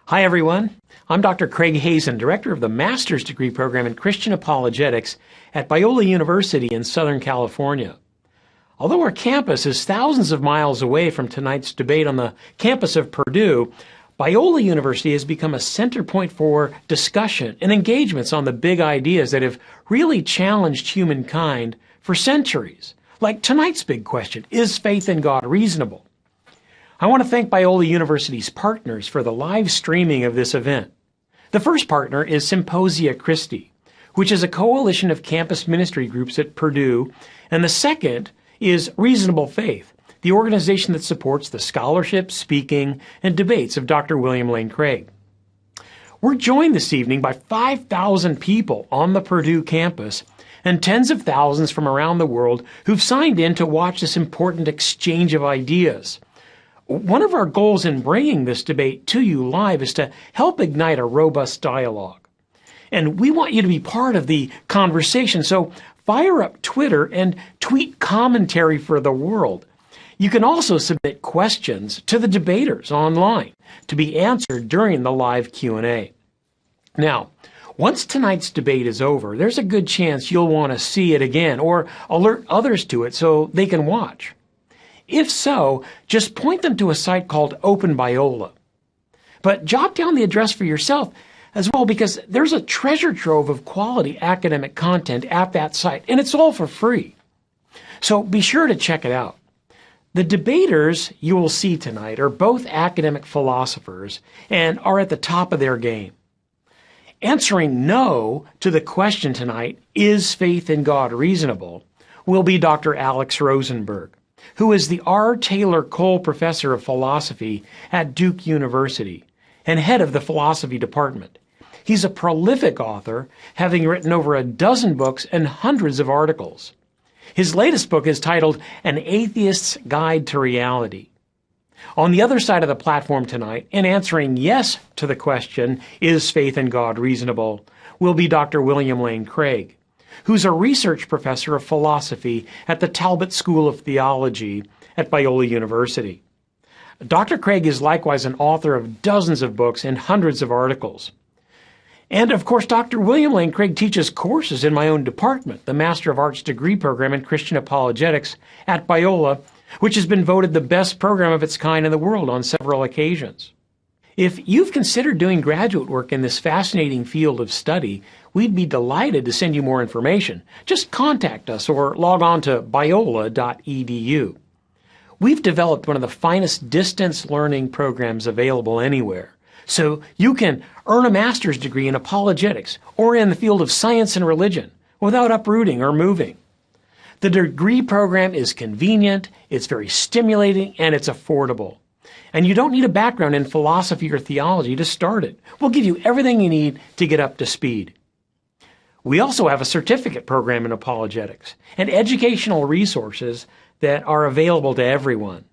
Hi, everyone. I'm Dr. Craig Hazen, Director of the Master's Degree Program in Christian Apologetics at Biola University in Southern California. Although our campus is thousands of miles away from tonight's debate on the campus of Purdue, Biola University has become a center point for discussion and engagements on the big ideas that have really challenged humankind for centuries. Like tonight's big question, is faith in God reasonable? I want to thank Biola University's partners for the live streaming of this event. The first partner is Symposia Christi, which is a coalition of campus ministry groups at Purdue, and the second is Reasonable Faith, the organization that supports the scholarship, speaking, and debates of Dr. William Lane Craig. We're joined this evening by 5,000 people on the Purdue campus and tens of thousands from around the world who've signed in to watch this important exchange of ideas. One of our goals in bringing this debate to you live is to help ignite a robust dialogue. And we want you to be part of the conversation, so fire up Twitter and tweet commentary for the world. You can also submit questions to the debaters online to be answered during the live Q&A. Now, once tonight's debate is over, there's a good chance you'll want to see it again or alert others to it so they can watch. If so, just point them to a site called Open Biola. But jot down the address for yourself as well, because there's a treasure trove of quality academic content at that site, and it's all for free. So be sure to check it out. The debaters you will see tonight are both academic philosophers and are at the top of their game. Answering no to the question tonight, is faith in God reasonable, will be Dr. Alex Rosenberg, who is the R. Taylor Cole Professor of Philosophy at Duke University and head of the philosophy department. He's a prolific author, having written over a dozen books and hundreds of articles. His latest book is titled An Atheist's Guide to Reality. On the other side of the platform tonight, in answering yes to the question, is faith in God reasonable, will be Dr. William Lane Craig, who's a research professor of philosophy at the Talbot School of Theology at Biola University. Dr. Craig is likewise an author of dozens of books and hundreds of articles. And of course, Dr. William Lane Craig teaches courses in my own department, the Master of Arts degree program in Christian Apologetics at Biola, which has been voted the best program of its kind in the world on several occasions. If you've considered doing graduate work in this fascinating field of study, we'd be delighted to send you more information. Just contact us or log on to biola.edu. We've developed one of the finest distance learning programs available anywhere, so you can earn a master's degree in apologetics or in the field of science and religion without uprooting or moving. The degree program is convenient, it's very stimulating, and it's affordable. And you don't need a background in philosophy or theology to start it. We'll give you everything you need to get up to speed. We also have a certificate program in apologetics and educational resources that are available to everyone.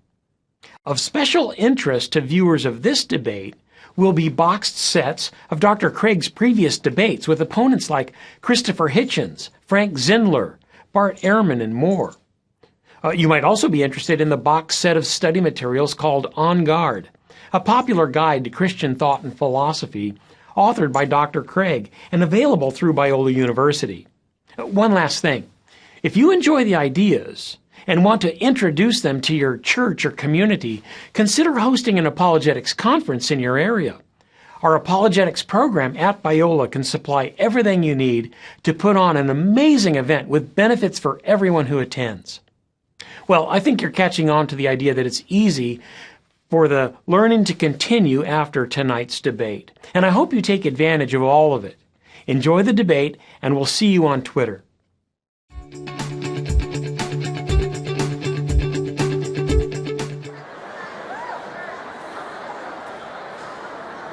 Of special interest to viewers of this debate will be boxed sets of Dr. Craig's previous debates with opponents like Christopher Hitchens, Frank Zindler, Bart Ehrman, and more. You might also be interested in the box set of study materials called On Guard, a popular guide to Christian thought and philosophy, authored by Dr. Craig and available through Biola University. One last thing. If you enjoy the ideas and want to introduce them to your church or community, consider hosting an apologetics conference in your area. Our apologetics program at Biola can supply everything you need to put on an amazing event with benefits for everyone who attends. Well, I think you're catching on to the idea that it's easy for the learning to continue after tonight's debate, and I hope you take advantage of all of it. Enjoy the debate, and we'll see you on Twitter.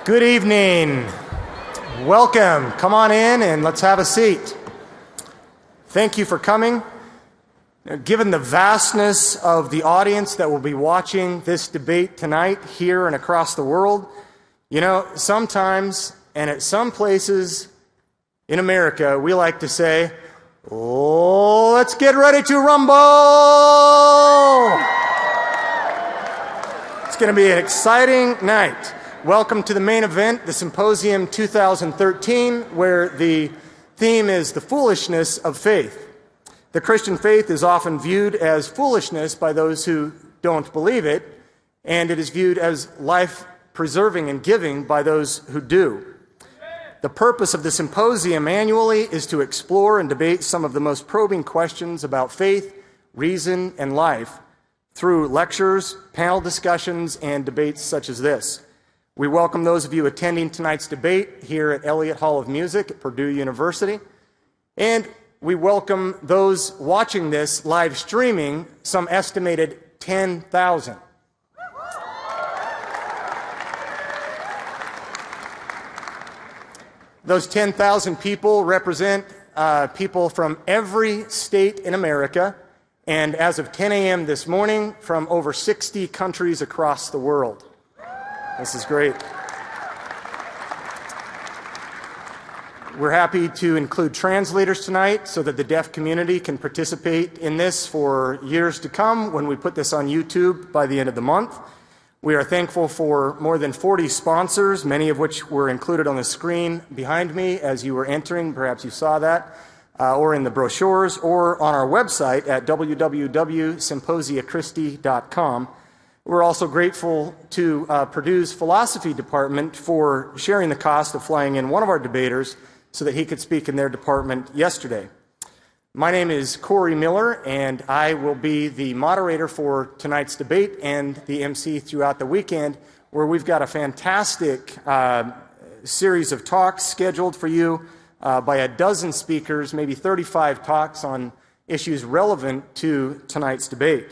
Good evening. Welcome. Come on in and let's have a seat. Thank you for coming. Given the vastness of the audience that will be watching this debate tonight here and across the world, sometimes and at some places in America, we like to say, "Oh, let's get ready to rumble!" It's going to be an exciting night. Welcome to the main event, the Symposium 2013, where the theme is the foolishness of faith. The Christian faith is often viewed as foolishness by those who don't believe it, and it is viewed as life-preserving and giving by those who do. The purpose of the symposium annually is to explore and debate some of the most probing questions about faith, reason, and life through lectures, panel discussions, and debates such as this. We welcome those of you attending tonight's debate here at Elliott Hall of Music at Purdue University, and we welcome those watching this live streaming, some estimated 10,000. Those 10,000 people represent people from every state in America, and as of 10 a.m. this morning, from over 60 countries across the world. This is great. We're happy to include translators tonight so that the deaf community can participate in this for years to come when we put this on YouTube by the end of the month. We are thankful for more than 40 sponsors, many of which were included on the screen behind me as you were entering. Perhaps you saw that, or in the brochures, or on our website at www.symposiachristi.com. We're also grateful to Purdue's philosophy department for sharing the cost of flying in one of our debaters so that he could speak in their department yesterday. My name is Corey Miller, and I will be the moderator for tonight's debate and the MC throughout the weekend, where we've got a fantastic series of talks scheduled for you by a dozen speakers, maybe 35 talks on issues relevant to tonight's debate.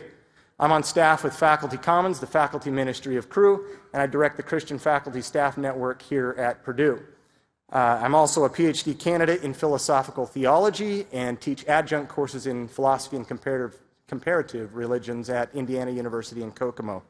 I'm on staff with Faculty Commons, the faculty ministry of Cru, and I direct the Christian Faculty Staff Network here at Purdue. I'm also a PhD candidate in philosophical theology and teach adjunct courses in philosophy and comparative religions at Indiana University in Kokomo.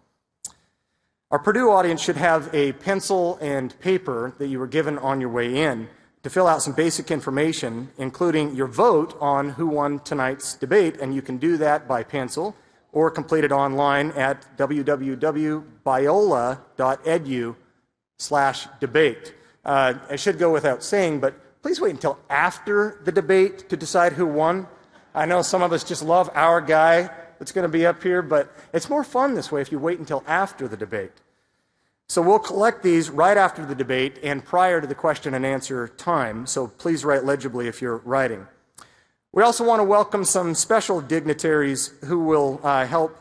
Our Purdue audience should have a pencil and paper that you were given on your way in to fill out some basic information, including your vote on who won tonight's debate, and you can do that by pencil or complete it online at www.biola.edu/debate. I should go without saying, but please wait until after the debate to decide who won. I know some of us just love our guy that's going to be up here, but it's more fun this way if you wait until after the debate. So we'll collect these right after the debate and prior to the question and answer time, so please write legibly if you're writing. We also want to welcome some special dignitaries who will help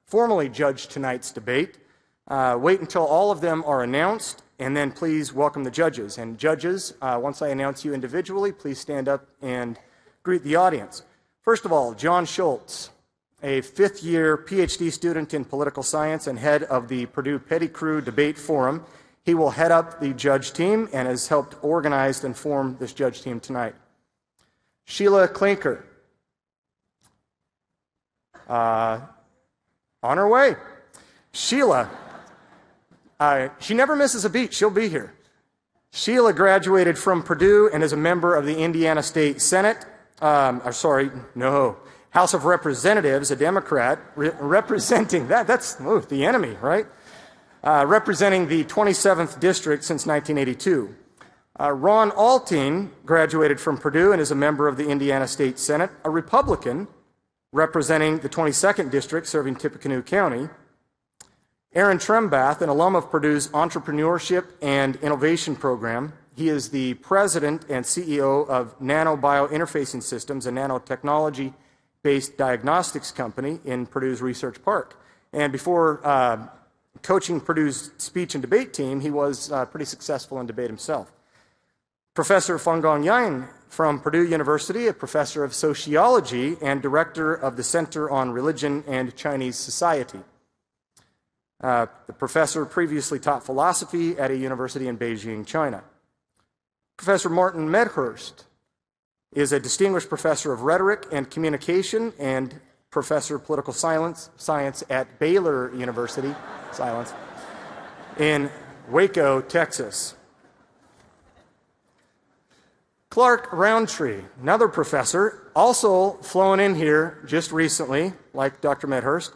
formally judge tonight's debate. Wait until all of them are announced, and then please welcome the judges. And judges, once I announce you individually, please stand up and greet the audience. First of all, John Schultz, a fifth-year PhD student in political science and head of the Purdue Pettigrew Debate Forum. He will head up the judge team and has helped organize and form this judge team tonight. Sheila Klinker, on her way. Sheila, she never misses a beat. She'll be here. Sheila graduated from Purdue and is a member of the Indiana State Senate. House of Representatives, a Democrat, representing that's the enemy, right? Representing the 27th District since 1982. Ron Alting graduated from Purdue and is a member of the Indiana State Senate, a Republican representing the 22nd District, serving Tippecanoe County. Aaron Trembath, an alum of Purdue's Entrepreneurship and Innovation Program. He is the president and CEO of Nano Biointerfacing Systems, a nanotechnology-based diagnostics company in Purdue's Research Park. And before coaching Purdue's speech and debate team, he was pretty successful in debate himself. Professor Fengong Yang from Purdue University, a professor of sociology and director of the Center on Religion and Chinese Society. The professor previously taught philosophy at a university in Beijing, China. Professor Martin Medhurst is a distinguished professor of rhetoric and communication and professor of political science at Baylor University, in Waco, Texas. Clark Roundtree, another professor, also flown in here just recently, like Dr. Medhurst.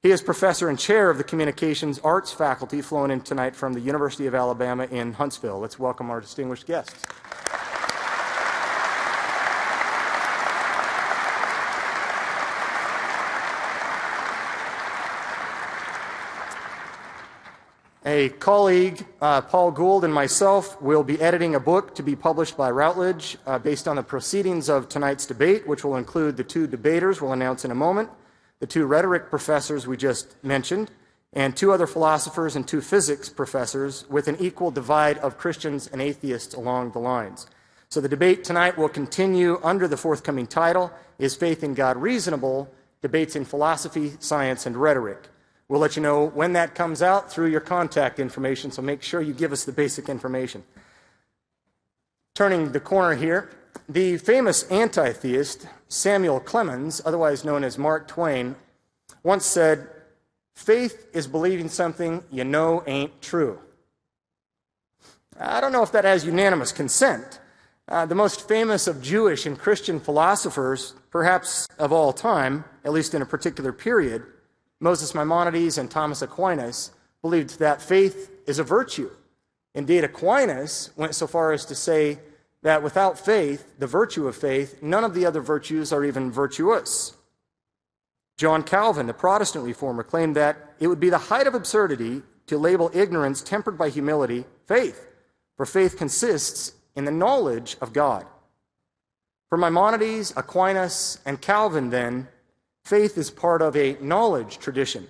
He is professor and chair of the Communications Arts faculty, flown in tonight from the University of Alabama in Huntsville. Let's welcome our distinguished guests. A colleague, Paul Gould, and myself will be editing a book to be published by Routledge based on the proceedings of tonight's debate, which will include the two debaters we'll announce in a moment, the two rhetoric professors we just mentioned, and two other philosophers and two physics professors, with an equal divide of Christians and atheists along the lines. So the debate tonight will continue under the forthcoming title, Is Faith in God Reasonable? Debates in Philosophy, Science, and Rhetoric. We'll let you know when that comes out through your contact information, so make sure you give us the basic information. Turning the corner here, the famous anti-theist Samuel Clemens, otherwise known as Mark Twain, once said, "Faith is believing something you know ain't true." I don't know if that has unanimous consent. The most famous of Jewish and Christian philosophers, perhaps of all time, at least in a particular period, Moses Maimonides and Thomas Aquinas, believed that faith is a virtue. Indeed, Aquinas went so far as to say that without faith, the virtue of faith, none of the other virtues are even virtuous. John Calvin, the Protestant reformer, claimed that it would be the height of absurdity to label ignorance tempered by humility faith, for faith consists in the knowledge of God. For Maimonides, Aquinas, and Calvin, then, faith is part of a knowledge tradition.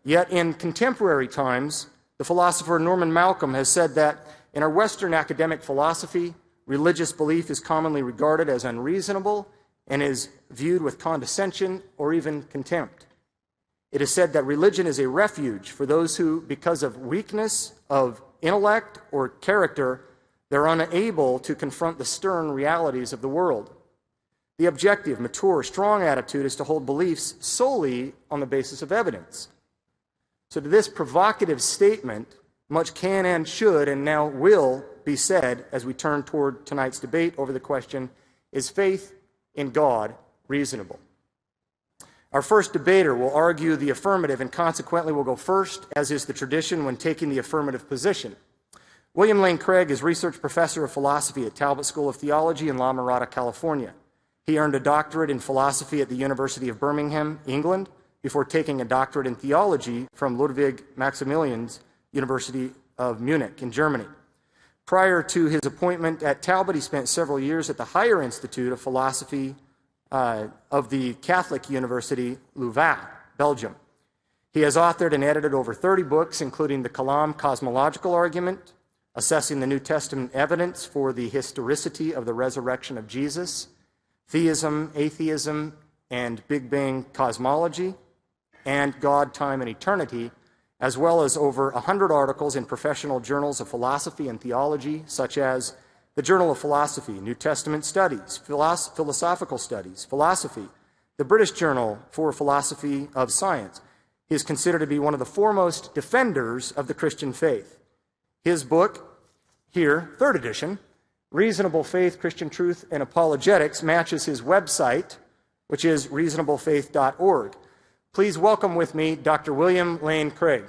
Yet in contemporary times, the philosopher Norman Malcolm has said that in our Western academic philosophy, religious belief is commonly regarded as unreasonable and is viewed with condescension or even contempt. It is said that religion is a refuge for those who, because of weakness of intellect or character, they're unable to confront the stern realities of the world. The objective, mature, strong attitude is to hold beliefs solely on the basis of evidence. So to this provocative statement, much can and should and now will be said as we turn toward tonight's debate over the question, is faith in God reasonable? Our first debater will argue the affirmative and consequently will go first, as is the tradition when taking the affirmative position. William Lane Craig is research professor of philosophy at Talbot School of Theology in La Mirada, California. He earned a doctorate in philosophy at the University of Birmingham, England, before taking a doctorate in theology from Ludwig Maximilian's University of Munich in Germany. Prior to his appointment at Talbot, he spent several years at the Higher Institute of Philosophy of the Catholic University Louvain, Belgium. He has authored and edited over 30 books, including the Kalam Cosmological Argument, Assessing the New Testament Evidence for the Historicity of the Resurrection of Jesus, Theism, Atheism, and Big Bang Cosmology, and God, Time, and Eternity, as well as over 100 articles in professional journals of philosophy and theology, such as the Journal of Philosophy, New Testament Studies, Philosophical Studies, Philosophy, the British Journal for Philosophy of Science. He is considered to be one of the foremost defenders of the Christian faith. His book, here, third edition, Reasonable Faith, Christian Truth, and Apologetics, matches his website, which is reasonablefaith.org. Please welcome with me Dr. William Lane Craig.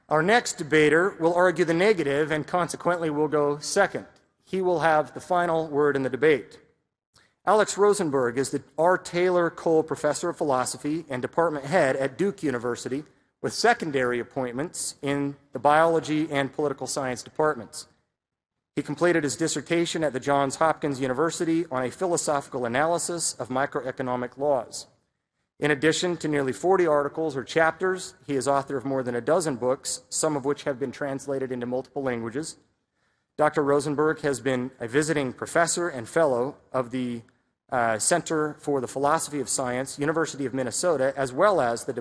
Our next debater will argue the negative and consequently will go second. He will have the final word in the debate. Alex Rosenberg is the R. Taylor Cole Professor of Philosophy and Department Head at Duke University with secondary appointments in the Biology and Political Science departments. He completed his dissertation at the Johns Hopkins University on a philosophical analysis of microeconomic laws. In addition to nearly 40 articles or chapters, he is author of more than a dozen books, some of which have been translated into multiple languages. Dr. Rosenberg has been a visiting professor and fellow of the Center for the Philosophy of Science, University of Minnesota, as well as the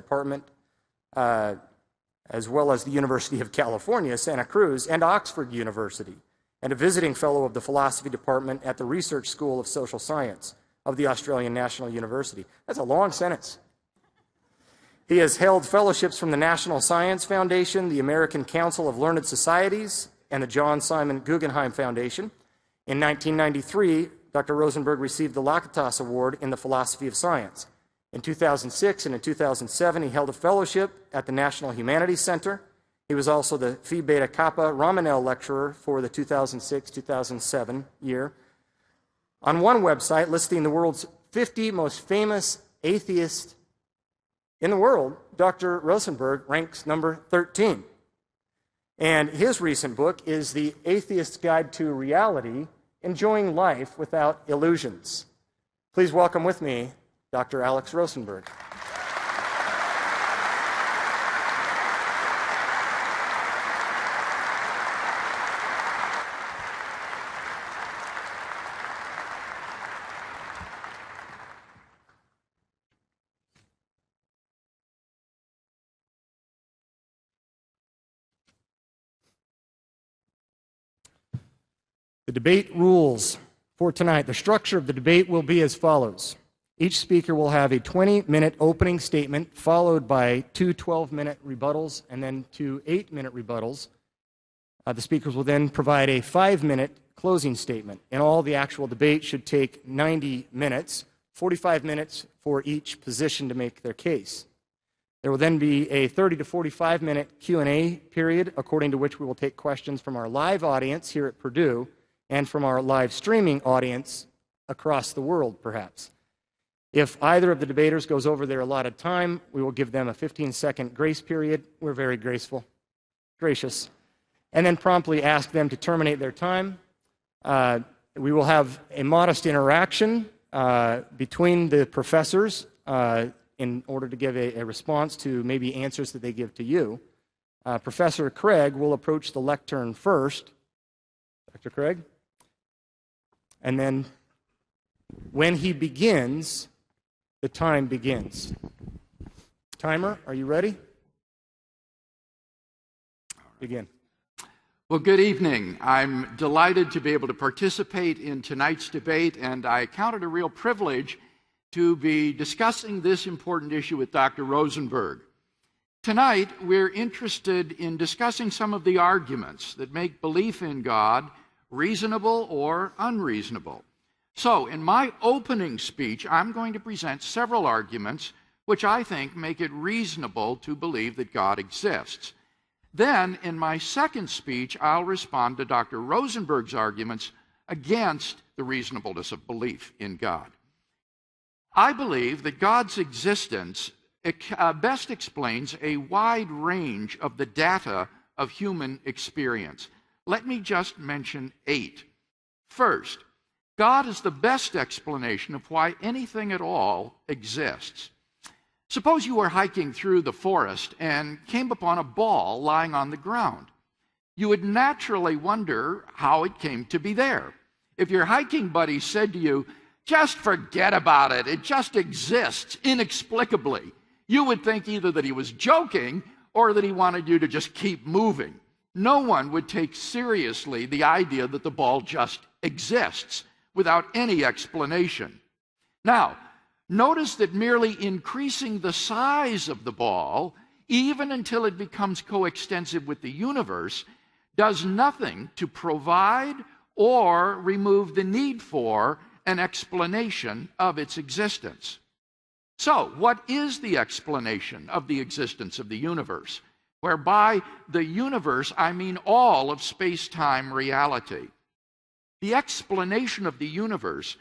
University of California, Santa Cruz, and Oxford University, and a visiting fellow of the Philosophy Department at the Research School of Social Science of the Australian National University. That's a long sentence. He has held fellowships from the National Science Foundation, the American Council of Learned Societies, and the John Simon Guggenheim Foundation. In 1993, Dr. Rosenberg received the Lakatos Award in the philosophy of science. In 2006 and in 2007, he held a fellowship at the National Humanities Center. He was also the Phi Beta Kappa Ramanel Lecturer for the 2006-2007 year. On one website listing the world's 50 most famous atheists in the world, Dr. Rosenberg ranks number 13. And his recent book is The Atheist's Guide to Reality, Enjoying Life Without Illusions. Please welcome with me Dr. Alex Rosenberg. The debate rules for tonight. The structure of the debate will be as follows. Each speaker will have a 20-minute opening statement followed by two 12-minute rebuttals and then two 8-minute rebuttals. The speakers will then provide a 5-minute closing statement. In all, the actual debate should take 90 minutes, 45 minutes for each position to make their case. There will then be a 30 to 45-minute Q&A period, according to which we will take questions from our live audience here at Purdue and from our live streaming audience across the world, perhaps. If either of the debaters goes over their allotted time, we will give them a 15-second grace period. We're very gracious. And then promptly ask them to terminate their time. We will have a modest interaction between the professors in order to give a response to maybe answers that they give to you. Professor Craig will approach the lectern first. Dr. Craig? And then when he begins, the time begins. Timer, are you ready? Begin. Well, good evening. I'm delighted to be able to participate in tonight's debate, and I count it a real privilege to be discussing this important issue with Dr. Rosenberg. Tonight, we're interested in discussing some of the arguments that make belief in God reasonable or unreasonable. So, in my opening speech, I'm going to present several arguments which I think make it reasonable to believe that God exists. Then, in my second speech, I'll respond to Dr. Rosenberg's arguments against the reasonableness of belief in God. I believe that God's existence best explains a wide range of the data of human experience. Let me just mention 8. First, God is the best explanation of why anything at all exists. Suppose you were hiking through the forest and came upon a ball lying on the ground. You would naturally wonder how it came to be there. If your hiking buddy said to you, "Just forget about it, it just exists inexplicably," you would think either that he was joking or that he wanted you to just keep moving. No one would take seriously the idea that the ball just exists without any explanation. Now, notice that merely increasing the size of the ball, even until it becomes coextensive with the universe, does nothing to provide or remove the need for an explanation of its existence. So, what is the explanation of the existence of the universe? Whereby the universe, I mean all of space-time reality. The explanation of the universe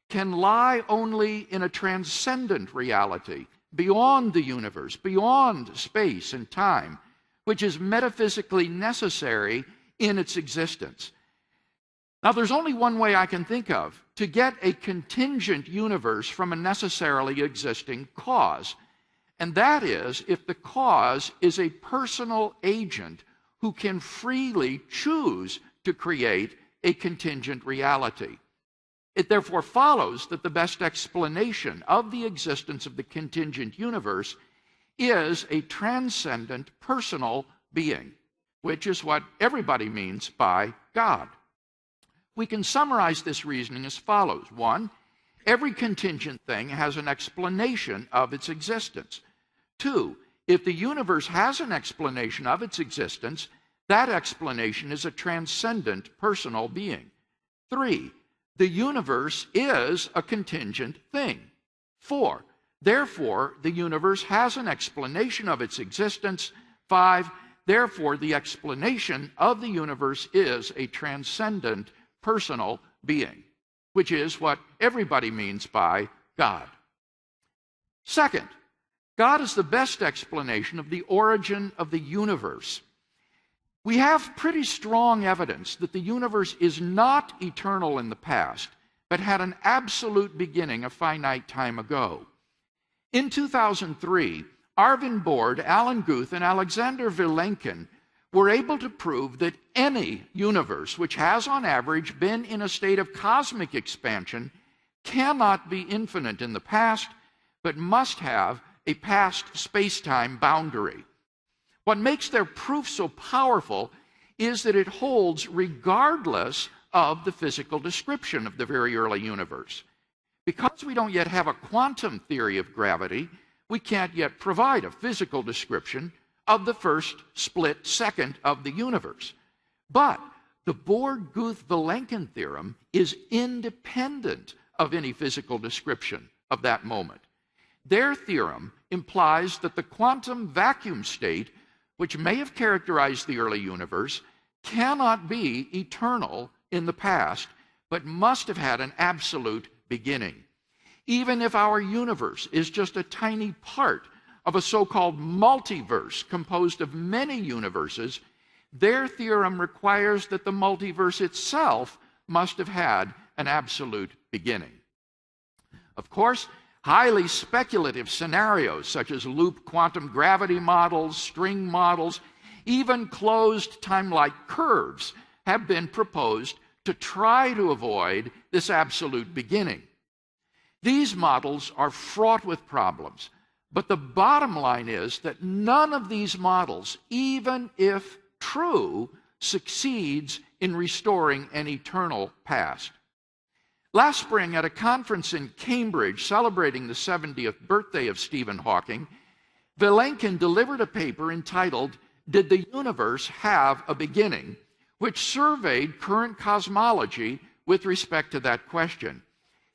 can lie only in a transcendent reality, beyond the universe, beyond space and time, which is metaphysically necessary in its existence. Now, there's only one way I can think of to get a contingent universe from a necessarily existing cause, and that is if the cause is a personal agent who can freely choose to create a contingent reality. It therefore follows that the best explanation of the existence of the contingent universe is a transcendent personal being, which is what everybody means by God. We can summarize this reasoning as follows. 1, every contingent thing has an explanation of its existence. 2, if the universe has an explanation of its existence, that explanation is a transcendent personal being. 3, the universe is a contingent thing. 4, therefore, the universe has an explanation of its existence. 5, therefore, the explanation of the universe is a transcendent personal being, which is what everybody means by God. Second, God is the best explanation of the origin of the universe. We have pretty strong evidence that the universe is not eternal in the past, but had an absolute beginning a finite time ago. In 2003, Arvin Bord, Alan Guth, and Alexander Vilenkin were able to prove that any universe which has on average been in a state of cosmic expansion cannot be infinite in the past, but must have a past space-time boundary. What makes their proof so powerful is that it holds regardless of the physical description of the very early universe. Because we don't yet have a quantum theory of gravity, we can't yet provide a physical description of the first split second of the universe. But the Bord-Guth-Vilenkin theorem is independent of any physical description of that moment. Their theorem implies that the quantum vacuum state, which may have characterized the early universe, cannot be eternal in the past, but must have had an absolute beginning. Even if our universe is just a tiny part of a so-called multiverse composed of many universes, their theorem requires that the multiverse itself must have had an absolute beginning. Of course, highly speculative scenarios such as loop quantum gravity models, string models, even closed time-like curves have been proposed to try to avoid this absolute beginning. These models are fraught with problems, but the bottom line is that none of these models, even if true, succeeds in restoring an eternal past. Last spring, at a conference in Cambridge celebrating the 70th birthday of Stephen Hawking, Vilenkin delivered a paper entitled, "Did the Universe Have a Beginning?" which surveyed current cosmology with respect to that question.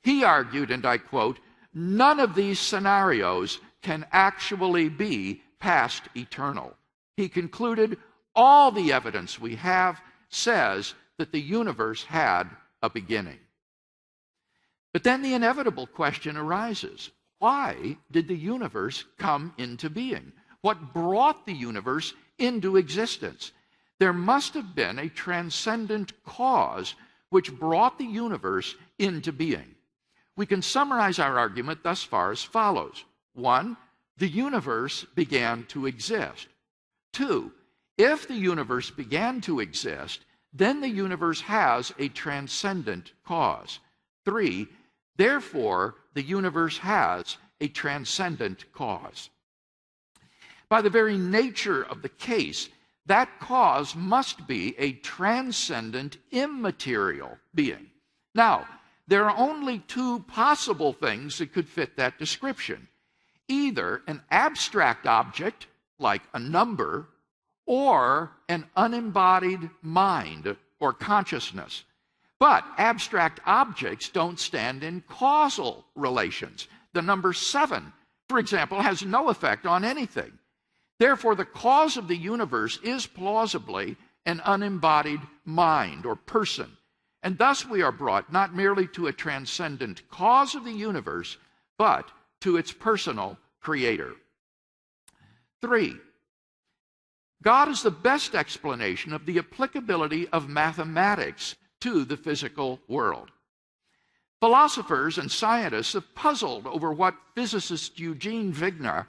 He argued, and I quote, "None of these scenarios can actually be past eternal." He concluded, "All the evidence we have says that the universe had a beginning." But then the inevitable question arises. Why did the universe come into being? What brought the universe into existence? There must have been a transcendent cause which brought the universe into being. We can summarize our argument thus far as follows. 1, the universe began to exist. 2, if the universe began to exist, then the universe has a transcendent cause. 3, therefore, the universe has a transcendent cause. By the very nature of the case, that cause must be a transcendent, immaterial being. Now, there are only two possible things that could fit that description. Either an abstract object, like a number, or an unembodied mind or consciousness. But abstract objects don't stand in causal relations. The number 7, for example, has no effect on anything. Therefore, the cause of the universe is plausibly an unembodied mind or person. And thus we are brought not merely to a transcendent cause of the universe, but to its personal creator. 3, God is the best explanation of the applicability of mathematics to the physical world. Philosophers and scientists have puzzled over what physicist Eugene Wigner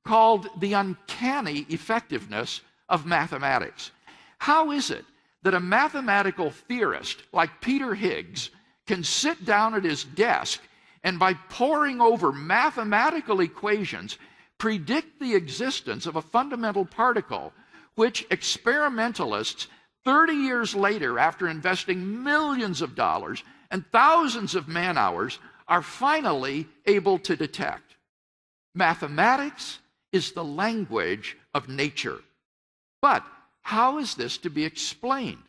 called the uncanny effectiveness of mathematics. How is it that a mathematical theorist like Peter Higgs can sit down at his desk and by poring over mathematical equations predict the existence of a fundamental particle which experimentalists 30 years later, after investing millions of dollars and thousands of man-hours, are finally able to detect? Mathematics is the language of nature. But how is this to be explained?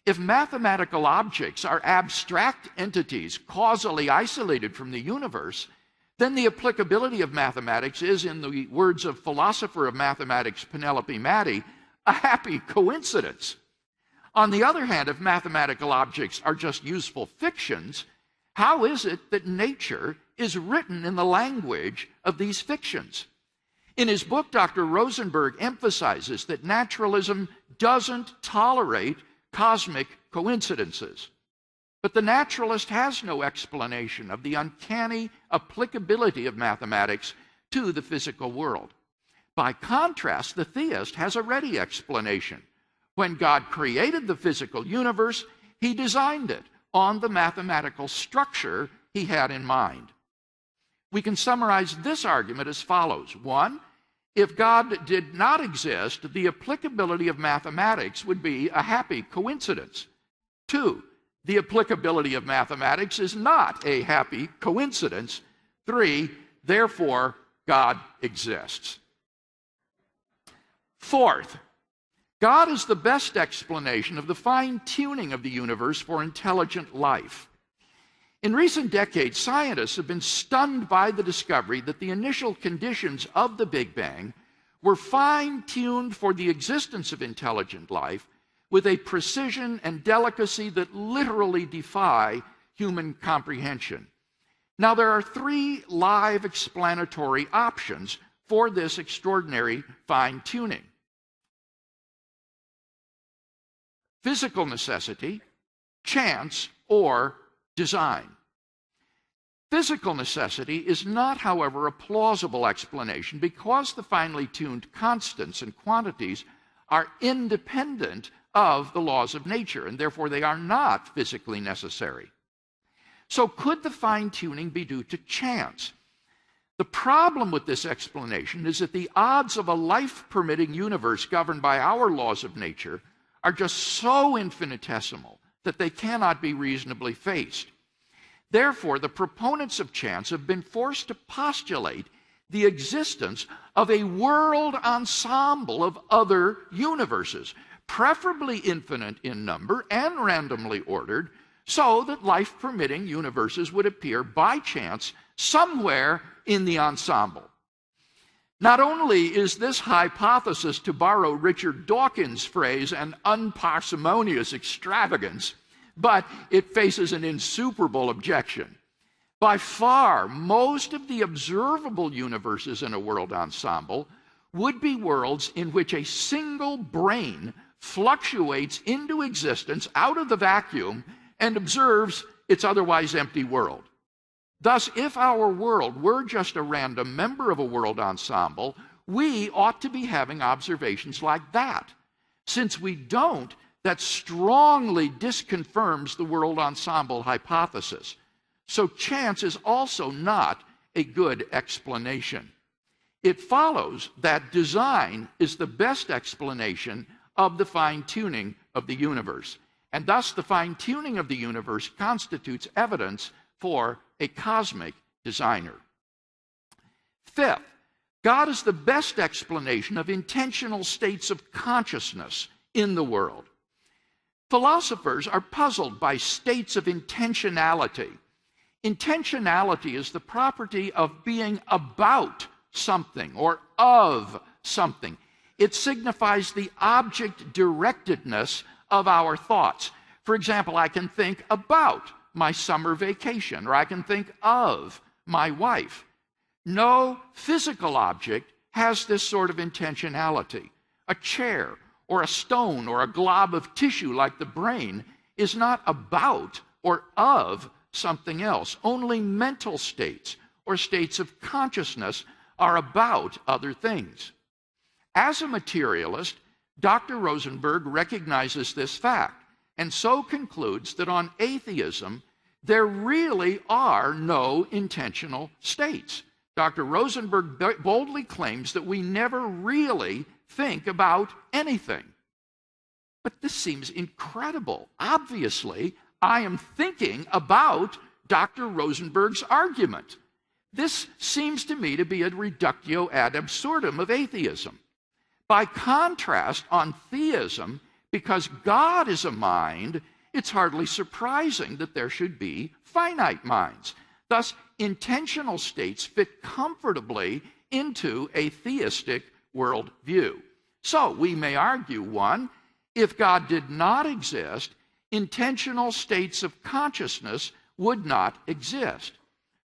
If mathematical objects are abstract entities causally isolated from the universe, then the applicability of mathematics is, in the words of philosopher of mathematics Penelope Matty, a happy coincidence. On the other hand, if mathematical objects are just useful fictions, how is it that nature is written in the language of these fictions? In his book, Dr. Rosenberg emphasizes that naturalism doesn't tolerate cosmic coincidences. But the naturalist has no explanation of the uncanny applicability of mathematics to the physical world. By contrast, the theist has a ready explanation. When God created the physical universe, he designed it on the mathematical structure he had in mind. We can summarize this argument as follows. 1, if God did not exist, the applicability of mathematics would be a happy coincidence. 2, the applicability of mathematics is not a happy coincidence. 3, therefore, God exists. Fourth, God is the best explanation of the fine-tuning of the universe for intelligent life. In recent decades, scientists have been stunned by the discovery that the initial conditions of the Big Bang were fine-tuned for the existence of intelligent life with a precision and delicacy that literally defy human comprehension. Now, there are 3 live explanatory options for this extraordinary fine-tuning. Physical necessity, chance, or design. Physical necessity is not, however, a plausible explanation because the finely tuned constants and quantities are independent of the laws of nature, and therefore they are not physically necessary. So could the fine-tuning be due to chance? The problem with this explanation is that the odds of a life-permitting universe governed by our laws of nature are just so infinitesimal that they cannot be reasonably faced. Therefore, the proponents of chance have been forced to postulate the existence of a world ensemble of other universes, preferably infinite in number and randomly ordered, so that life-permitting universes would appear by chance somewhere in the ensemble. Not only is this hypothesis, to borrow Richard Dawkins' phrase, an unparsimonious extravagance, but it faces an insuperable objection. By far, most of the observable universes in a world ensemble would be worlds in which a single brain fluctuates into existence out of the vacuum and observes its otherwise empty world. Thus, if our world were just a random member of a world ensemble, we ought to be having observations like that. Since we don't, that strongly disconfirms the world ensemble hypothesis. So chance is also not a good explanation. It follows that design is the best explanation of the fine-tuning of the universe. And thus the fine-tuning of the universe constitutes evidence for a cosmic designer. Fifth, God is the best explanation of intentional states of consciousness in the world. Philosophers are puzzled by states of intentionality. Intentionality is the property of being about something or of something. It signifies the object-directedness of our thoughts. For example, I can think about my summer vacation, or I can think of my wife. No physical object has this sort of intentionality. A chair, or a stone, or a glob of tissue like the brain is not about or of something else. Only mental states or states of consciousness are about other things. As a materialist, Dr. Rosenberg recognizes this fact and so concludes that on atheism, there really are no intentional states. Dr. Rosenberg boldly claims that we never really think about anything. But this seems incredible. Obviously, I am thinking about Dr. Rosenberg's argument. This seems to me to be a reductio ad absurdum of atheism. By contrast, on theism, because God is a mind, it's hardly surprising that there should be finite minds. Thus, intentional states fit comfortably into a theistic worldview. So, we may argue, 1, if God did not exist, intentional states of consciousness would not exist.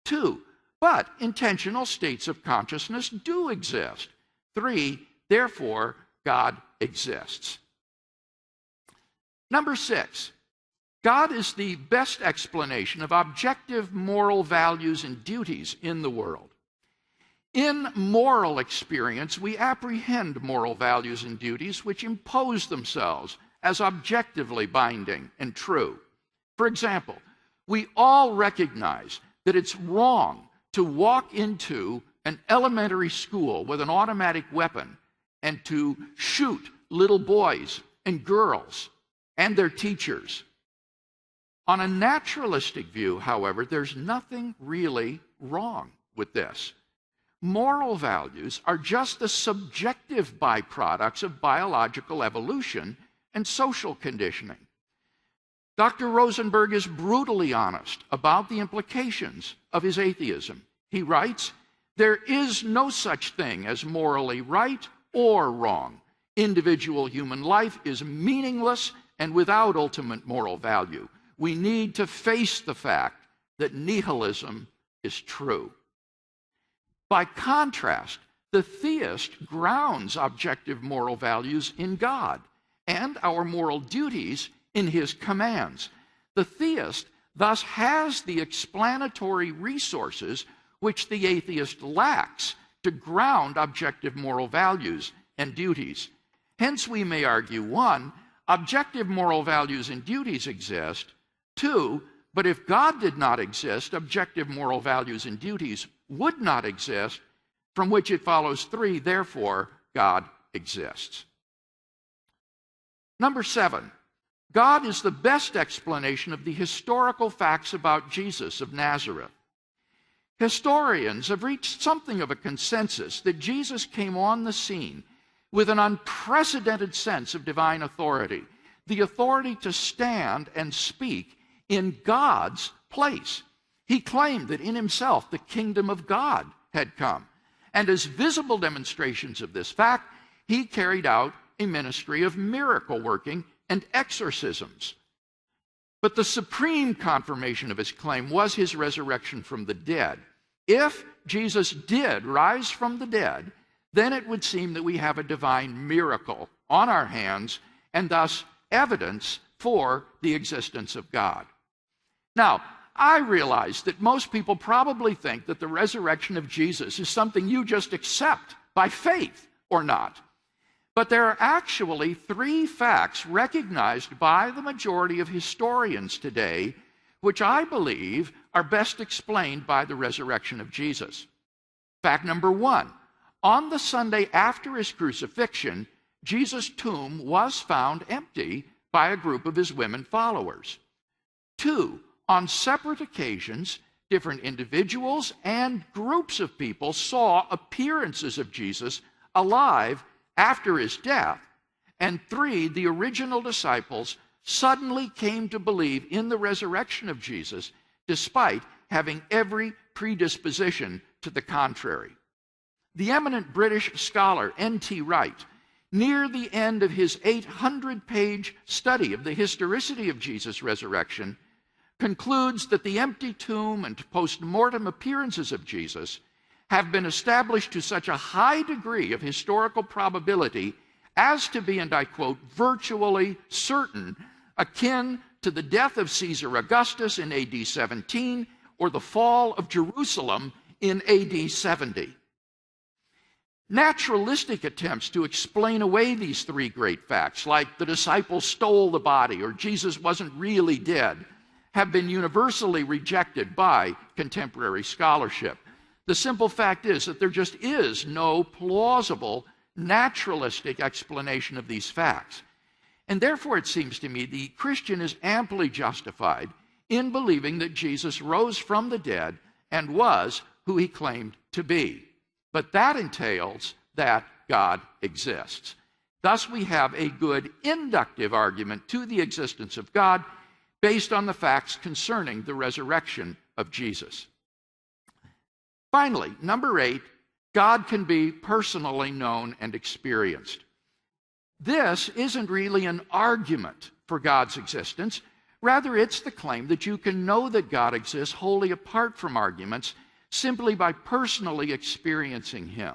2, but intentional states of consciousness do exist. 3, therefore, God exists. Number 6, God is the best explanation of objective moral values and duties in the world. In moral experience, we apprehend moral values and duties which impose themselves as objectively binding and true. For example, we all recognize that it's wrong to walk into an elementary school with an automatic weapon and to shoot little boys and girls and their teachers. On a naturalistic view, however, there's nothing really wrong with this. Moral values are just the subjective byproducts of biological evolution and social conditioning. Dr. Rosenberg is brutally honest about the implications of his atheism. He writes, "There is no such thing as morally right or wrong. Individual human life is meaningless and without ultimate moral value. We need to face the fact that nihilism is true." By contrast, the theist grounds objective moral values in God and our moral duties in his commands. The theist thus has the explanatory resources which the atheist lacks to ground objective moral values and duties. Hence, we may argue, 1, objective moral values and duties exist. 2, but if God did not exist, objective moral values and duties would not exist, from which it follows 3, therefore, God exists. Number 7, God is the best explanation of the historical facts about Jesus of Nazareth. Historians have reached something of a consensus that Jesus came on the scene with an unprecedented sense of divine authority, the authority to stand and speak in God's place. He claimed that in himself the kingdom of God had come. And as visible demonstrations of this fact, he carried out a ministry of miracle working and exorcisms. But the supreme confirmation of his claim was his resurrection from the dead. If Jesus did rise from the dead, then it would seem that we have a divine miracle on our hands and thus evidence for the existence of God. Now, I realize that most people probably think that the resurrection of Jesus is something you just accept by faith or not. But there are actually 3 facts recognized by the majority of historians today, which I believe are best explained by the resurrection of Jesus. Fact number 1, on the Sunday after his crucifixion, Jesus' tomb was found empty by a group of his women followers. 2, on separate occasions, different individuals and groups of people saw appearances of Jesus alive after his death. And 3, the original disciples suddenly came to believe in the resurrection of Jesus, despite having every predisposition to the contrary. The eminent British scholar N.T. Wright, near the end of his 800-page study of the historicity of Jesus' resurrection, concludes that the empty tomb and post-mortem appearances of Jesus have been established to such a high degree of historical probability as to be, and I quote, virtually certain, akin to the death of Caesar Augustus in AD 17 or the fall of Jerusalem in AD 70. Naturalistic attempts to explain away these 3 great facts, like the disciples stole the body or Jesus wasn't really dead, have been universally rejected by contemporary scholarship. The simple fact is that there just is no plausible naturalistic explanation of these facts. And therefore, it seems to me, the Christian is amply justified in believing that Jesus rose from the dead and was who he claimed to be. But that entails that God exists. Thus, we have a good inductive argument to the existence of God based on the facts concerning the resurrection of Jesus. Finally, number 8, God can be personally known and experienced. This isn't really an argument for God's existence. Rather, it's the claim that you can know that God exists wholly apart from arguments, simply by personally experiencing him.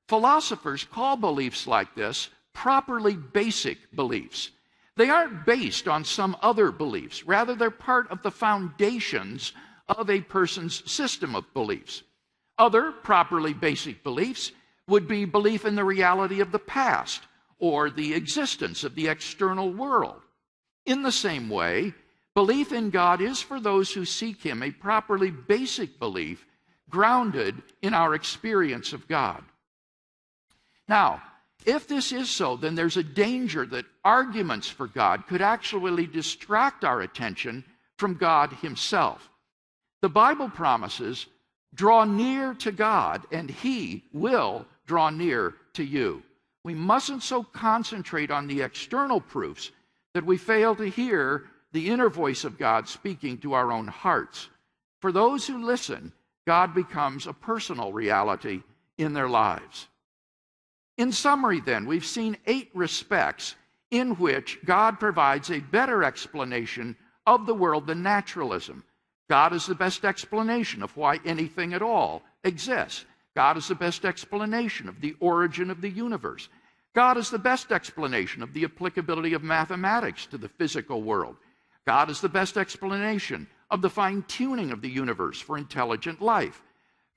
Philosophers call beliefs like this properly basic beliefs. They aren't based on some other beliefs. Rather, they're part of the foundations of a person's system of beliefs. Other properly basic beliefs would be belief in the reality of the past or the existence of the external world. In the same way, belief in God is for those who seek him a properly basic belief grounded in our experience of God. Now, if this is so, then there's a danger that arguments for God could actually distract our attention from God himself. The Bible promises, draw near to God, and he will draw near to you. We mustn't so concentrate on the external proofs that we fail to hear the inner voice of God speaking to our own hearts. For those who listen, God becomes a personal reality in their lives. In summary, then, we've seen 8 respects in which God provides a better explanation of the world than naturalism. God is the best explanation of why anything at all exists. God is the best explanation of the origin of the universe. God is the best explanation of the applicability of mathematics to the physical world. God is the best explanation of the fine-tuning of the universe for intelligent life.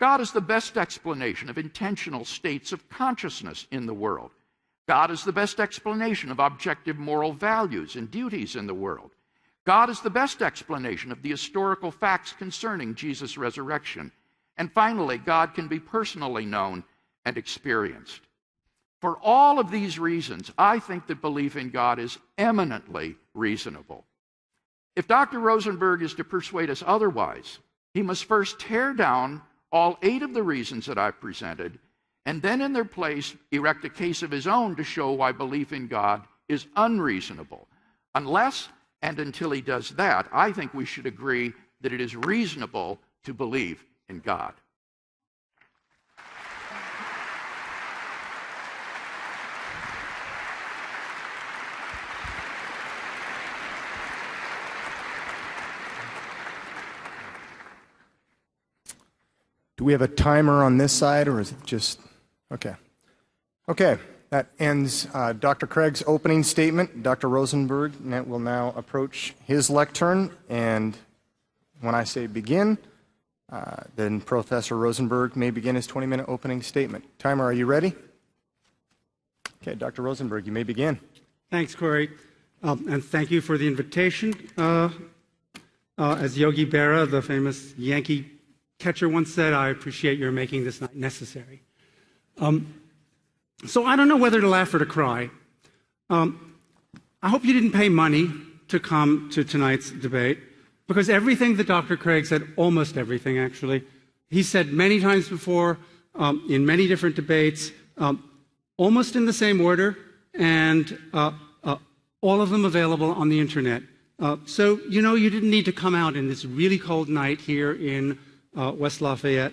God is the best explanation of intentional states of consciousness in the world. God is the best explanation of objective moral values and duties in the world. God is the best explanation of the historical facts concerning Jesus' resurrection. And finally, God can be personally known and experienced. For all of these reasons, I think that belief in God is eminently reasonable. If Dr. Rosenberg is to persuade us otherwise, he must first tear down all 8 of the reasons that I've presented, and then in their place erect a case of his own to show why belief in God is unreasonable. Unless and until he does that, I think we should agree that it is reasonable to believe in God. Do we have a timer on this side, or is it just... Okay. Okay, that ends Dr. Craig's opening statement. Dr. Rosenberg will now approach his lectern, and when I say begin, then Professor Rosenberg may begin his 20-minute opening statement. Timer, are you ready? Okay, Dr. Rosenberg, you may begin. Thanks, Corey, and thank you for the invitation. As Yogi Berra, the famous Yankee catcher, once said, I appreciate your making this night necessary. So I don't know whether to laugh or to cry. I hope you didn't pay money to come to tonight's debate, because everything that Dr. Craig said, almost everything actually, he said many times before, in many different debates, almost in the same order, and all of them available on the internet. So, you know, you didn't need to come out in this really cold night here in West Lafayette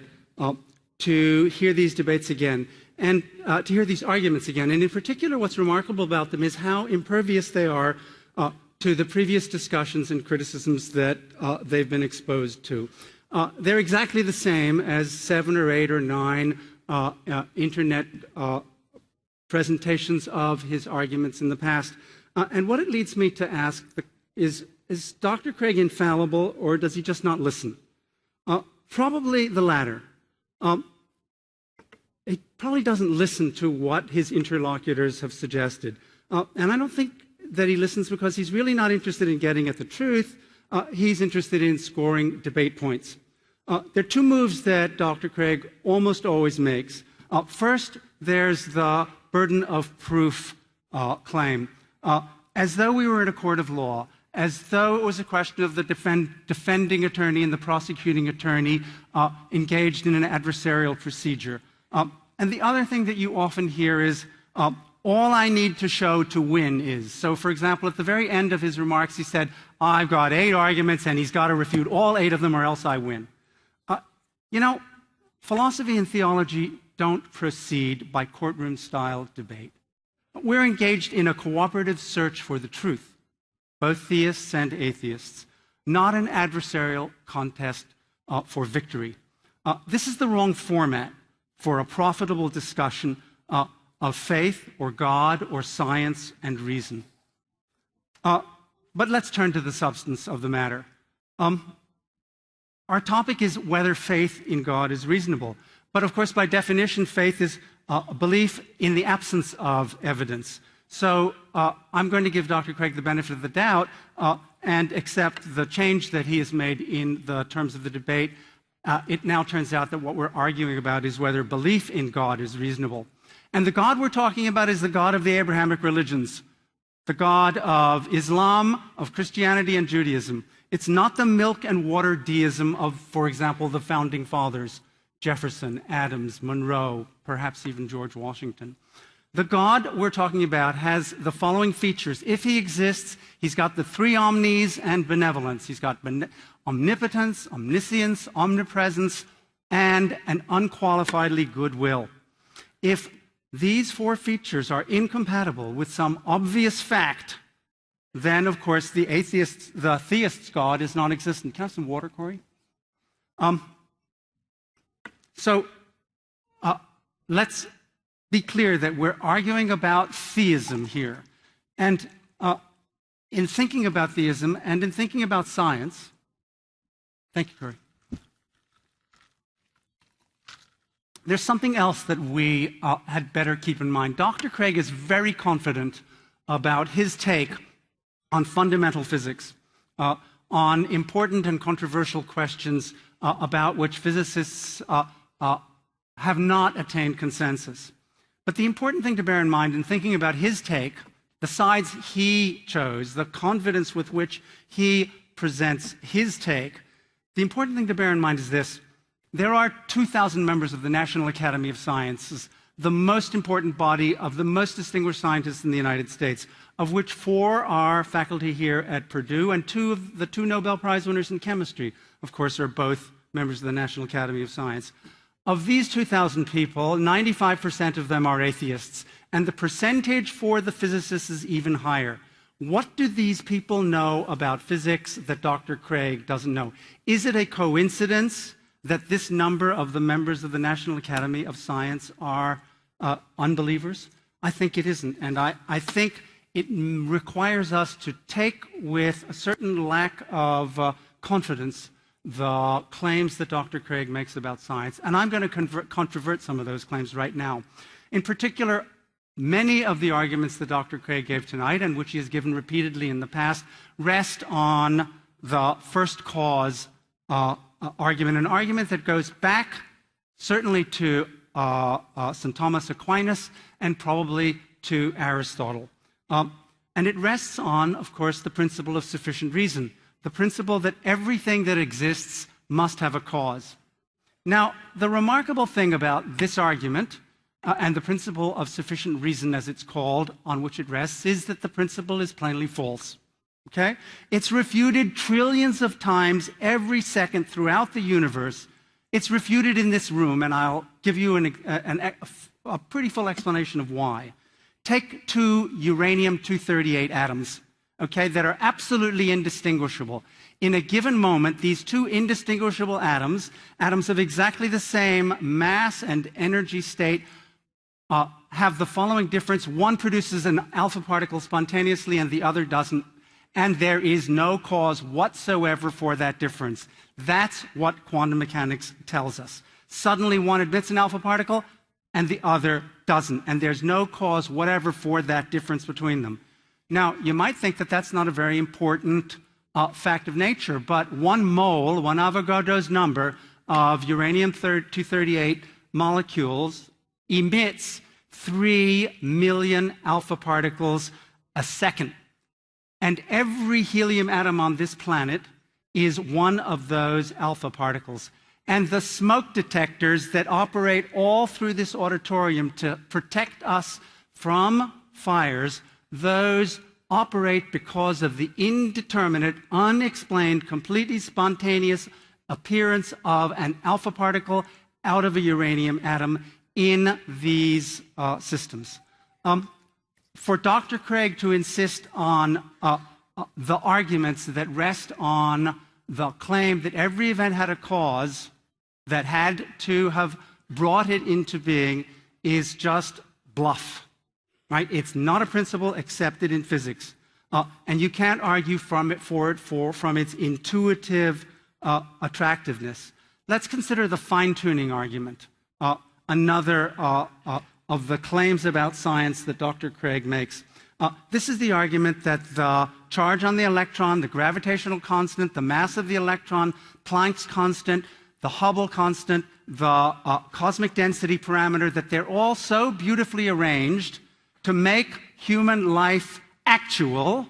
to hear these debates again and to hear these arguments again. And in particular, what's remarkable about them is how impervious they are to the previous discussions and criticisms that they've been exposed to. They're exactly the same as 7 or 8 or 9 internet presentations of his arguments in the past. And what it leads me to ask is Dr. Craig infallible, or does he just not listen? Probably the latter. He probably doesn't listen to what his interlocutors have suggested. And I don't think that he listens because he's really not interested in getting at the truth. He's interested in scoring debate points. There are 2 moves that Dr. Craig almost always makes. First, there's the burden of proof claim. As though we were in a court of law, as though it was a question of the defending attorney and the prosecuting attorney engaged in an adversarial procedure. And the other thing that you often hear is, all I need to show to win is. So, for example, at the very end of his remarks, he said, I've got 8 arguments, and he's got to refute all 8 of them, or else I win. You know, philosophy and theology don't proceed by courtroom-style debate. We're engaged in a cooperative search for the truth, both theists and atheists, not an adversarial contest for victory. This is the wrong format for a profitable discussion of faith or God or science and reason. But let's turn to the substance of the matter. Our topic is whether faith in God is reasonable. But of course, by definition, faith is a belief in the absence of evidence. So I'm going to give Dr. Craig the benefit of the doubt and accept the change that he has made in the terms of the debate. It now turns out that what we're arguing about is whether belief in God is reasonable. And the God we're talking about is the God of the Abrahamic religions, the God of Islam, of Christianity, and Judaism. It's not the milk and water deism of, for example, the founding fathers, Jefferson, Adams, Monroe, perhaps even George Washington. The God we're talking about has the following features. If he exists, he's got the 3 omnis and benevolence. He's got omnipotence, omniscience, omnipresence, and an unqualifiedly good will. If these 4 features are incompatible with some obvious fact, then, of course, the theist's God is non-existent. Can I have some water, Corey? Let's be clear that we're arguing about theism here. And in thinking about theism and in thinking about science, thank you, Corey. There's something else that we had better keep in mind. Dr. Craig is very confident about his take on fundamental physics, on important and controversial questions about which physicists have not attained consensus. But the important thing to bear in mind in thinking about his take, the sides he chose, the confidence with which he presents his take, the important thing to bear in mind is this. There are 2,000 members of the National Academy of Sciences, the most important body of the most distinguished scientists in the United States, of which 4 are faculty here at Purdue, and 2 of the 2 Nobel Prize winners in chemistry, of course, are both members of the National Academy of Science. Of these 2,000 people, 95% of them are atheists, and the percentage for the physicists is even higher. What do these people know about physics that Dr. Craig doesn't know? Is it a coincidence that this number of the members of the National Academy of Science are unbelievers? I think it isn't, and I think it requires us to take with a certain lack of confidence the claims that Dr. Craig makes about science, and I'm going to controvert some of those claims right now. In particular, many of the arguments that Dr. Craig gave tonight, and which he has given repeatedly in the past, rest on the first cause argument, an argument that goes back certainly to St. Thomas Aquinas and probably to Aristotle. And it rests on, of course, the principle of sufficient reason, the principle that everything that exists must have a cause. Now, the remarkable thing about this argument and the principle of sufficient reason, as it's called, on which it rests, is that the principle is plainly false. Okay? It's refuted trillions of times every second throughout the universe. It's refuted in this room, and I'll give you a pretty full explanation of why. Take 2 uranium-238 atoms, okay, that are absolutely indistinguishable. In a given moment, these 2 indistinguishable atoms of exactly the same mass and energy state, have the following difference. One produces an alpha particle spontaneously and the other doesn't. And there is no cause whatsoever for that difference. That's what quantum mechanics tells us. Suddenly one emits an alpha particle and the other doesn't. And there's no cause whatever for that difference between them. Now, you might think that that's not a very important fact of nature, but 1 mole, 1 Avogadro's number of uranium-238 molecules emits 3 million alpha particles a second. And every helium atom on this planet is one of those alpha particles. And the smoke detectors that operate all through this auditorium to protect us from fires, those operate because of the indeterminate, unexplained, completely spontaneous appearance of an alpha particle out of a uranium atom in these systems. For Dr. Craig to insist on the arguments that rest on the claim that every event had a cause that had to have brought it into being is just bluff, right? It's not a principle accepted in physics. And you can't argue from its intuitive attractiveness. Let's consider the fine-tuning argument, another of the claims about science that Dr. Craig makes. This is the argument that the charge on the electron, the gravitational constant, the mass of the electron, Planck's constant, the Hubble constant, the cosmic density parameter, that they're all so beautifully arranged to make human life actual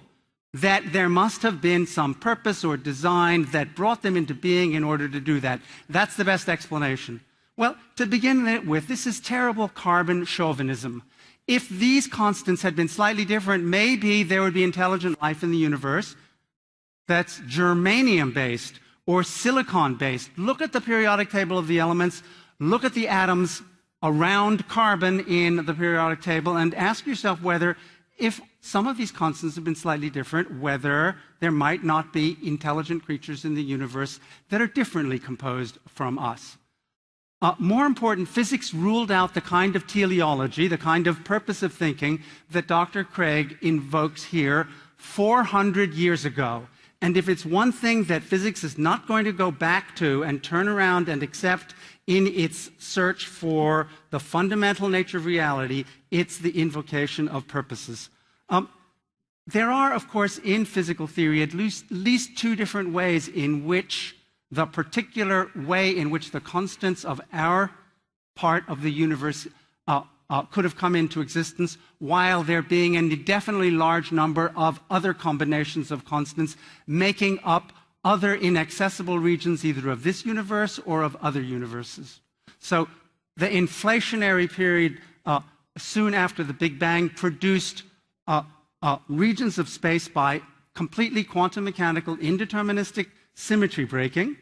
that there must have been some purpose or design that brought them into being in order to do that. That's the best explanation. Well, to begin with, this is terrible carbon chauvinism. If these constants had been slightly different, maybe there would be intelligent life in the universe that's germanium-based or silicon-based. Look at the periodic table of the elements. Look at the atoms around carbon in the periodic table and ask yourself whether, if some of these constants have been slightly different, whether there might not be intelligent creatures in the universe that are differently composed from us. More important, physics ruled out the kind of teleology, the kind of purpose of thinking that Dr. Craig invokes here 400 years ago. And if it's one thing that physics is not going to go back to and turn around and accept in its search for the fundamental nature of reality, it's the invocation of purposes. There are, of course, in physical theory at least two different ways in which the particular way in which the constants of our part of the universe could have come into existence, while there being an indefinitely large number of other combinations of constants making up other inaccessible regions either of this universe or of other universes. So the inflationary period soon after the Big Bang produced regions of space by completely quantum mechanical indeterministic symmetry breaking,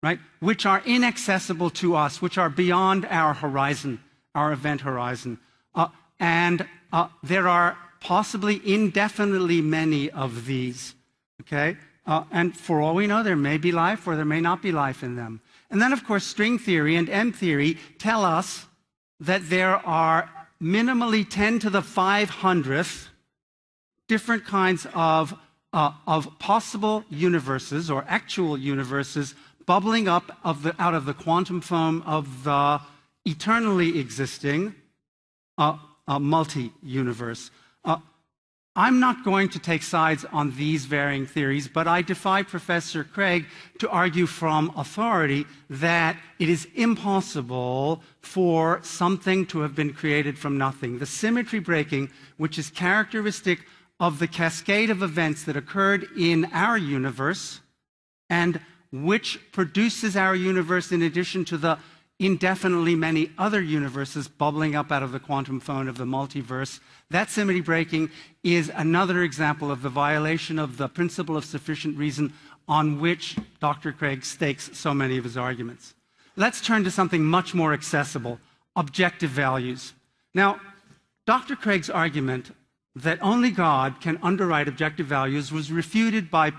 right, which are inaccessible to us, which are beyond our horizon, our event horizon. And there are possibly indefinitely many of these, okay? And for all we know, there may be life or there may not be life in them. And then, of course, string theory and M theory tell us that there are minimally 10 to the 500th different kinds of possible universes or actual universes bubbling up out of the quantum foam of the eternally existing multi-universe. I'm not going to take sides on these varying theories, but I defy Professor Craig to argue from authority that it is impossible for something to have been created from nothing. The symmetry breaking, which is characteristic of the cascade of events that occurred in our universe and which produces our universe in addition to the indefinitely many other universes bubbling up out of the quantum foam of the multiverse. That symmetry breaking is another example of the violation of the principle of sufficient reason on which Dr. Craig stakes so many of his arguments. Let's turn to something much more accessible, objective values. Now, Dr. Craig's argument that only God can underwrite objective values was refuted by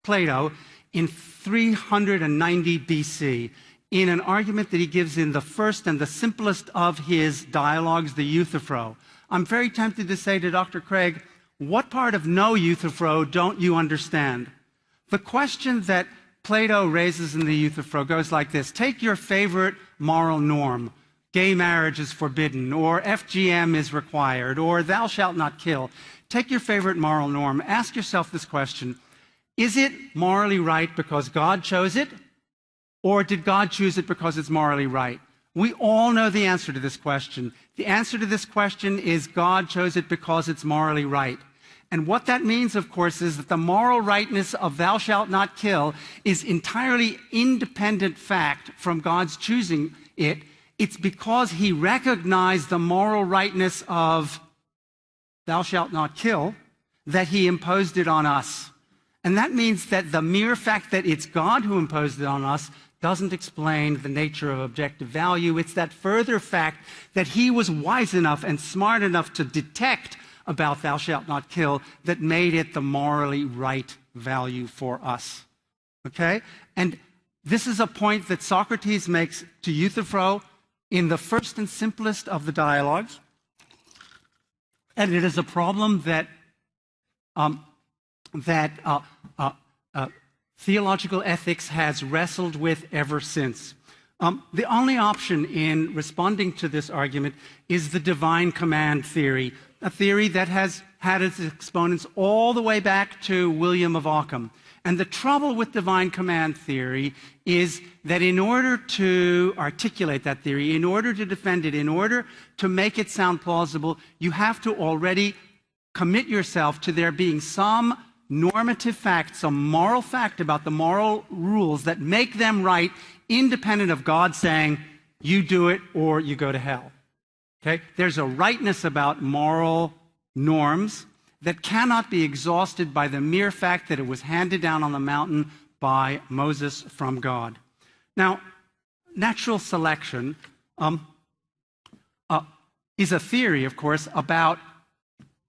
Plato in 390 BC in an argument that he gives in the first and the simplest of his dialogues, the Euthyphro. I'm very tempted to say to Dr. Craig, what part of no Euthyphro don't you understand? The question that Plato raises in the Euthyphro goes like this. Take your favorite moral norm. Gay marriage is forbidden, or FGM is required, or thou shalt not kill. Take your favorite moral norm. Ask yourself this question. Is it morally right because God chose it? Or did God choose it because it's morally right? We all know the answer to this question. The answer to this question is God chose it because it's morally right. And what that means, of course, is that the moral rightness of thou shalt not kill is entirely independent fact from God's choosing it. It's because he recognized the moral rightness of thou shalt not kill that he imposed it on us. And that means that the mere fact that it's God who imposed it on us doesn't explain the nature of objective value. It's that further fact that he was wise enough and smart enough to detect about thou shalt not kill that made it the morally right value for us. Okay? And this is a point that Socrates makes to Euthyphro in the first and simplest of the dialogues. And it is a problem that theological ethics has wrestled with ever since. The only option in responding to this argument is the divine command theory, a theory that has had its exponents all the way back to William of Ockham. And the trouble with divine command theory is that in order to articulate that theory, in order to defend it, in order to make it sound plausible, you have to already commit yourself to there being some normative fact, some moral fact about the moral rules that make them right, independent of God saying, you do it or you go to hell. Okay? There's a rightness about moral norms that cannot be exhausted by the mere fact that it was handed down on the mountain by Moses from God. Now, natural selection is a theory, of course, about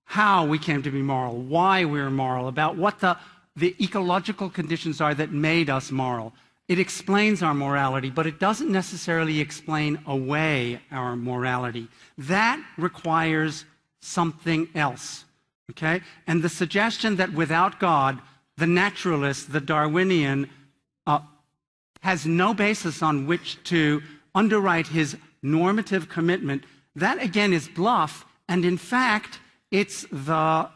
how we came to be moral, why we're moral, about what the ecological conditions are that made us moral. It explains our morality, but it doesn't necessarily explain away our morality. That requires something else, okay? And the suggestion that without God, the naturalist, the Darwinian, has no basis on which to underwrite his normative commitment, that again is bluff, and in fact, it's the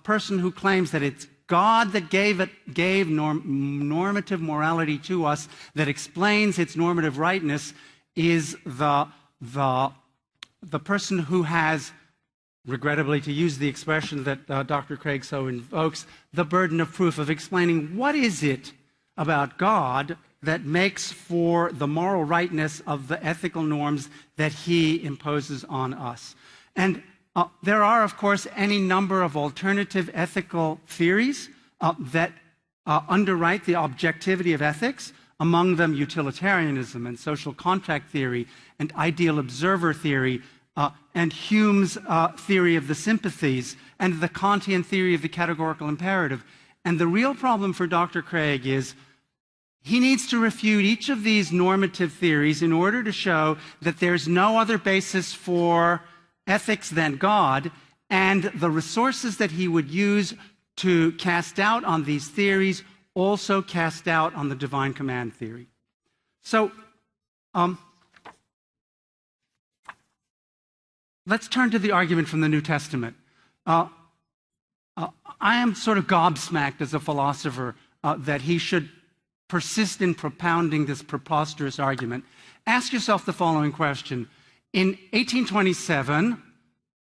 person who claims that it's God that gave normative morality to us, that explains its normative rightness, is the person who has, regrettably to use the expression that Dr. Craig so invokes, the burden of proof of explaining what is it about God that makes for the moral rightness of the ethical norms that he imposes on us. And there are, of course, any number of alternative ethical theories that underwrite the objectivity of ethics, among them utilitarianism and social contract theory and ideal observer theory and Hume's theory of the sympathies and the Kantian theory of the categorical imperative. And the real problem for Dr. Craig is he needs to refute each of these normative theories in order to show that there's no other basis for ethics than God, and the resources that he would use to cast doubt on these theories also cast doubt on the divine command theory. So let's turn to the argument from the New Testament. I am sort of gobsmacked as a philosopher that he should persist in propounding this preposterous argument. Ask yourself the following question. In 1827,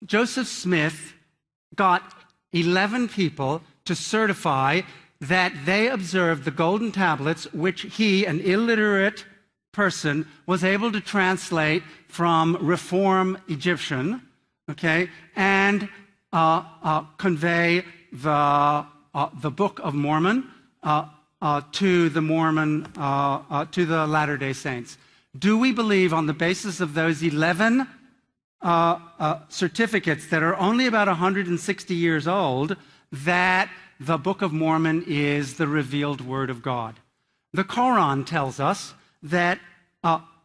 Joseph Smith got 11 people to certify that they observed the golden tablets, which he, an illiterate person, was able to translate from Reform Egyptian, okay, and convey the Book of Mormon to the Latter-day Saints. Do we believe, on the basis of those 11 certificates that are only about 160 years old, that the Book of Mormon is the revealed Word of God? The Quran tells us that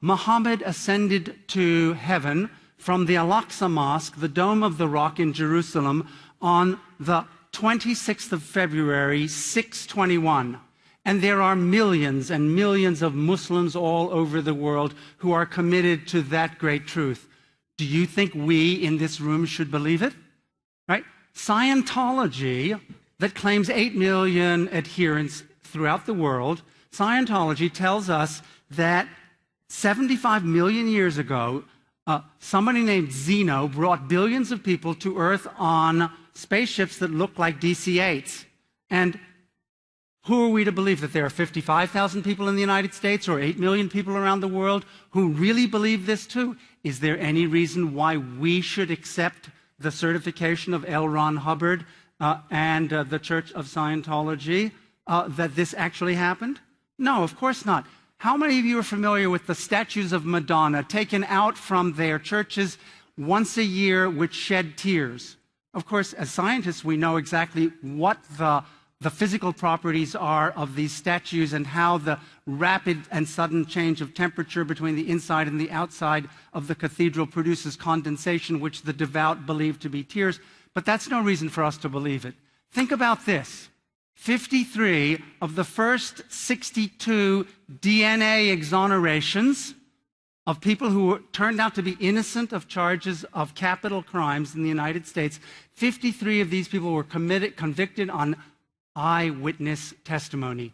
Muhammad ascended to heaven from the Al-Aqsa Mosque, the Dome of the Rock in Jerusalem, on the 26th of February, 621. And there are millions and millions of Muslims all over the world who are committed to that great truth. Do you think we in this room should believe it? Right? Scientology, that claims 8 million adherents throughout the world, Scientology tells us that 75 million years ago, Somebody named Zeno brought billions of people to Earth on spaceships that looked like DC-8s. And who are we to believe that there are 55,000 people in the United States or 8 million people around the world who really believe this too? Is there any reason why we should accept the certification of L. Ron Hubbard and the Church of Scientology that this actually happened? No, of course not. How many of you are familiar with the statues of Madonna taken out from their churches once a year which shed tears? Of course, as scientists, we know exactly what the physical properties are of these statues and how the rapid and sudden change of temperature between the inside and the outside of the cathedral produces condensation, which the devout believe to be tears. But that's no reason for us to believe it. Think about this. 53 of the first 62 DNA exonerations of people who turned out to be innocent of charges of capital crimes in the United States, 53 of these people were convicted on eyewitness testimony.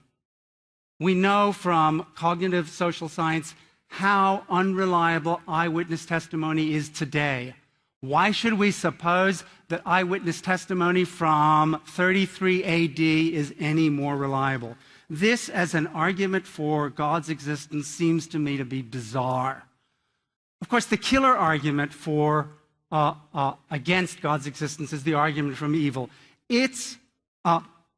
We know from cognitive social science how unreliable eyewitness testimony is today. Why should we suppose that eyewitness testimony from 33 AD is any more reliable? This, as an argument for God's existence, seems to me to be bizarre. Of course, the killer argument for against God's existence is the argument from evil. It's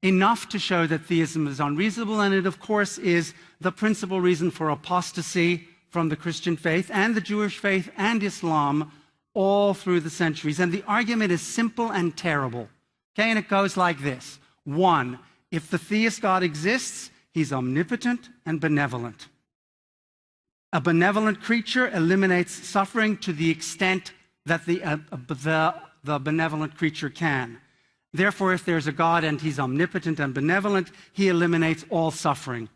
enough to show that theism is unreasonable, and it, of course, is the principal reason for apostasy from the Christian faith and the Jewish faith and Islam all through the centuries. And the argument is simple and terrible. Okay, and it goes like this. 1, if the theist God exists, he's omnipotent and benevolent. A benevolent creature eliminates suffering to the extent that the benevolent creature can. Therefore, if there's a God and he's omnipotent and benevolent, he eliminates all suffering.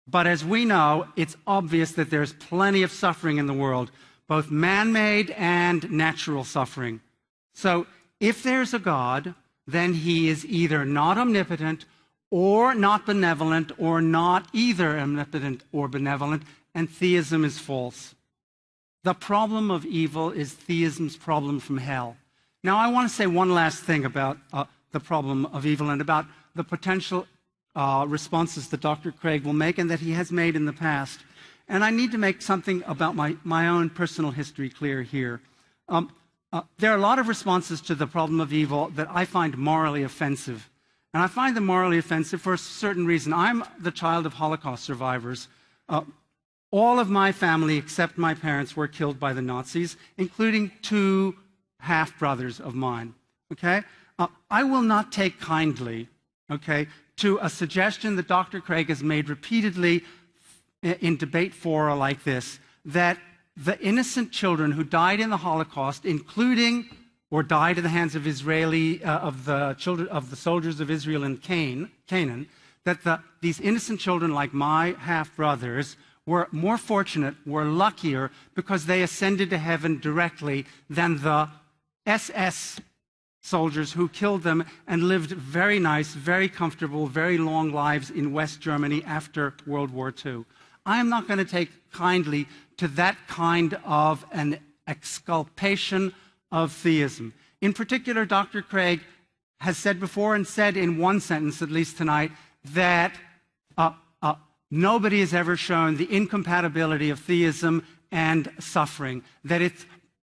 But as we know, it's obvious that there's plenty of suffering in the world, both man-made and natural suffering. So if there's a God, then he is either not omnipotent or not benevolent or not either omnipotent or benevolent, and theism is false. The problem of evil is theism's problem from hell. Now, I want to say one last thing about the problem of evil and about the potential responses that Dr. Craig will make and that he has made in the past. And I need to make something about my own personal history clear here. There are a lot of responses to the problem of evil that I find morally offensive. And I find them morally offensive for a certain reason. I'm the child of Holocaust survivors. All of my family, except my parents, were killed by the Nazis, including 2 half-brothers of mine. Okay? I will not take kindly, okay, to a suggestion that Dr. Craig has made repeatedly in debate fora like this, that the innocent children who died in the Holocaust, including or died at the hands of the soldiers of Israel in Canaan, that these innocent children, like my half-brothers, were more fortunate, were luckier, because they ascended to heaven directly than the SS soldiers who killed them and lived very nice, very comfortable, very long lives in West Germany after World War II. I am not going to take kindly to that kind of an exculpation of theism. In particular, Dr. Craig has said before and said in one sentence, at least tonight, that nobody has ever shown the incompatibility of theism and suffering, that it's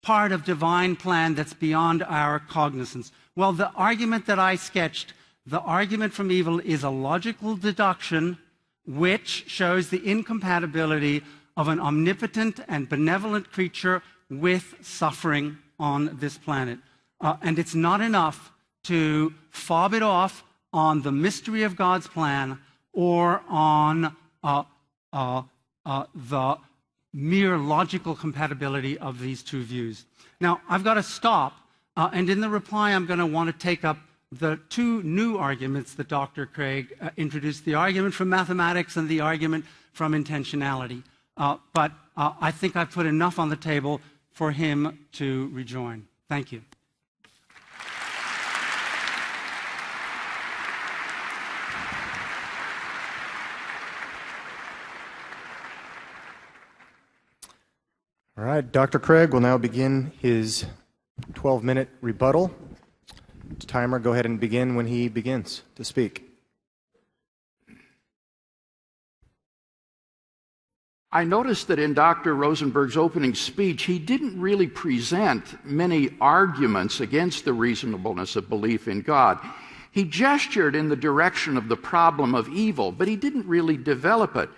part of divine plan that's beyond our cognizance. Well, the argument that I sketched, the argument from evil, is a logical deduction which shows the incompatibility of an omnipotent and benevolent creature with suffering on this planet. And it's not enough to fob it off on the mystery of God's plan or on the mere logical compatibility of these two views. Now, I've got to stop, and in the reply, I'm going to want to take up the 2 new arguments that Dr. Craig introduced, the argument from mathematics and the argument from intentionality. But I think I've put enough on the table for him to rejoin. Thank you. All right, Dr. Craig will now begin his 12-minute rebuttal. Timer, go ahead and begin when he begins to speak. I noticed that in Dr. Rosenberg's opening speech, he didn't really present many arguments against the reasonableness of belief in God. He gestured in the direction of the problem of evil, but he didn't really develop it.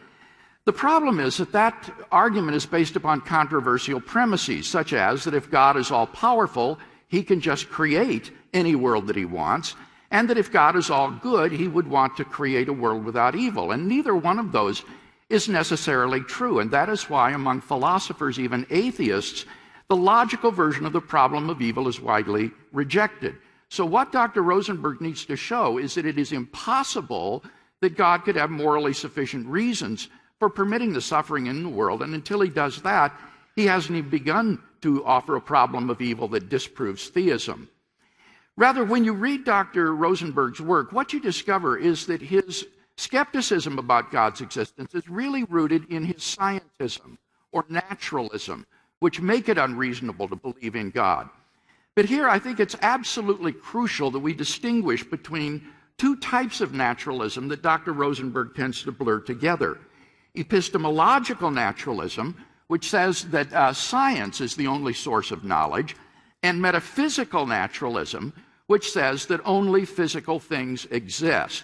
The problem is that that argument is based upon controversial premises, such as that if God is all-powerful, he can just create any world that he wants, and that if God is all good, he would want to create a world without evil. And neither one of those is necessarily true, and that is why among philosophers, even atheists, the logical version of the problem of evil is widely rejected. So what Dr. Rosenberg needs to show is that it is impossible that God could have morally sufficient reasons for permitting the suffering in the world, and until he does that, he hasn't even begun to offer a problem of evil that disproves theism. Rather, when you read Dr. Rosenberg's work, what you discover is that his skepticism about God's existence is really rooted in his scientism or naturalism, which make it unreasonable to believe in God. But here I think it's absolutely crucial that we distinguish between two types of naturalism that Dr. Rosenberg tends to blur together. Epistemological naturalism, which says that science is the only source of knowledge, and metaphysical naturalism, which says that only physical things exist.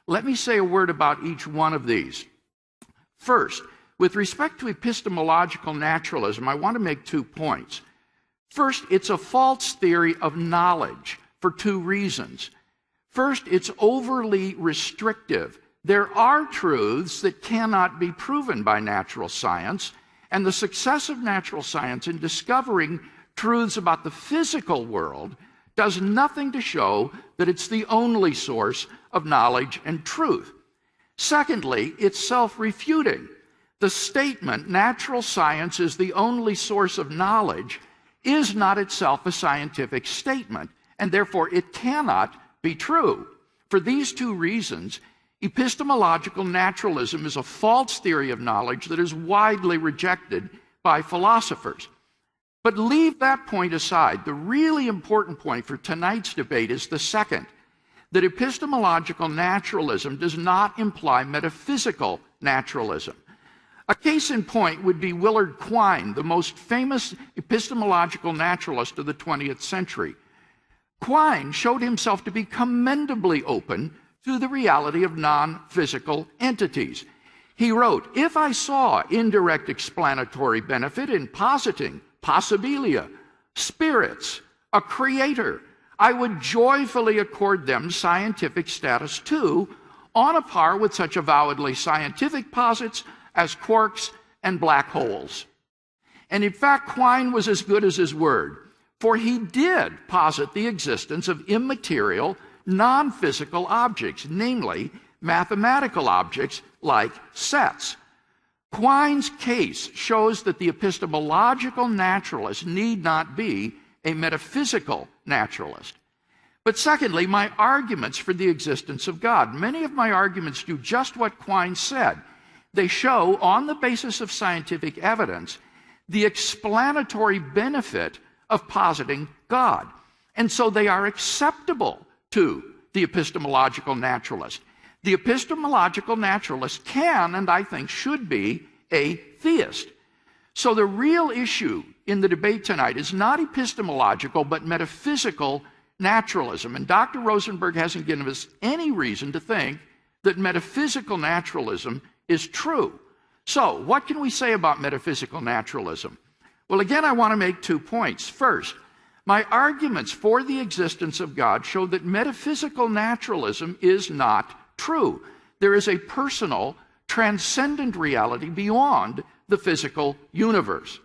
Let me say a word about each one of these. First, with respect to epistemological naturalism, I want to make 2 points. First, it's a false theory of knowledge for 2 reasons. First, it's overly restrictive. There are truths that cannot be proven by natural science, and the success of natural science in discovering truths about the physical world does nothing to show that it's the only source of knowledge and truth. Secondly, it's self-refuting. The statement, natural science is the only source of knowledge, is not itself a scientific statement, and therefore it cannot be true. For these 2 reasons, epistemological naturalism is a false theory of knowledge that is widely rejected by philosophers. But leave that point aside. The really important point for tonight's debate is the second, that epistemological naturalism does not imply metaphysical naturalism. A case in point would be Willard Quine, the most famous epistemological naturalist of the 20th century. Quine showed himself to be commendably open to the reality of non-physical entities. He wrote, "If I saw indirect explanatory benefit in positing possibilia, spirits, a creator, I would joyfully accord them scientific status too, on a par with such avowedly scientific posits as quarks and black holes." And in fact, Quine was as good as his word, for he did posit the existence of immaterial, non-physical objects, namely mathematical objects like sets. Quine's case shows that the epistemological naturalist need not be a metaphysical naturalist. But secondly, my arguments for the existence of God. Many of my arguments do just what Quine said. They show, on the basis of scientific evidence, the explanatory benefit of positing God. And so they are acceptable to the epistemological naturalist. The epistemological naturalist can, and I think should be, a theist. So the real issue in the debate tonight is not epistemological, but metaphysical naturalism. And Dr. Rosenberg hasn't given us any reason to think that metaphysical naturalism is true. So what can we say about metaphysical naturalism? Well, again, I want to make 2 points. First, my arguments for the existence of God show that metaphysical naturalism is not true. There is a personal, transcendent reality beyond the physical universe.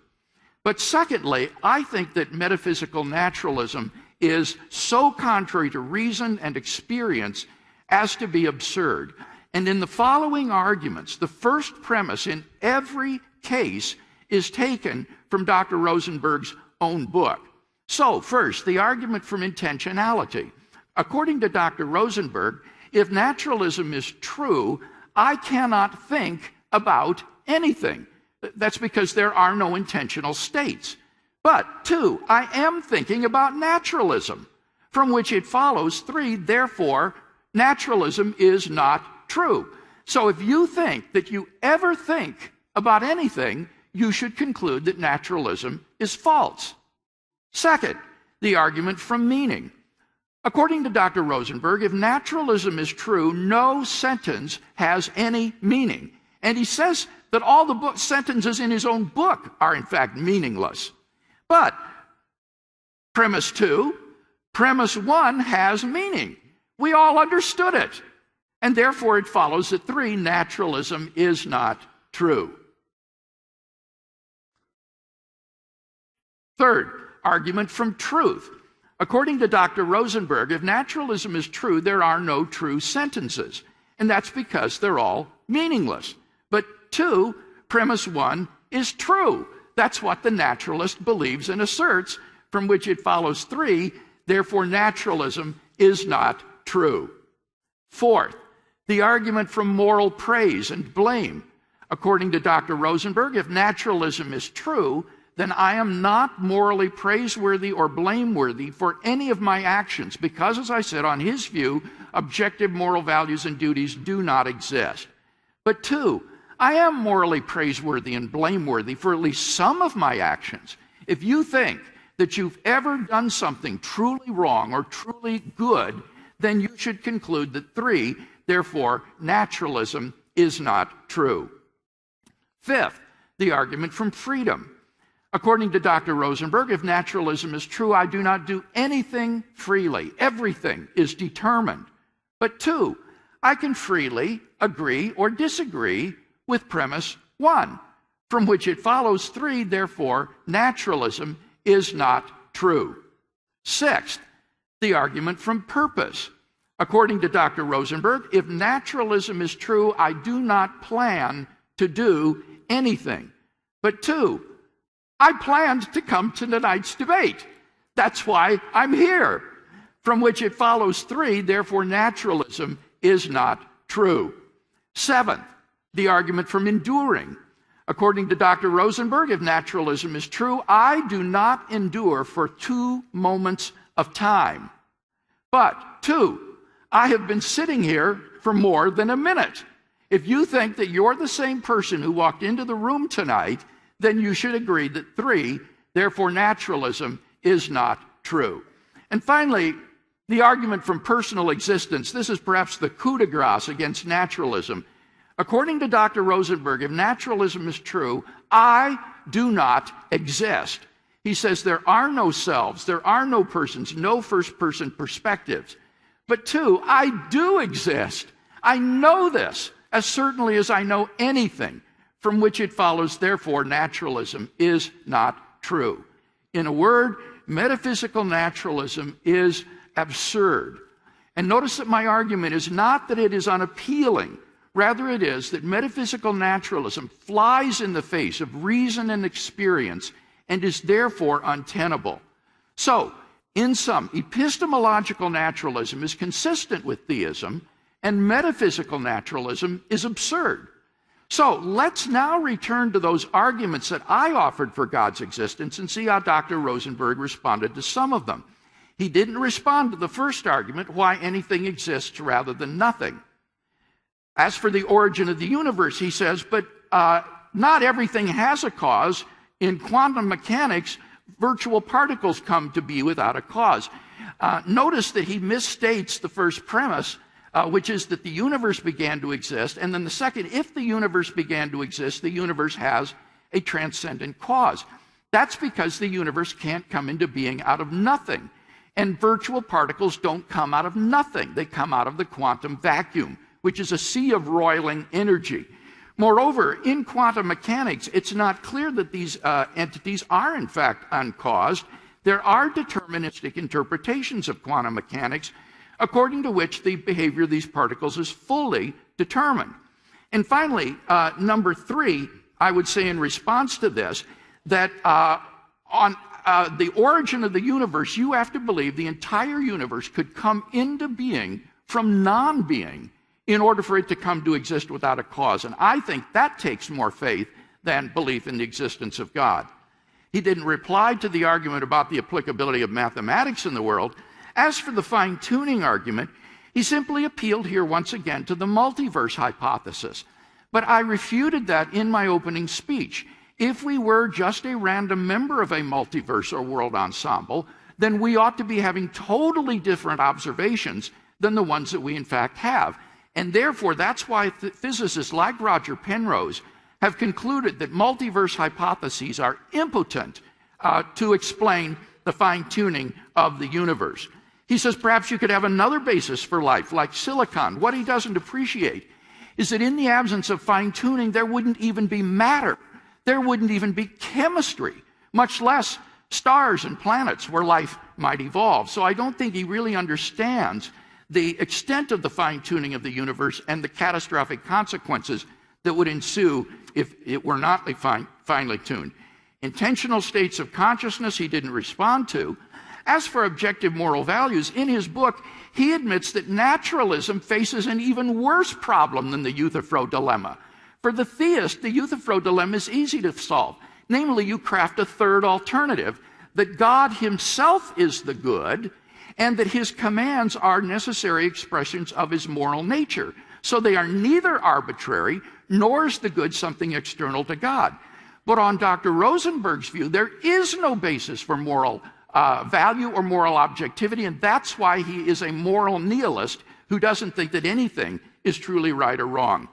But secondly, I think that metaphysical naturalism is so contrary to reason and experience as to be absurd. And in the following arguments, the first premise in every case is taken from Dr. Rosenberg's own book. So, first, the argument from intentionality. According to Dr. Rosenberg, if naturalism is true, I cannot think about anything That's because there are no intentional states. But 2, I am thinking about naturalism, from which it follows 3, therefore, naturalism is not true. So if you think that you ever think about anything, you should conclude that naturalism is false. Second, the argument from meaning. According to Dr. Rosenberg, if naturalism is true, no sentence has any meaning. And he says that all the sentences in his own book are in fact meaningless. But premise 2, premise 1 has meaning. We all understood it. And therefore it follows that 3, naturalism is not true. Third, argument from truth. According to Dr. Rosenberg, if naturalism is true, there are no true sentences. And that's because they're all meaningless. But 2, premise 1 is true. That's what the naturalist believes and asserts, from which it follows 3, therefore naturalism is not true. Fourth, the argument from moral praise and blame. According to Dr. Rosenberg, if naturalism is true, then I am not morally praiseworthy or blameworthy for any of my actions, because, as I said, on his view, objective moral values and duties do not exist. But 2, I am morally praiseworthy and blameworthy for at least some of my actions. If you think that you've ever done something truly wrong or truly good, then you should conclude that 3, therefore, naturalism is not true. Fifth, the argument from freedom. According to Dr. Rosenberg, if naturalism is true, I do not do anything freely. Everything is determined. But 2, I can freely agree or disagree with premise 1, from which it follows 3, therefore, naturalism is not true. Sixth, the argument from purpose. According to Dr. Rosenberg, if naturalism is true, I do not plan to do anything. But 2, I planned to come to tonight's debate. That's why I'm here. From which it follows 3, therefore naturalism is not true. Seventh, the argument from enduring. According to Dr. Rosenberg, if naturalism is true, I do not endure for 2 moments of time. But 2, I have been sitting here for more than a minute. If you think that you're the same person who walked into the room tonight, then you should agree that 3, therefore naturalism is not true. And finally, the argument from personal existence. This is perhaps the coup de grace against naturalism. According to Dr. Rosenberg, if naturalism is true, I do not exist. He says there are no selves, there are no persons, no first-person perspectives. But 2, I do exist. I know this as certainly as I know anything, from which it follows, therefore, naturalism is not true. In a word, metaphysical naturalism is absurd. And notice that my argument is not that it is unappealing. Rather, it is that metaphysical naturalism flies in the face of reason and experience and is therefore untenable. So, in sum, epistemological naturalism is consistent with theism, and metaphysical naturalism is absurd. So let's now return to those arguments that I offered for God's existence and see how Dr. Rosenberg responded to some of them. He didn't respond to the first argument, why anything exists rather than nothing. As for the origin of the universe, he says, but not everything has a cause. In quantum mechanics, virtual particles come to be without a cause. Notice that he misstates the first premise, which is that the universe began to exist, and then the second, if the universe began to exist, the universe has a transcendent cause. That's because the universe can't come into being out of nothing. And virtual particles don't come out of nothing. They come out of the quantum vacuum, which is a sea of roiling energy. Moreover, in quantum mechanics, it's not clear that these entities are in fact uncaused. There are deterministic interpretations of quantum mechanics, according to which the behavior of these particles is fully determined. And finally, number 3, I would say in response to this, that on the origin of the universe, you have to believe the entire universe could come into being from non-being in order for it to come to exist without a cause. And I think that takes more faith than belief in the existence of God. He didn't reply to the argument about the applicability of mathematics in the world. As for the fine-tuning argument, he simply appealed here once again to the multiverse hypothesis. But I refuted that in my opening speech. If we were just a random member of a multiverse or world ensemble, then we ought to be having totally different observations than the ones that we in fact have. And therefore, that's why physicists like Roger Penrose have concluded that multiverse hypotheses are impotent to explain the fine-tuning of the universe. He says perhaps you could have another basis for life, like silicon. What he doesn't appreciate is that in the absence of fine-tuning, there wouldn't even be matter. There wouldn't even be chemistry, much less stars and planets where life might evolve. So I don't think he really understands the extent of the fine-tuning of the universe and the catastrophic consequences that would ensue if it were not finely tuned. Intentional states of consciousness he didn't respond to. As for objective moral values, in his book, he admits that naturalism faces an even worse problem than the Euthyphro dilemma. For the theist, the Euthyphro dilemma is easy to solve. Namely, you craft a third alternative, that God himself is the good, and that his commands are necessary expressions of his moral nature. So they are neither arbitrary, nor is the good something external to God. But on Dr. Rosenberg's view, there is no basis for moral value or moral objectivity, and that's why he is a moral nihilist who doesn't think that anything is truly right or wrong.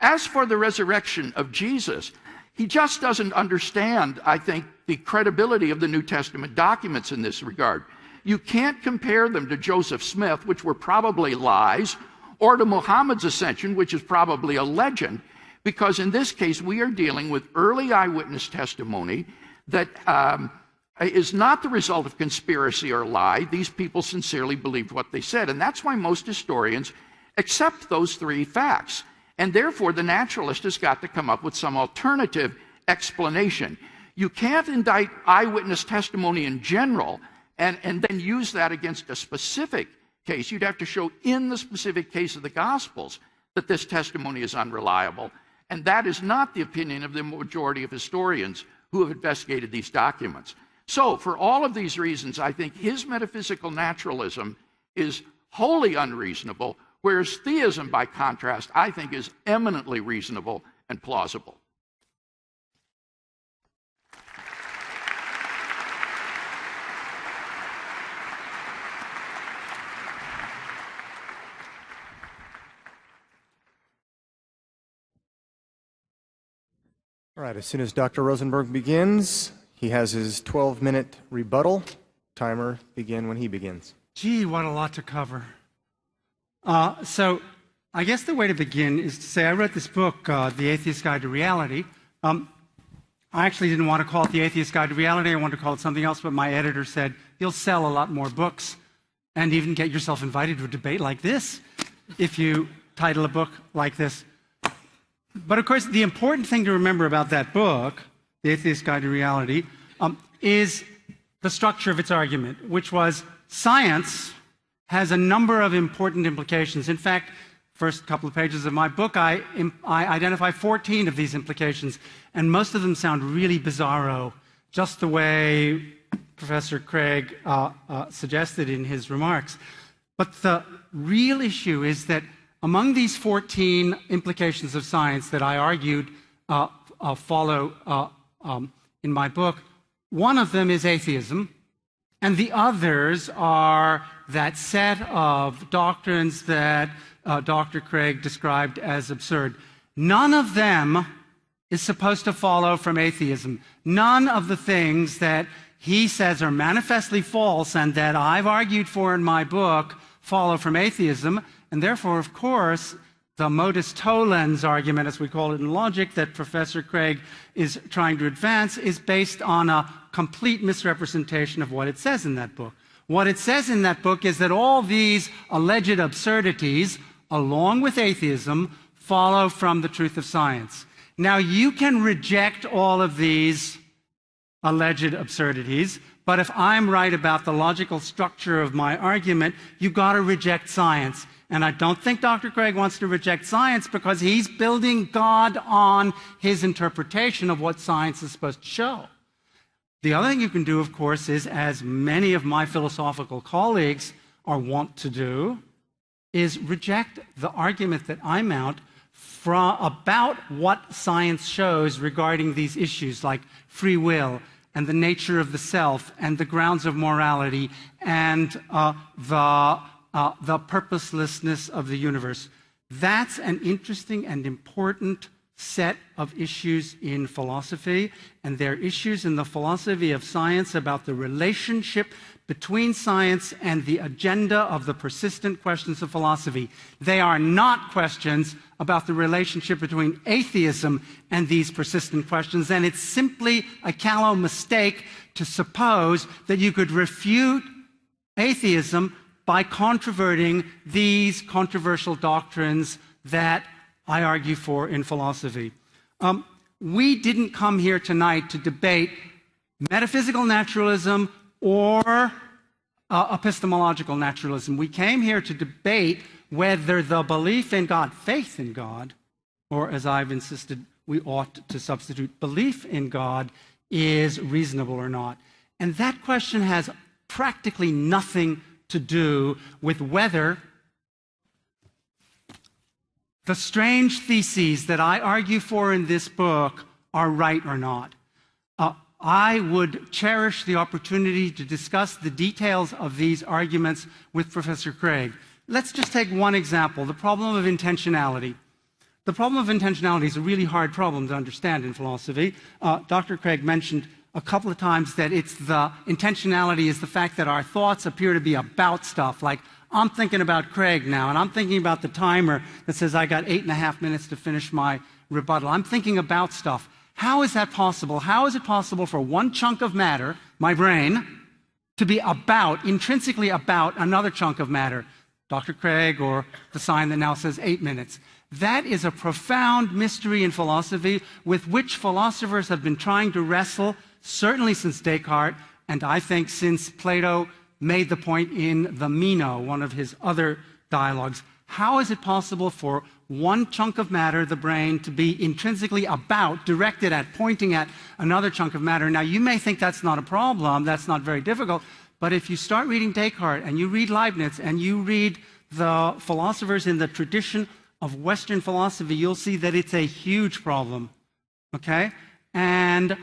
As for the resurrection of Jesus, he just doesn't understand, I think, the credibility of the New Testament documents in this regard. You can't compare them to Joseph Smith, which were probably lies, or to Muhammad's ascension, which is probably a legend, because in this case we are dealing with early eyewitness testimony that is not the result of conspiracy or lie. These people sincerely believed what they said, and that's why most historians accept those three facts. And therefore, the naturalist has got to come up with some alternative explanation. You can't indict eyewitness testimony in general and then use that against a specific case. You'd have to show in the specific case of the Gospels that this testimony is unreliable. And that is not the opinion of the majority of historians who have investigated these documents. So, for all of these reasons, I think his metaphysical naturalism is wholly unreasonable, whereas theism, by contrast, I think is eminently reasonable and plausible. All right, as soon as Dr. Rosenberg begins, he has his 12-minute rebuttal. Timer begin when he begins. Gee, what a lot to cover. So I guess the way to begin is to say I wrote this book, The Atheist's Guide to Reality. I actually didn't want to call it The Atheist's Guide to Reality. I wanted to call it something else, but my editor said, you'll sell a lot more books and even get yourself invited to a debate like this if you title a book like this. But of course, the important thing to remember about that book, The Atheist's Guide to Reality, is the structure of its argument, which was science has a number of important implications. In fact, first couple of pages of my book, I identify 14 of these implications, and most of them sound really bizarro, just the way Professor Craig suggested in his remarks. But the real issue is that among these 14 implications of science that I argued follow in my book, one of them is atheism, and the others are that set of doctrines that Dr. Craig described as absurd. None of them is supposed to follow from atheism. None of the things that he says are manifestly false and that I've argued for in my book follow from atheism, and therefore, of course, the modus tollens argument, as we call it in logic, that Professor Craig is trying to advance is based on a complete misrepresentation of what it says in that book. What it says in that book is that all these alleged absurdities, along with atheism, follow from the truth of science. Now, you can reject all of these alleged absurdities But if I'm right about the logical structure of my argument, you've got to reject science. And I don't think Dr. Craig wants to reject science because he's building God on his interpretation of what science is supposed to show. The other thing you can do, of course, is, as many of my philosophical colleagues are wont to do, is reject the argument that I mount about what science shows regarding these issues like free will and the nature of the self and the grounds of morality and the purposelessness of the universe. That's an interesting and important set of issues in philosophy, and they're issues in the philosophy of science about the relationship between science and the agenda of the persistent questions of philosophy. They are not questions about the relationship between atheism and these persistent questions, and it's simply a callow mistake to suppose that you could refute atheism by controverting these controversial doctrines that I argue for in philosophy. We didn't come here tonight to debate metaphysical naturalism or epistemological naturalism. We came here to debate whether the belief in God, faith in God, or as I've insisted, we ought to substitute belief in God, is reasonable or not. And that question has practically nothing to do with whether the strange theses that I argue for in this book are right or not. I would cherish the opportunity to discuss the details of these arguments with Professor Craig. Let's just take one example, the problem of intentionality. The problem of intentionality is a really hard problem to understand in philosophy. Dr. Craig mentioned a couple of times that intentionality is the fact that our thoughts appear to be about stuff, like I'm thinking about Craig now, and I'm thinking about the timer that says I got 8.5 minutes to finish my rebuttal. I'm thinking about stuff. How is that possible? How is it possible for one chunk of matter, my brain, to be intrinsically about another chunk of matter, Dr. Craig, or the sign that now says 8 minutes? That is a profound mystery in philosophy with which philosophers have been trying to wrestle, certainly since Descartes, and I think since Plato made the point in the Meno, one of his other dialogues. How is it possible for one chunk of matter, the brain, to be intrinsically directed at, pointing at another chunk of matter? Now, you may think that's not a problem, that's not very difficult, but if you start reading Descartes and you read Leibniz and you read the philosophers in the tradition of Western philosophy, you'll see that it's a huge problem, okay? And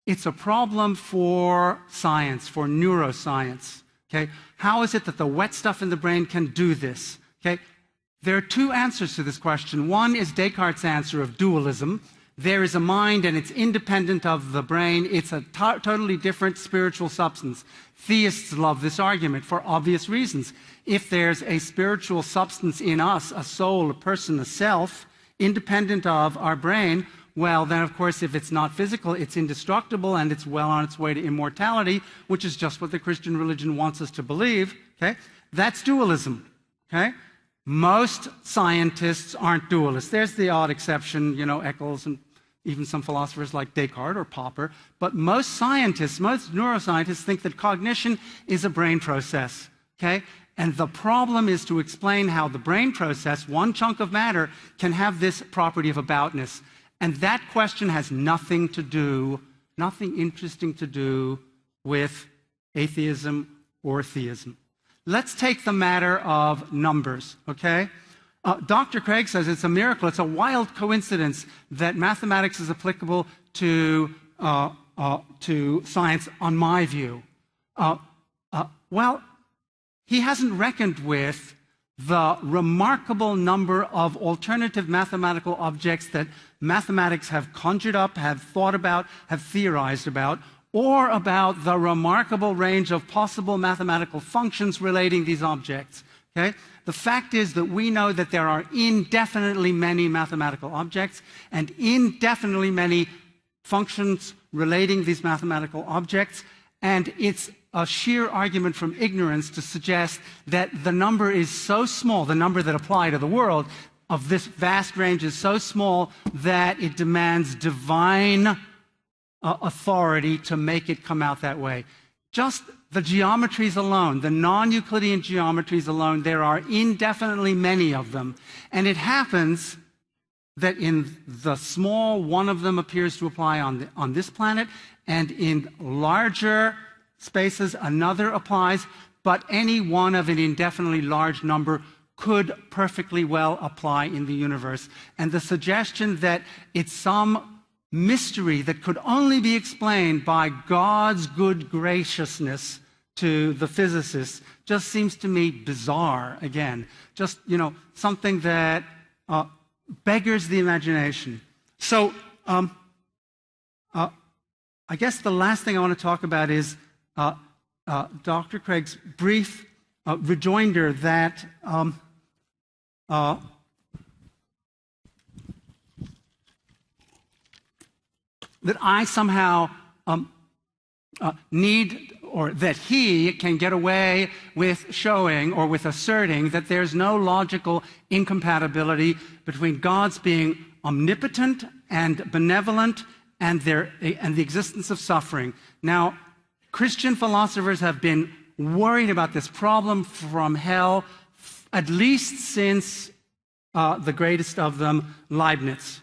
it's a problem for science, for neuroscience, okay? How is it that the wet stuff in the brain can do this, okay? There are two answers to this question. One is Descartes' answer of dualism. There is a mind and it's independent of the brain. It's a totally different spiritual substance. Theists love this argument for obvious reasons. If there's a spiritual substance in us, a soul, a person, a self, independent of our brain, well, then, of course, if it's not physical, it's indestructible and it's well on its way to immortality, which is just what the Christian religion wants us to believe, okay? That's dualism, okay? Most scientists aren't dualists. There's the odd exception, Eccles and even some philosophers like Descartes or Popper, but most scientists, most neuroscientists think that cognition is a brain process, okay? And the problem is to explain how the brain process, one chunk of matter, can have this property of aboutness. And that question has nothing interesting to do with atheism or theism. Let's take the matter of numbers, okay? Dr. Craig says it's a miracle, it's a wild coincidence that mathematics is applicable to science, on my view. Well, he hasn't reckoned with the remarkable number of alternative mathematical objects that mathematics have conjured up, have thought about, have theorized about, or about the remarkable range of possible mathematical functions relating these objects. Okay? The fact is that we know that there are indefinitely many mathematical objects and indefinitely many functions relating these mathematical objects, and it's a sheer argument from ignorance to suggest that the number is so small, the number that apply to the world of this vast range is so small that it demands divine authority to make it come out that way. Just the geometries alone, the non-Euclidean geometries alone, there are indefinitely many of them. And it happens that in the small, one of them appears to apply on this planet, and in larger spaces, another applies, but any one of an indefinitely large number could perfectly well apply in the universe. And the suggestion that it's some mystery that could only be explained by God's good graciousness to the physicists just seems to me bizarre, again. Just, something that beggars the imagination. So, I guess the last thing I want to talk about is Dr. Craig's brief rejoinder that that I somehow need, or that he can get away with showing or with asserting that there's no logical incompatibility between God's being omnipotent and benevolent and the existence of suffering. Now, Christian philosophers have been worried about this problem from hell at least since the greatest of them, Leibniz.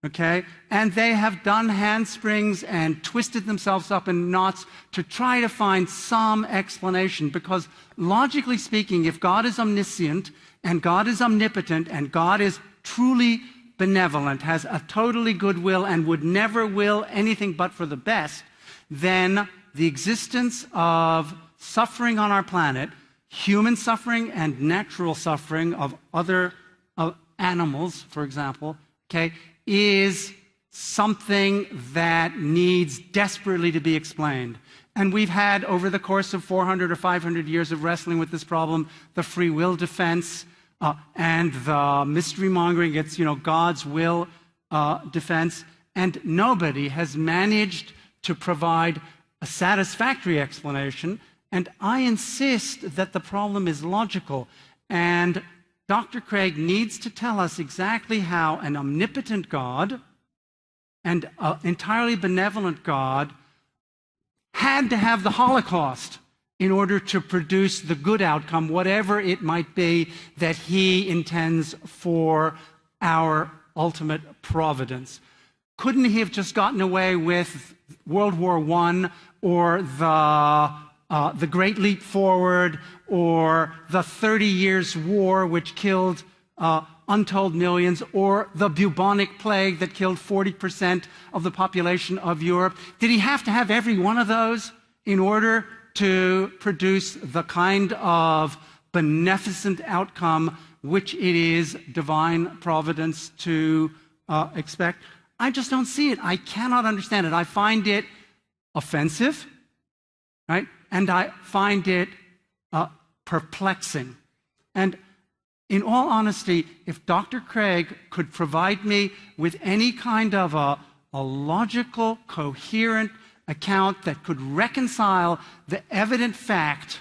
Okay? And they have done handsprings and twisted themselves up in knots to try to find some explanation, because logically speaking, if God is omniscient and God is omnipotent and God is truly benevolent, has a totally good will and would never will anything but for the best, then the existence of suffering on our planet, human suffering and natural suffering of other animals, for example, okay, is something that needs desperately to be explained. And we've had, over the course of 400 or 500 years of wrestling with this problem, the free will defense and the mystery mongering, it's, God's will defense. And nobody has managed to provide a satisfactory explanation. And I insist that the problem is logical. And Dr. Craig needs to tell us exactly how an omnipotent God and an entirely benevolent God had to have the Holocaust in order to produce the good outcome, whatever it might be that he intends for our ultimate providence. Couldn't he have just gotten away with World War I or the Great Leap Forward, or the 30 Years' War, which killed untold millions, or the bubonic plague that killed 40% of the population of Europe? Did he have to have every one of those in order to produce the kind of beneficent outcome which it is divine providence to expect? I just don't see it. I cannot understand it. I find it offensive, right? And I find it perplexing. And in all honesty, if Dr. Craig could provide me with any kind of a logical, coherent account that could reconcile the evident fact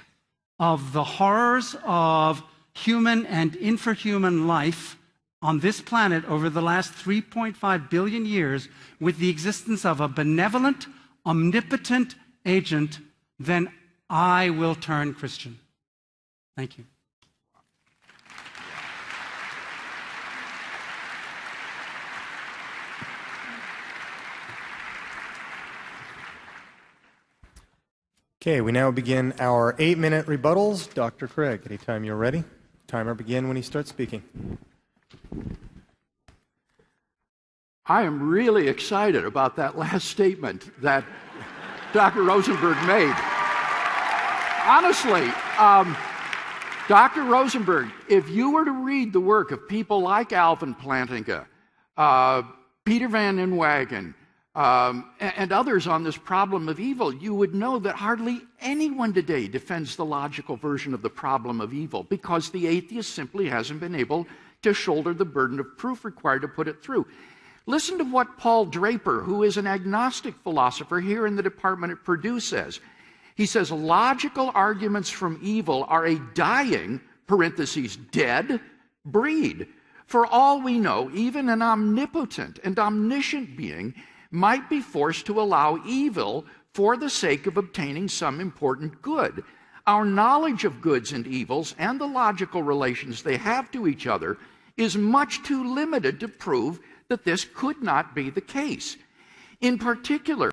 of the horrors of human and infrahuman life on this planet over the last 3.5 billion years with the existence of a benevolent, omnipotent agent, then I will turn Christian. Thank you. Okay, we now begin our 8-minute rebuttals. Dr. Craig, anytime you're ready. Timer begin when you start speaking. I am really excited about that last statement that Dr. Rosenberg made. Honestly, Dr. Rosenberg, if you were to read the work of people like Alvin Plantinga, Peter Van Inwagen, and others on this problem of evil, you would know that hardly anyone today defends the logical version of the problem of evil, because the atheist simply hasn't been able to shoulder the burden of proof required to put it through. Listen to what Paul Draper, who is an agnostic philosopher here in the department at Purdue, says. He says, logical arguments from evil are a dying, parentheses, dead, breed. For all we know, even an omnipotent and omniscient being might be forced to allow evil for the sake of obtaining some important good. Our knowledge of goods and evils and the logical relations they have to each other is much too limited to prove that this could not be the case. In particular,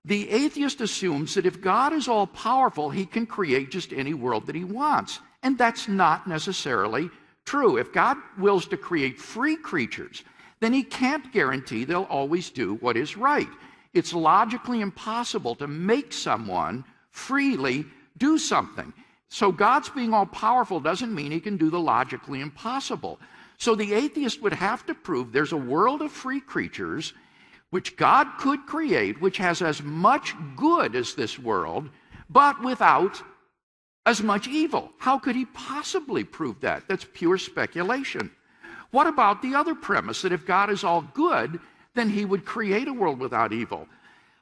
the atheist assumes that if God is all-powerful, he can create just any world that he wants. And that's not necessarily true. If God wills to create free creatures, then he can't guarantee they'll always do what is right. It's logically impossible to make someone freely do something. So God's being all-powerful doesn't mean he can do the logically impossible. So the atheist would have to prove there's a world of free creatures which God could create, which has as much good as this world, but without as much evil. How could he possibly prove that? That's pure speculation. What about the other premise, that if God is all good, then he would create a world without evil?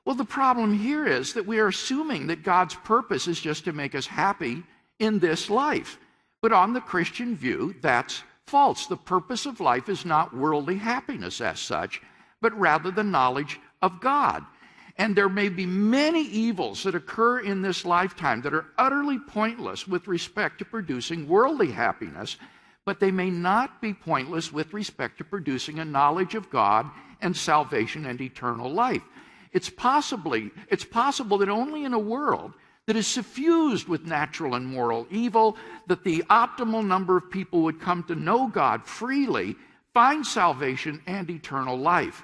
Well, the problem here is that we are assuming that God's purpose is just to make us happy in this life. But on the Christian view, that's false. The purpose of life is not worldly happiness as such, but rather the knowledge of God. And there may be many evils that occur in this lifetime that are utterly pointless with respect to producing worldly happiness, but they may not be pointless with respect to producing a knowledge of God and salvation and eternal life. It's possible that only in a world that is suffused with natural and moral evil, that the optimal number of people would come to know God freely, find salvation and eternal life.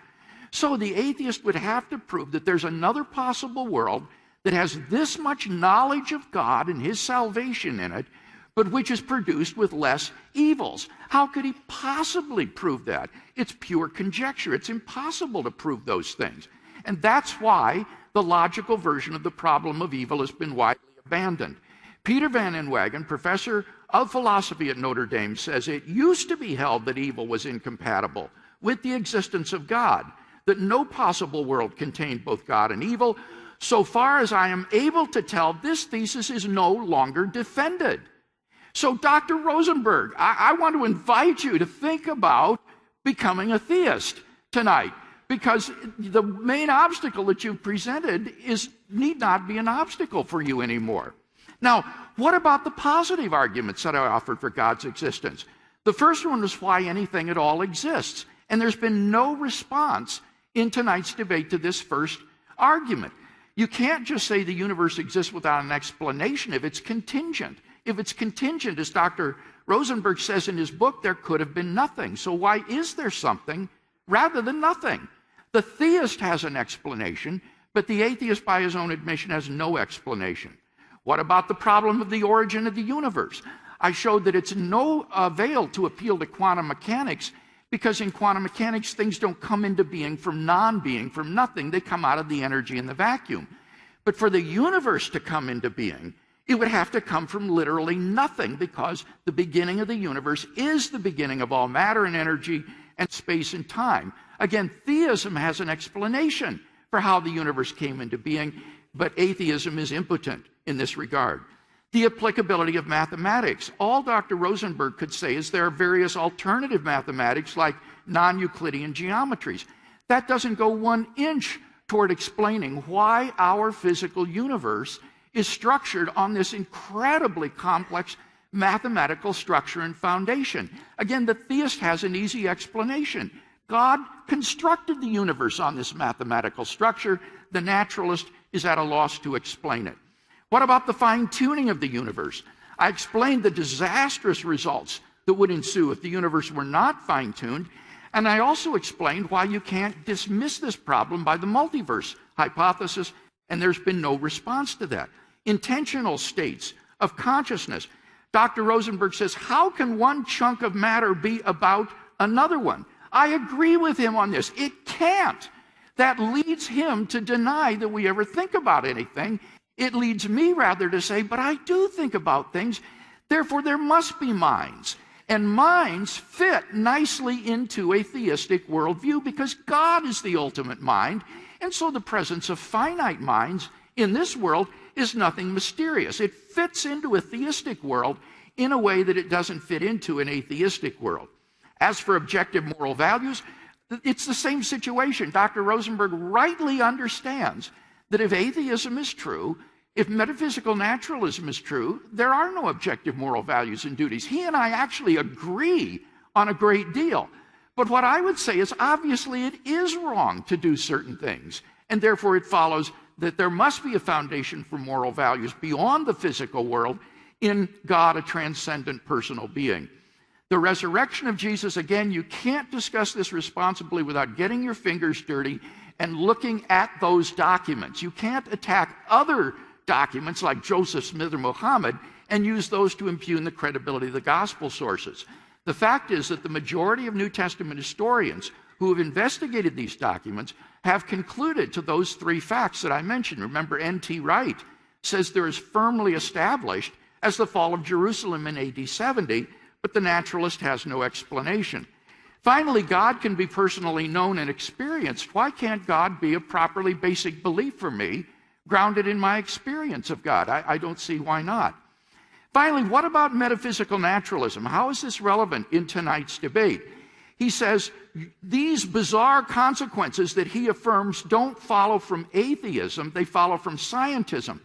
So the atheist would have to prove that there's another possible world that has this much knowledge of God and his salvation in it, but which is produced with less evils. How could he possibly prove that? It's pure conjecture. It's impossible to prove those things. And that's why the logical version of the problem of evil has been widely abandoned. Peter Van Inwagen, professor of philosophy at Notre Dame, says it used to be held that evil was incompatible with the existence of God, that no possible world contained both God and evil. So far as I am able to tell, this thesis is no longer defended. So Dr. Rosenberg, I want to invite you to think about becoming a theist tonight, because the main obstacle that you've presented need not be an obstacle for you anymore. Now, what about the positive arguments that I offered for God's existence? The first one was why anything at all exists. And there's been no response in tonight's debate to this first argument. You can't just say the universe exists without an explanation if it's contingent. If it's contingent, as Dr. Rosenberg says in his book, there could have been nothing. So why is there something rather than nothing? The theist has an explanation, but the atheist, by his own admission, has no explanation. What about the problem of the origin of the universe? I showed that it's no avail to appeal to quantum mechanics, because in quantum mechanics, things don't come into being from non-being, from nothing. They come out of the energy in the vacuum. But for the universe to come into being, it would have to come from literally nothing, because the beginning of the universe is the beginning of all matter and energy and space and time. Again, theism has an explanation for how the universe came into being, but atheism is impotent in this regard. The applicability of mathematics. All Dr. Rosenberg could say is there are various alternative mathematics like non-Euclidean geometries. That doesn't go 1 inch toward explaining why our physical universe is structured on this incredibly complex mathematical structure and foundation. Again, the theist has an easy explanation. God constructed the universe on this mathematical structure. The naturalist is at a loss to explain it. What about the fine-tuning of the universe? I explained the disastrous results that would ensue if the universe were not fine-tuned, and I also explained why you can't dismiss this problem by the multiverse hypothesis, and there's been no response to that. Intentional states of consciousness. Dr. Rosenberg says, how can one chunk of matter be about another one? I agree with him on this. It can't. That leads him to deny that we ever think about anything. It leads me rather to say, but I do think about things. Therefore, there must be minds. And minds fit nicely into a theistic worldview because God is the ultimate mind. And so the presence of finite minds in this world is nothing mysterious. It fits into a theistic world in a way that it doesn't fit into an atheistic world. As for objective moral values, It's the same situation. Dr. Rosenberg rightly understands that if atheism is true, if metaphysical naturalism is true, there are no objective moral values and duties. He and I actually agree on a great deal. But what I would say is obviously it is wrong to do certain things, and therefore it follows that there must be a foundation for moral values beyond the physical world in God, a transcendent personal being. The resurrection of Jesus, again, you can't discuss this responsibly without getting your fingers dirty and looking at those documents. You can't attack other documents like Joseph Smith or Muhammad and use those to impugn the credibility of the gospel sources. The fact is that the majority of New Testament historians who have investigated these documents have concluded to those three facts that I mentioned. Remember, N.T. Wright says they're as firmly established as the fall of Jerusalem in AD 70, but the naturalist has no explanation. Finally, God can be personally known and experienced. Why can't God be a properly basic belief for me, grounded in my experience of God? I don't see why not. Finally, what about metaphysical naturalism? How is this relevant in tonight's debate? He says these bizarre consequences that he affirms don't follow from atheism, they follow from scientism.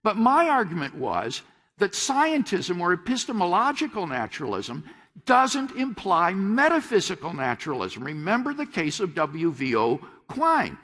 But my argument was that scientism or epistemological naturalism doesn't imply metaphysical naturalism. Remember the case of W.V.O. Quine.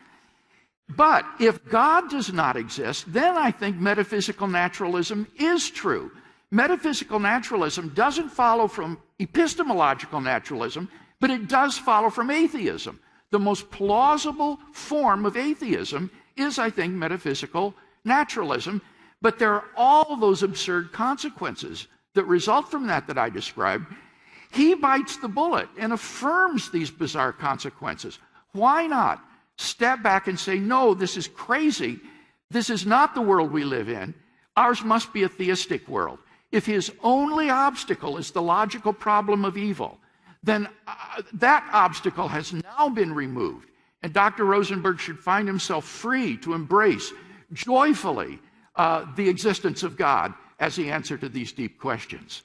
But if God does not exist, then I think metaphysical naturalism is true. Metaphysical naturalism doesn't follow from epistemological naturalism, but it does follow from atheism. The most plausible form of atheism is, I think, metaphysical naturalism, but there are all those absurd consequences that result from that I described. He bites the bullet and affirms these bizarre consequences. Why not step back and say, no, this is crazy. This is not the world we live in. Ours must be a theistic world. If his only obstacle is the logical problem of evil, then that obstacle has now been removed. And Dr. Rosenberg should find himself free to embrace joyfully the existence of God as the answer to these deep questions.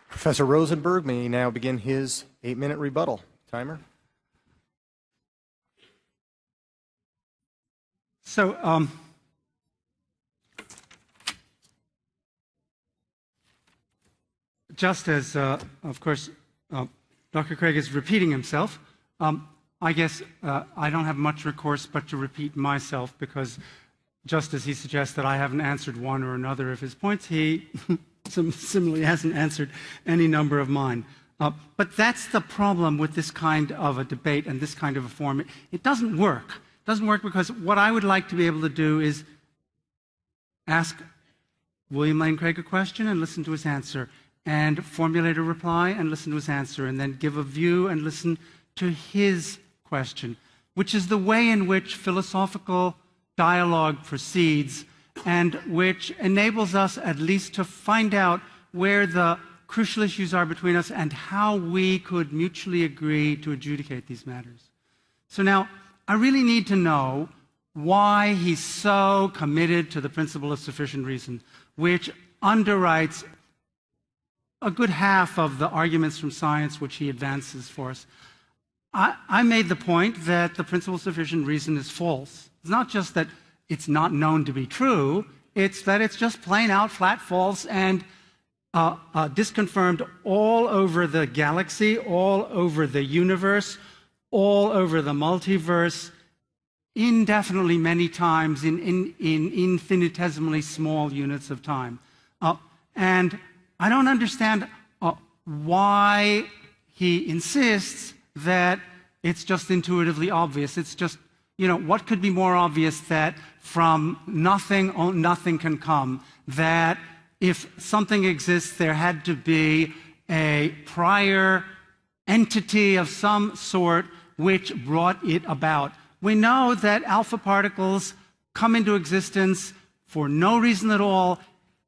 Professor Rosenberg may now begin his 8-minute rebuttal. Timer. So, just as, of course, Dr. Craig is repeating himself, I guess I don't have much recourse but to repeat myself, because just as he suggests that I haven't answered one or another of his points, he similarly hasn't answered any number of mine. But that's the problem with this kind of a debate and this kind of a form. It doesn't work. It doesn't work because what I would like to be able to do is ask William Lane Craig a question and listen to his answer, and formulate a reply and listen to his answer, and then give a view and listen to his question, which is the way in which philosophical dialogue proceeds, and which enables us at least to find out where the crucial issues are between us and how we could mutually agree to adjudicate these matters. So now, I really need to know why he's so committed to the principle of sufficient reason, which underwrites a good half of the arguments from science which he advances for us. I made the point that the principle of sufficient reason is false. It's not just that it's not known to be true, it's that it's just plain out flat false and disconfirmed all over the galaxy, all over the universe, all over the multiverse, indefinitely many times in infinitesimally small units of time. And I don't understand why he insists that it's just intuitively obvious. It's just, what could be more obvious that from nothing, nothing can come, that if something exists, there had to be a prior entity of some sort which brought it about. We know that alpha particles come into existence for no reason at all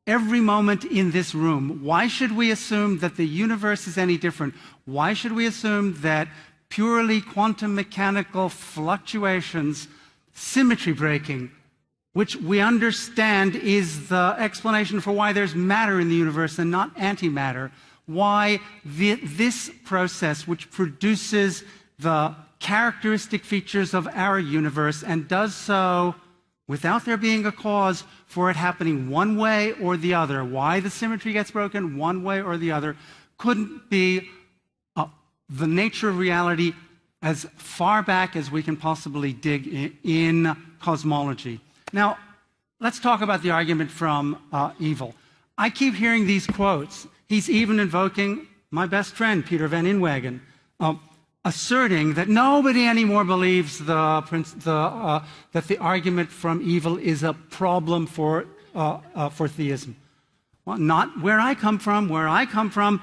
every moment in this room. Why should we assume that the universe is any different? Why should we assume that purely quantum mechanical fluctuations, symmetry breaking, which we understand is the explanation for why there's matter in the universe and not antimatter, why this process, which produces the characteristic features of our universe and does so without there being a cause for it happening one way or the other, why the symmetry gets broken one way or the other, couldn't be the nature of reality as far back as we can possibly dig in cosmology. Now, let's talk about the argument from evil. I keep hearing these quotes. He's even invoking my best friend, Peter Van Inwagen, asserting that nobody anymore believes that the argument from evil is a problem for theism. Well, not where I come from. Where I come from,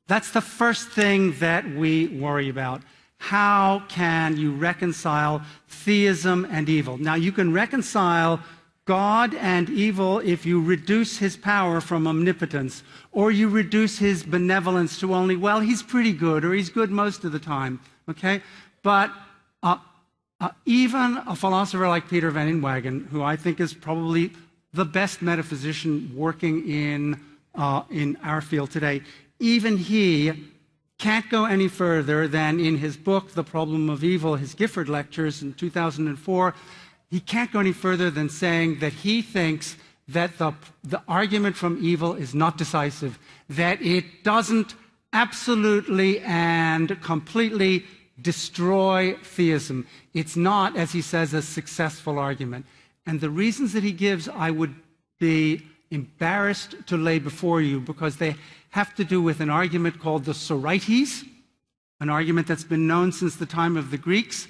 that's the first thing that we worry about. How can you reconcile theism and evil? Now, you can reconcile God and evil if you reduce his power from omnipotence, or you reduce his benevolence to only, well, he's pretty good, or he's good most of the time, okay? But even a philosopher like Peter Van Inwagen, who I think is probably the best metaphysician working in our field today, even he can't go any further than in his book, The Problem of Evil, his Gifford lectures in 2004, he can't go any further than saying that he thinks that the argument from evil is not decisive, that it doesn't absolutely and completely destroy theism. It's not, as he says, a successful argument. And the reasons that he gives, I would be embarrassed to lay before you, because they have to do with an argument called the Sorites, an argument that's been known since the time of the Greeks,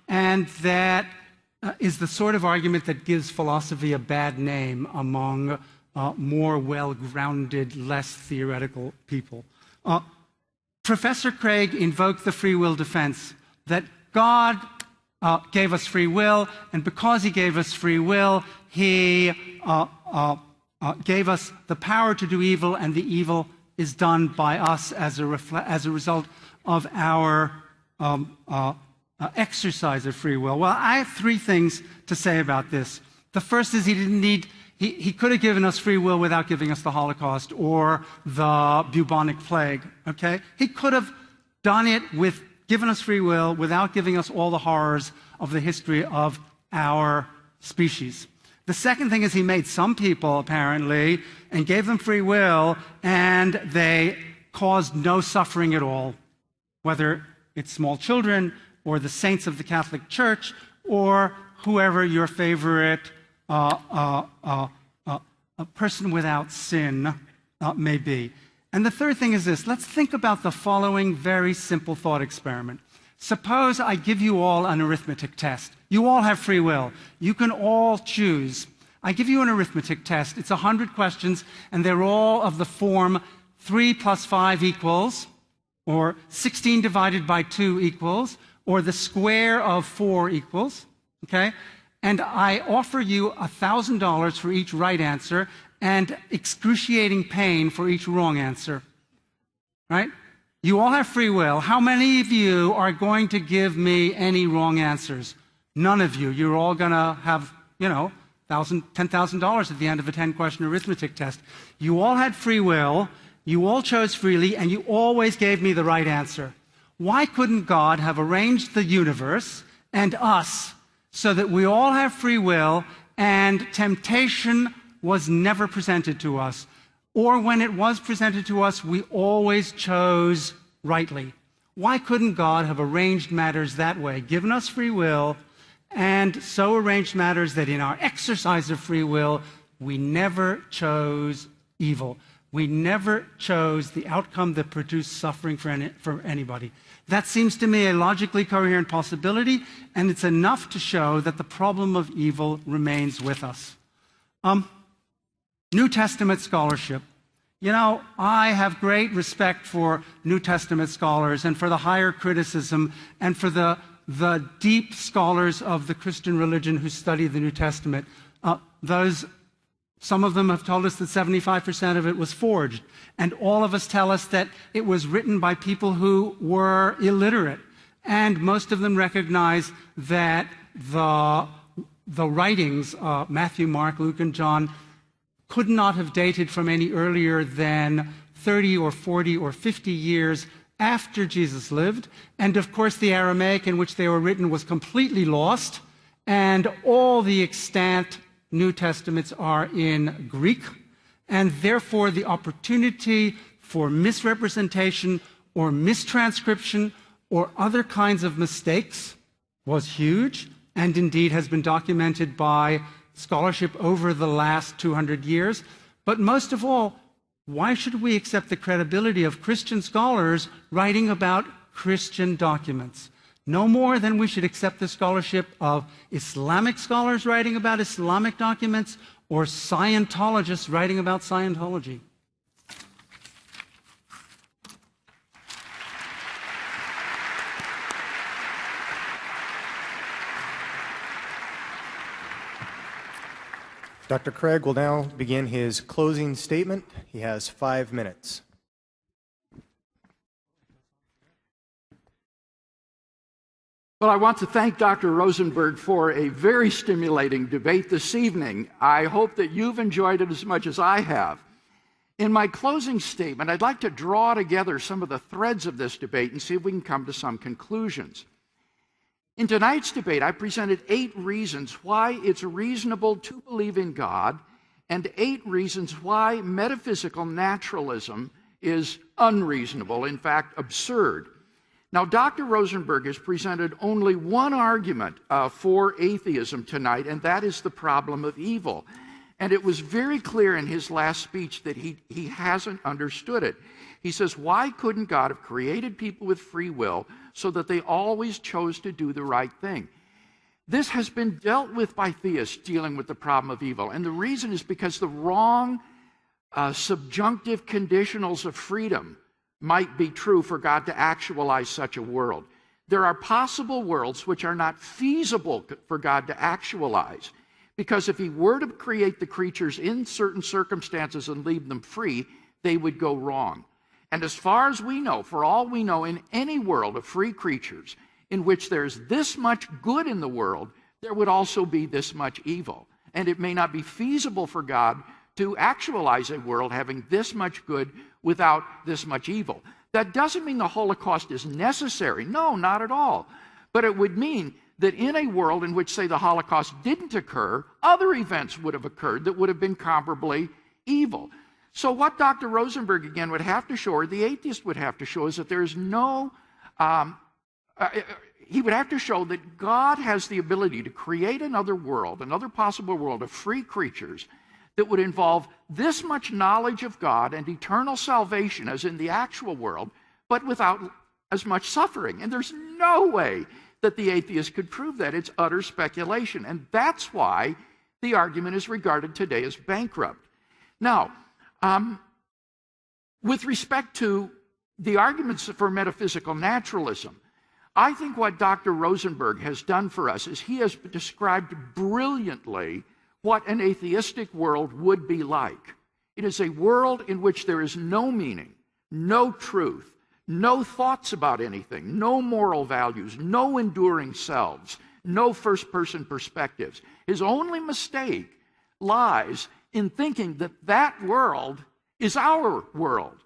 and that is the sort of argument that gives philosophy a bad name among more well-grounded, less theoretical people. Professor Craig invoked the free will defense, that God gave us free will, and because he gave us free will, he gave us the power to do evil, and the evil is done by us as a result of our exercise of free will. Well, I have three things to say about this. The first is he could have given us free will without giving us the Holocaust or the bubonic plague, okay? He could have done it given us free will without giving us all the horrors of the history of our species. The second thing is he made some people, apparently, and gave them free will, and they caused no suffering at all, whether it's small children or the saints of the Catholic Church or whoever your favorite a person without sin may be. And the third thing is this. Let's think about the following very simple thought experiment. Suppose I give you all an arithmetic test. You all have free will. You can all choose. I give you an arithmetic test. It's 100 questions, and they're all of the form 3 plus 5 equals, or 16 divided by 2 equals, or the square of 4 equals, okay? And I offer you $1,000 for each right answer and excruciating pain for each wrong answer, right? You all have free will. How many of you are going to give me any wrong answers? None of you. You're all going to have, $10,000 at the end of a 10-question arithmetic test. You all had free will. You all chose freely, and you always gave me the right answer. Why couldn't God have arranged the universe and us so that we all have free will and temptation was never presented to us? Or when it was presented to us, we always chose rightly. Why couldn't God have arranged matters that way, given us free will, and so arranged matters that in our exercise of free will, we never chose evil? We never chose the outcome that produced suffering for anybody. That seems to me a logically coherent possibility, and it's enough to show that the problem of evil remains with us. New Testament scholarship. I have great respect for New Testament scholars and for the higher criticism and for the deep scholars of the Christian religion who study the New Testament. Some of them have told us that 75% of it was forged, and all of us tell us that it was written by people who were illiterate, and most of them recognize that the writings, Matthew, Mark, Luke, and John, could not have dated from any earlier than 30 or 40 or 50 years after Jesus lived. And of course, the Aramaic in which they were written was completely lost, and all the extant New Testaments are in Greek, and therefore the opportunity for misrepresentation or mistranscription or other kinds of mistakes was huge, and indeed has been documented by scholarship over the last 200 years. But most of all, why should we accept the credibility of Christian scholars writing about Christian documents? No more than we should accept the scholarship of Islamic scholars writing about Islamic documents or Scientologists writing about Scientology. Dr. Craig will now begin his closing statement. He has 5 minutes. Well, I want to thank Dr. Rosenberg for a very stimulating debate this evening. I hope that you've enjoyed it as much as I have. In my closing statement, I'd like to draw together some of the threads of this debate and see if we can come to some conclusions. In tonight's debate, I presented 8 reasons why it's reasonable to believe in God and 8 reasons why metaphysical naturalism is unreasonable, in fact, absurd. Now, Dr. Rosenberg has presented only one argument for atheism tonight, and that is the problem of evil. And it was very clear in his last speech that he hasn't understood it. He says, why couldn't God have created people with free will so that they always chose to do the right thing? This has been dealt with by theists dealing with the problem of evil. And the reason is because the wrong subjunctive conditionals of freedom might be true for God to actualize such a world. There are possible worlds which are not feasible for God to actualize, because if he were to create the creatures in certain circumstances and leave them free, they would go wrong. And as far as we know, for all we know, in any world of free creatures in which there's this much good in the world, there would also be this much evil. And it may not be feasible for God to actualize a world having this much good without this much evil. That doesn't mean the Holocaust is necessary. No, not at all. But it would mean that in a world in which, say, the Holocaust didn't occur, other events would have occurred that would have been comparably evil. So what Dr. Rosenberg, again, would have to show, or the atheist would have to show, is that there's no... he would have to show that God has the ability to create another world, another possible world of free creatures that would involve this much knowledge of God and eternal salvation as in the actual world, but without as much suffering. And there's no way that the atheist could prove that. It's utter speculation. And that's why the argument is regarded today as bankrupt. Now, with respect to the arguments for metaphysical naturalism, I think what Dr. Rosenberg has done for us is he has described brilliantly what an atheistic world would be like. It is a world in which there is no meaning, no truth, no thoughts about anything, no moral values, no enduring selves, no first-person perspectives. His only mistake lies in thinking that that world is our world.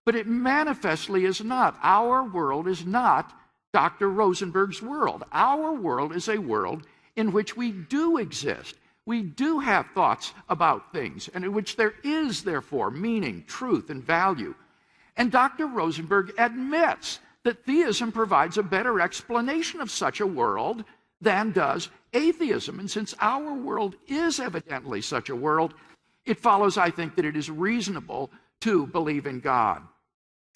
But it manifestly is not. Our world is not Dr. Rosenberg's world. Our world is a world in which we do exist. We do have thoughts about things, and in which there is, therefore, meaning, truth, and value. And Dr. Rosenberg admits that theism provides a better explanation of such a world than does atheism. And since our world is evidently such a world, it follows, I think, that it is reasonable to believe in God.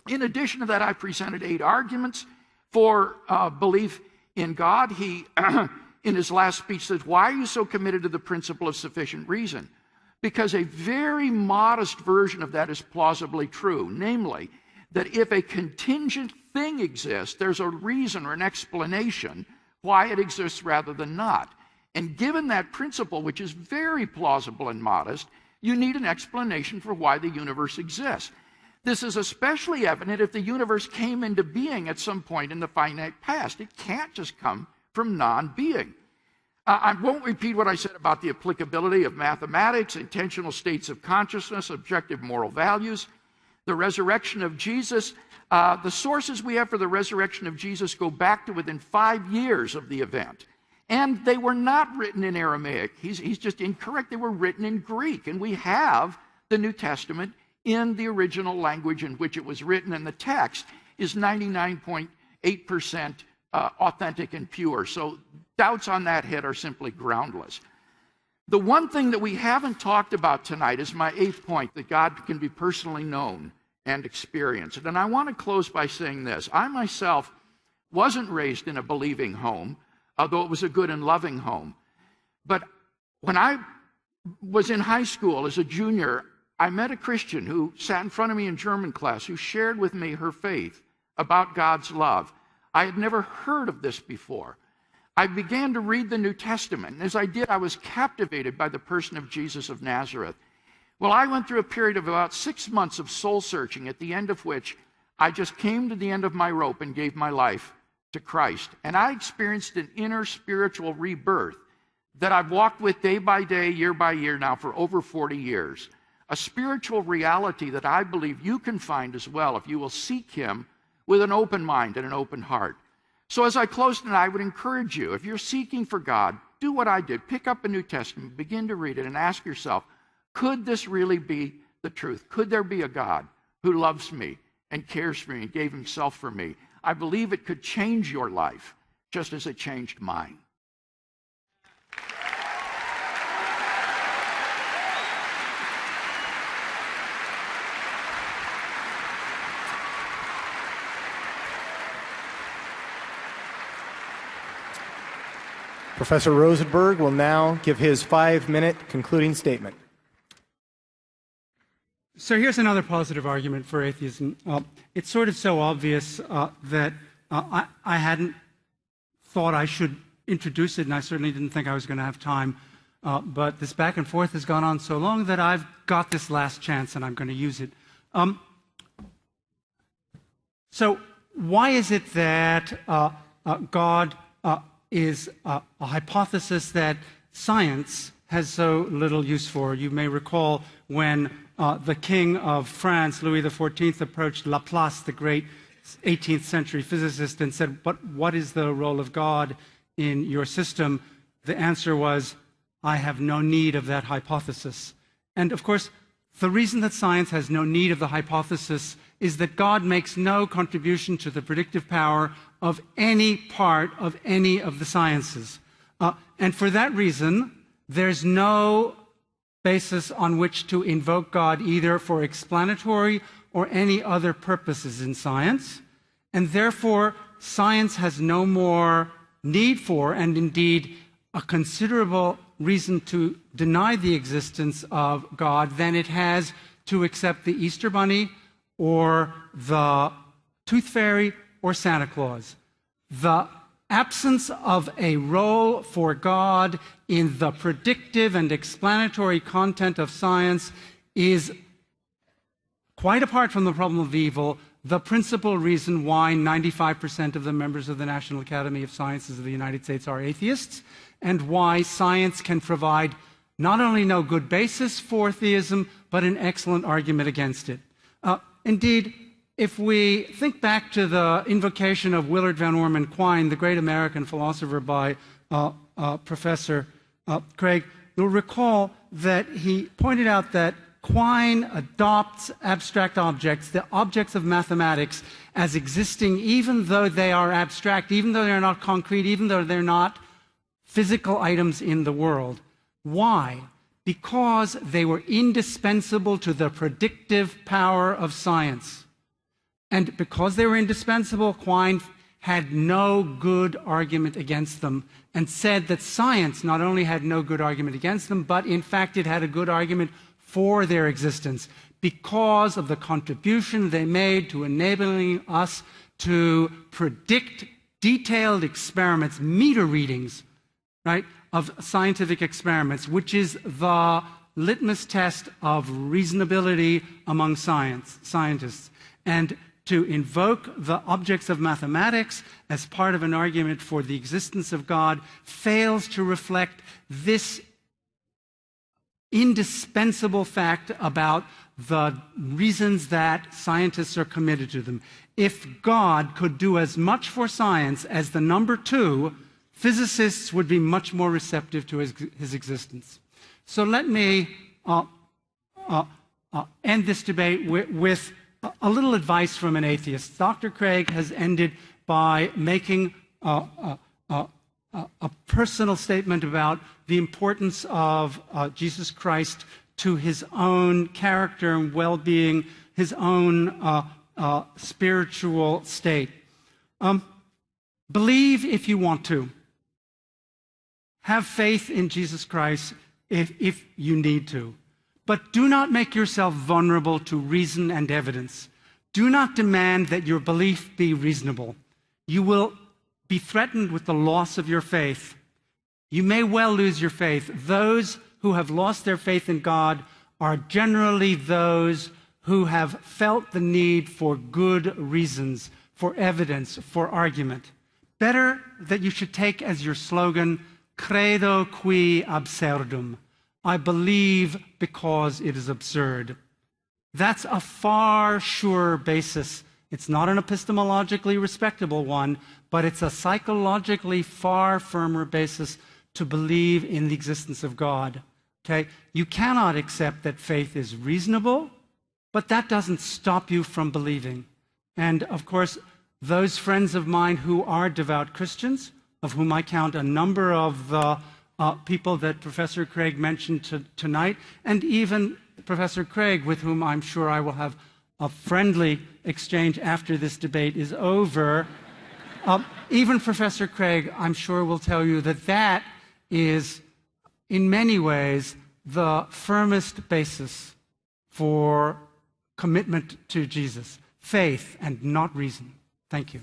In addition to that, I presented 8 arguments for belief in God. He, in his last speech, says, why are you so committed to the principle of sufficient reason? Because a very modest version of that is plausibly true, namely, that if a contingent thing exists, there's a reason or an explanation why it exists rather than not. And given that principle, which is very plausible and modest, you need an explanation for why the universe exists. This is especially evident if the universe came into being at some point in the finite past. It can't just come from non-being. I won't repeat what I said about the applicability of mathematics, intentional states of consciousness, objective moral values, the resurrection of Jesus. The sources we have for the resurrection of Jesus go back to within 5 years of the event. And they were not written in Aramaic. He's just incorrect. They were written in Greek. And we have the New Testament in the original language in which it was written, and the text is 99.8% authentic and pure. So doubts on that head are simply groundless. The one thing that we haven't talked about tonight is my 8th point, that God can be personally known and experienced. And I want to close by saying this. I myself wasn't raised in a believing home, although it was a good and loving home. But when I was in high school as a junior, I met a Christian who sat in front of me in German class, who shared with me her faith about God's love. I had never heard of this before. I began to read the New Testament, and as I did, I was captivated by the person of Jesus of Nazareth. Well, I went through a period of about 6 months of soul searching, at the end of which I just came to the end of my rope and gave my life to Christ. And I experienced an inner spiritual rebirth that I've walked with day by day, year by year now for over 40 years. A spiritual reality that I believe you can find as well if you will seek Him with an open mind and an open heart. So as I close tonight, I would encourage you, if you're seeking for God, do what I did. Pick up a New Testament, begin to read it, and ask yourself, could this really be the truth? Could there be a God who loves me and cares for me and gave Himself for me? I believe it could change your life just as it changed mine. Professor Rosenberg will now give his 5-minute concluding statement. So here's another positive argument for atheism. It's sort of so obvious that I hadn't thought I should introduce it, and I certainly didn't think I was going to have time. But this back and forth has gone on so long that I've got this last chance, and I'm going to use it. So why is it that God is a hypothesis that science has so little use for? You may recall when the king of France, Louis XIV, approached Laplace, the great 18th century physicist, and said, "But what is the role of God in your system?" The answer was, "I have no need of that hypothesis." And of course, the reason that science has no need of the hypothesis is that God makes no contribution to the predictive power of any part of any of the sciences. And for that reason, there's no basis on which to invoke God either for explanatory or any other purposes in science. And therefore, science has no more need for, and indeed a considerable reason to deny the existence of God than it has to accept the Easter Bunny or the Tooth Fairy or Santa Claus. The absence of a role for God in the predictive and explanatory content of science is, quite apart from the problem of evil, the principal reason why 95% of the members of the National Academy of Sciences of the United States are atheists, and why science can provide not only no good basis for theism, but an excellent argument against it. Indeed, if we think back to the invocation of Willard Van Orman Quine, the great American philosopher by Professor Craig, you'll recall that he pointed out that Quine adopts abstract objects, the objects of mathematics, as existing even though they are abstract, even though they're not concrete, even though they're not physical items in the world. Why? Because they were indispensable to the predictive power of science. And because they were indispensable, Quine had no good argument against them and said that science not only had no good argument against them, but in fact it had a good argument for their existence because of the contribution they made to enabling us to predict detailed experiments, meter readings, right, of scientific experiments, which is the litmus test of reasonability among scientists. And to invoke the objects of mathematics as part of an argument for the existence of God fails to reflect this indispensable fact about the reasons that scientists are committed to them. If God could do as much for science as the number 2, physicists would be much more receptive to his existence. So let me end this debate with a little advice from an atheist. Dr. Craig has ended by making a personal statement about the importance of Jesus Christ to his own character and well-being, his own spiritual state. Believe if you want to. Have faith in Jesus Christ if you need to. But do not make yourself vulnerable to reason and evidence. Do not demand that your belief be reasonable. You will be threatened with the loss of your faith. You may well lose your faith. Those who have lost their faith in God are generally those who have felt the need for good reasons, for evidence, for argument. Better that you should take as your slogan, credo qui absurdum. I believe because it is absurd. That's a far surer basis. It's not an epistemologically respectable one, but it's a psychologically far firmer basis to believe in the existence of God. Okay? You cannot accept that faith is reasonable, but that doesn't stop you from believing. And of course, those friends of mine who are devout Christians, of whom I count a number of the people that Professor Craig mentioned tonight, and even Professor Craig, with whom I'm sure I will have a friendly exchange after this debate is over. Even Professor Craig, I'm sure, will tell you that that is, in many ways, the firmest basis for commitment to Jesus. Faith and not reason. Thank you.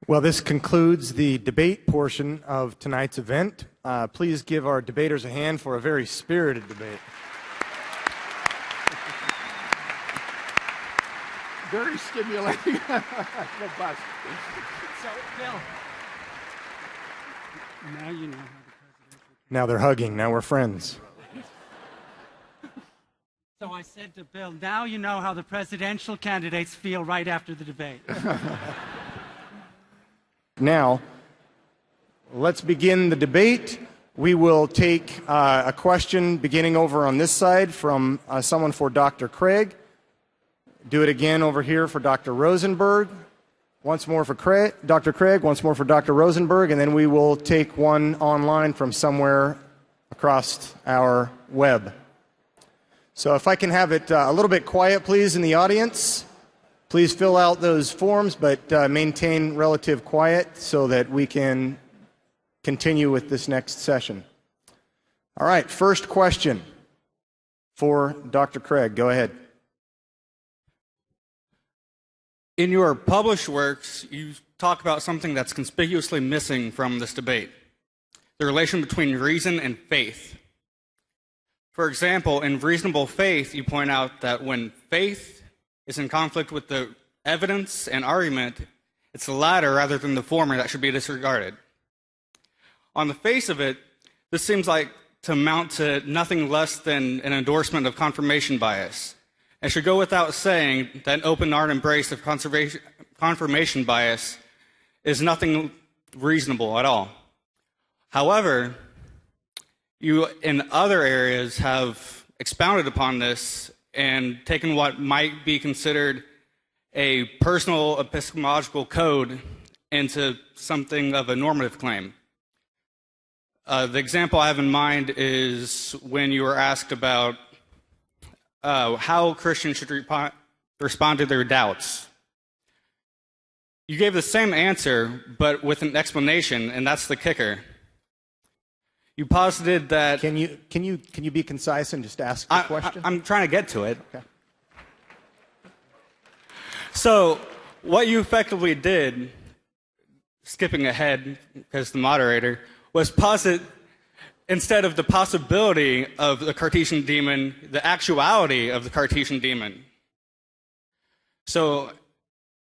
Well, this concludes the debate portion of tonight's event. Please give our debaters a hand for a very spirited debate. Very stimulating. Robust. So, Bill, now you know how the presidential... Now they're hugging. Now we're friends. So I said to Bill, now you know how the presidential candidates feel right after the debate. Now, let's begin the debate. We will take a question beginning over on this side from someone for Dr. Craig. Do it again over here for Dr. Rosenberg. Once more for Dr. Craig, once more for Dr. Rosenberg, and then we will take one online from somewhere across our web. So if I can have it a little bit quiet, please, in the audience. Please fill out those forms, but maintain relative quiet so that we can continue with this next session. All right, first question for Dr. Craig. Go ahead. In your published works, you talk about something that's conspicuously missing from this debate, the relation between reason and faith. For example, in Reasonable Faith, you point out that when faith is in conflict with the evidence and argument, it's the latter rather than the former that should be disregarded. On the face of it, this seems like to amount to nothing less than an endorsement of confirmation bias. It should go without saying that an open-armed embrace of confirmation bias is nothing reasonable at all. However, you in other areas have expounded upon this and taken what might be considered a personal epistemological code into something of a normative claim. The example I have in mind is when you were asked about how Christians should respond to their doubts. You gave the same answer, but with an explanation, and that's the kicker. You posited that... Can you be concise and just ask the question? I'm trying to get to it. Okay. So, what you effectively did skipping ahead as the moderator, was posit instead of the possibility of the Cartesian demon, the actuality of the Cartesian demon. So,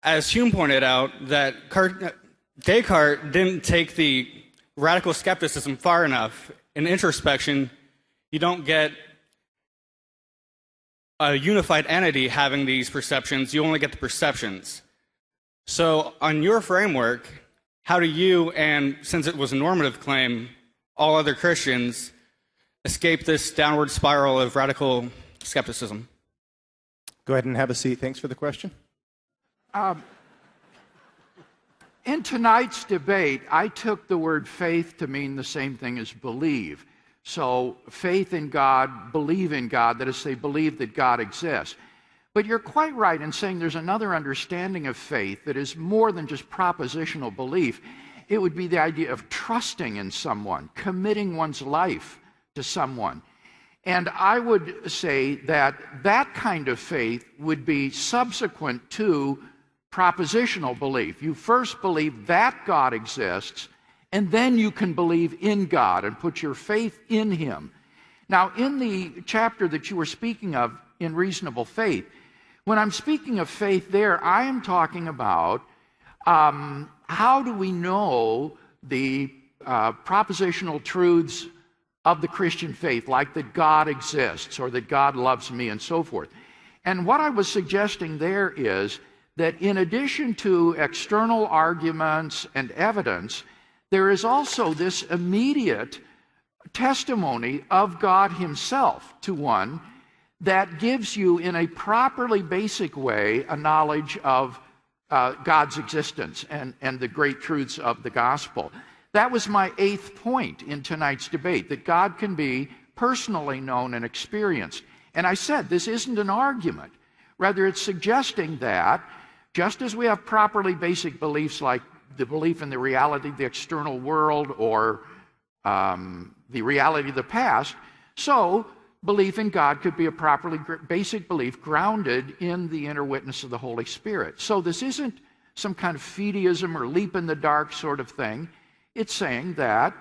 as Hume pointed out, that Descartes didn't take the radical skepticism far enough. In introspection, you don't get a unified entity having these perceptions, you only get the perceptions. So, on your framework, how do you, and since it was a normative claim, all other Christians, escape this downward spiral of radical skepticism? Go ahead and have a seat. Thanks for the question. In tonight's debate, I took the word faith to mean the same thing as believe. So faith in God, believe in God, that is, they believe that God exists. But you're quite right in saying there's another understanding of faith that is more than just propositional belief. It would be the idea of trusting in someone, committing one's life to someone. And I would say that that kind of faith would be subsequent to propositional belief. You first believe that God exists, and then you can believe in God and put your faith in Him. Now, in the chapter that you were speaking of, in reasonable faith, when I'm speaking of faith there, I am talking about how do we know the propositional truths of the Christian faith, like that God exists or that God loves me and so forth. And what I was suggesting there is that in addition to external arguments and evidence, there is also this immediate testimony of God Himself to one that gives you, in a properly basic way, a knowledge of God's existence and the great truths of the gospel. That was my 8th point in tonight's debate, that God can be personally known and experienced. And I said, this isn't an argument. Rather, it's suggesting that just as we have properly basic beliefs like the belief in the reality of the external world or the reality of the past, so belief in God could be a properly basic belief grounded in the inner witness of the Holy Spirit. So this isn't some kind of fideism or leap in the dark sort of thing. It's saying that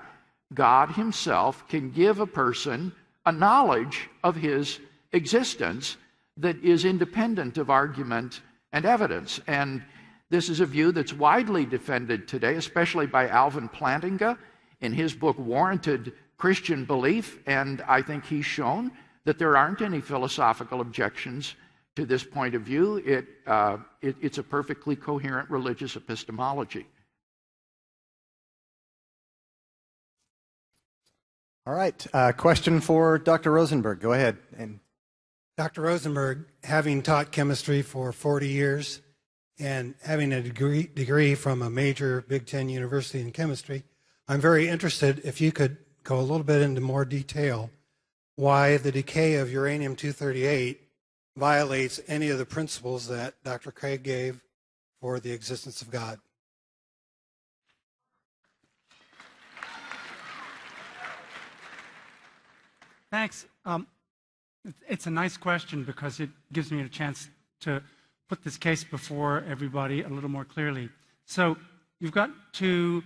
God Himself can give a person a knowledge of His existence that is independent of argument and evidence. And this is a view that's widely defended today, especially by Alvin Plantinga in his book, Warranted Christian Belief. And I think he's shown that there aren't any philosophical objections to this point of view. It's a perfectly coherent religious epistemology. All right. Question for Dr. Rosenberg. Go ahead. And Dr. Rosenberg, having taught chemistry for 40 years and having a degree from a major Big Ten university in chemistry, I'm very interested if you could go a little bit into more detail why the decay of uranium-238 violates any of the principles that Dr. Craig gave for the existence of God. Thanks. It's a nice question because it gives me a chance to put this case before everybody a little more clearly. So you've got 2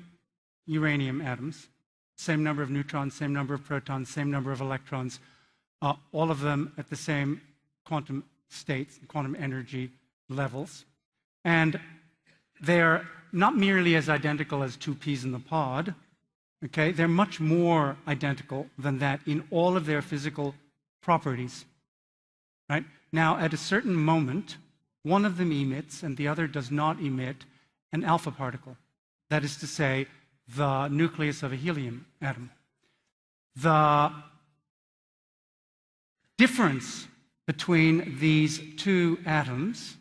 uranium atoms, same number of neutrons, same number of protons, same number of electrons, all of them at the same quantum states, quantum energy levels. And they're not merely as identical as 2 peas in the pod, okay? They're much more identical than that in all of their physical properties, right? Now, at a certain moment, one of them emits and the other does not emit an alpha particle. That is to say, the nucleus of a helium atom. The difference between these 2 atoms,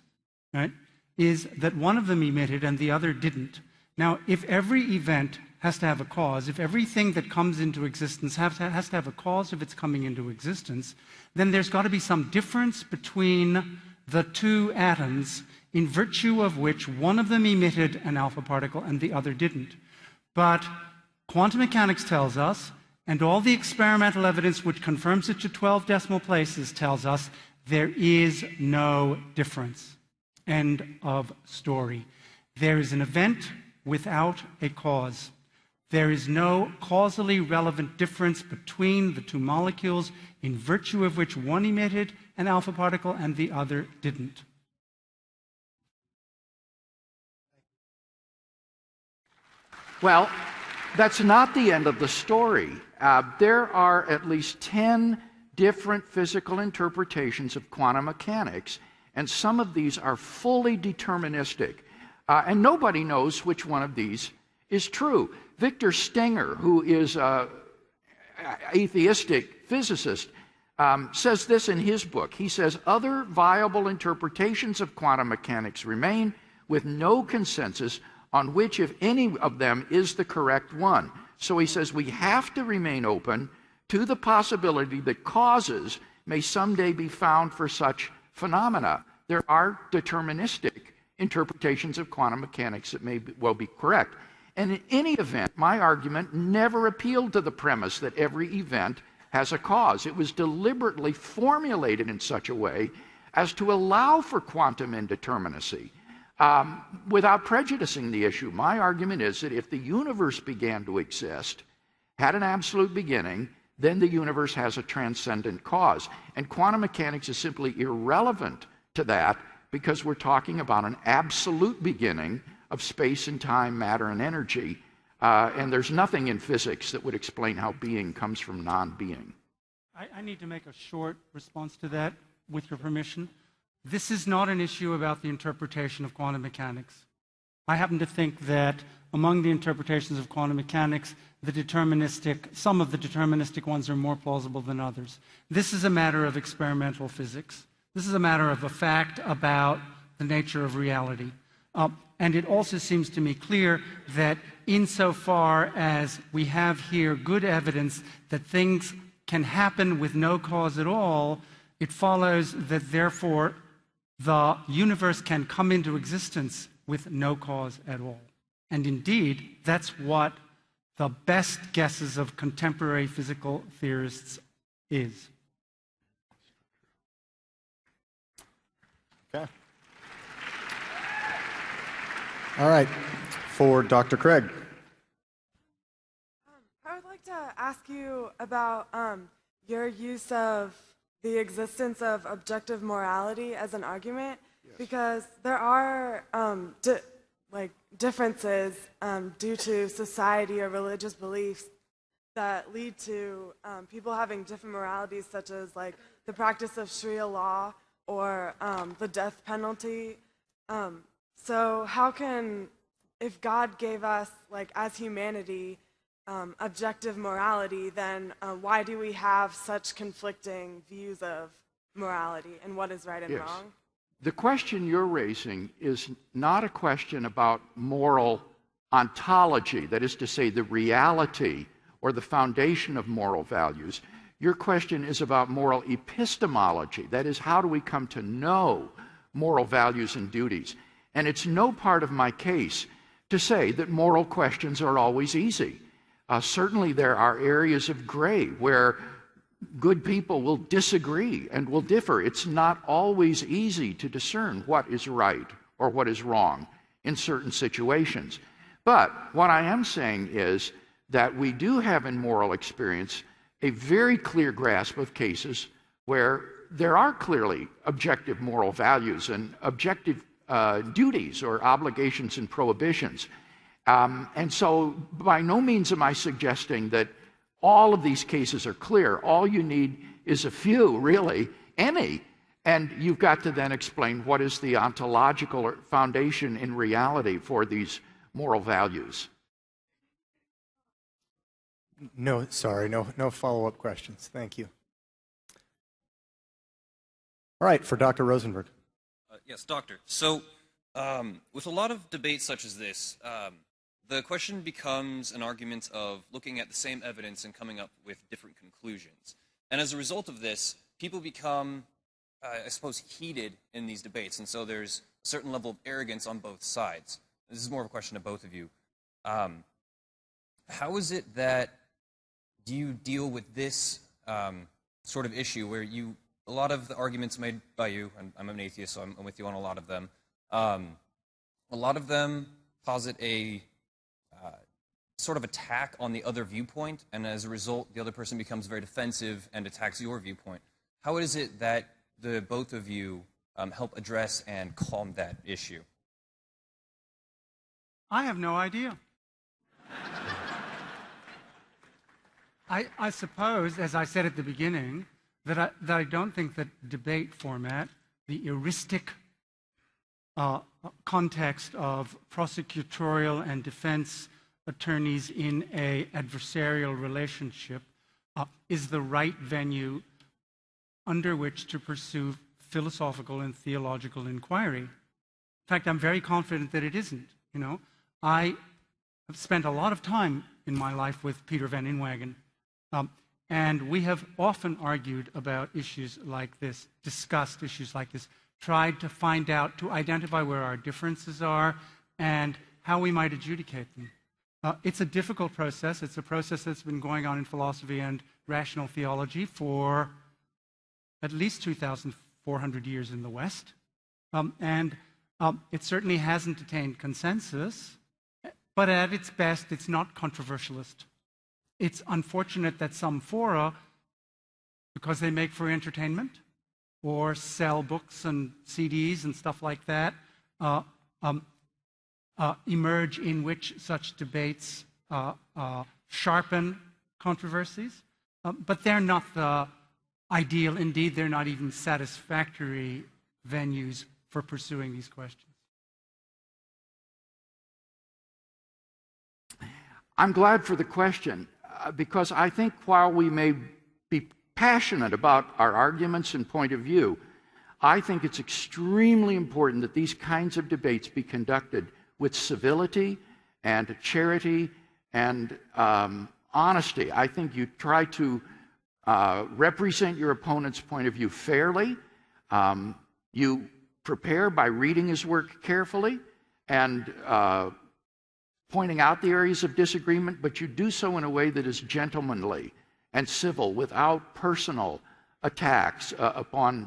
right, is that one of them emitted and the other didn't. Now, if every event has to have a cause, if everything that comes into existence has to have a cause of its coming into existence, then there's got to be some difference between the 2 atoms in virtue of which one of them emitted an alpha particle and the other didn't. But quantum mechanics tells us, and all the experimental evidence which confirms it to 12 decimal places tells us, there is no difference. End of story. There is an event without a cause. There is no causally relevant difference between the two molecules in virtue of which one emitted an alpha particle and the other didn't. Well, that's not the end of the story. There are at least 10 different physical interpretations of quantum mechanics, and some of these are fully deterministic. And nobody knows which one of these is true. Victor Stenger, who is an atheistic physicist, says this in his book. He says, other viable interpretations of quantum mechanics remain with no consensus on which, if any of them, is the correct one. So he says we have to remain open to the possibility that causes may someday be found for such phenomena. There are deterministic interpretations of quantum mechanics that may well be correct. And in any event, my argument never appealed to the premise that every event has a cause. It was deliberately formulated in such a way as to allow for quantum indeterminacy without prejudicing the issue. My argument is that if the universe began to exist, had an absolute beginning, then the universe has a transcendent cause. And quantum mechanics is simply irrelevant to that because we're talking about an absolute beginning of space and time, matter and energy. And there's nothing in physics that would explain how being comes from non-being. I need to make a short response to that, with your permission. This is not an issue about the interpretation of quantum mechanics. I happen to think that among the interpretations of quantum mechanics, some of the deterministic ones are more plausible than others. This is a matter of experimental physics. This is a matter of a fact about the nature of reality. And it also seems to me clear that insofar as we have here good evidence that things can happen with no cause at all, it follows that therefore the universe can come into existence with no cause at all. And indeed, that's what the best guesses of contemporary physical theorists is. Okay. All right, for Dr. Craig. I would like to ask you about your use of the existence of objective morality as an argument, because there are differences due to society or religious beliefs that lead to people having different moralities, such as like the practice of Sharia law or the death penalty. So how can, if God gave us, like as humanity, objective morality, then why do we have such conflicting views of morality and what is right and wrong? The question you're raising is not a question about moral ontology, that is to say, the reality or the foundation of moral values. Your question is about moral epistemology, that is, how do we come to know moral values and duties? And it's no part of my case to say that moral questions are always easy. Certainly there are areas of gray where good people will disagree and will differ. It's not always easy to discern what is right or what is wrong in certain situations. But what I am saying is that we do have in moral experience a very clear grasp of cases where there are clearly objective moral values and objective duties or obligations and prohibitions. And so by no means am I suggesting that all of these cases are clear. All you need is a few, really, any. And you've got to then explain what is the ontological foundation in reality for these moral values. No, sorry, no follow-up questions. Thank you. All right, for Dr. Rosenberg. Yes, doctor. So with a lot of debates such as this, the question becomes an argument of looking at the same evidence and coming up with different conclusions. And as a result of this, people become, I suppose, heated in these debates. And so there's a certain level of arrogance on both sides. This is more of a question to both of you. How is it that you deal with this sort of issue where a lot of the arguments made by you, and I'm an atheist, so I'm with you on a lot of them, a lot of them posit a sort of attack on the other viewpoint, and as a result, the other person becomes very defensive and attacks your viewpoint. How is it that the both of you help address and calm that issue? I have no idea. I suppose, as I said at the beginning, that I don't think that debate format, the heuristic context of prosecutorial and defense attorneys in an adversarial relationship is the right venue under which to pursue philosophical and theological inquiry. In fact, I'm very confident that it isn't. You know, I have spent a lot of time in my life with Peter Van Inwagen, and we have often argued about issues like this, discussed issues like this, tried to find out, to identify where our differences are and how we might adjudicate them. It's a difficult process. It's a process that's been going on in philosophy and rational theology for at least 2,400 years in the West. It certainly hasn't attained consensus, but at its best, it's not controversialist. It's unfortunate that some fora, because they make for entertainment or sell books and CDs and stuff like that, emerge in which such debates sharpen controversies. But they're not the ideal. Indeed, they're not even satisfactory venues for pursuing these questions. I'm glad for the question, because I think while we may be passionate about our arguments and point of view, I think it's extremely important that these kinds of debates be conducted with civility and charity and honesty. I think you try to represent your opponent's point of view fairly. You prepare by reading his work carefully and pointing out the areas of disagreement, but you do so in a way that is gentlemanly and civil, without personal attacks upon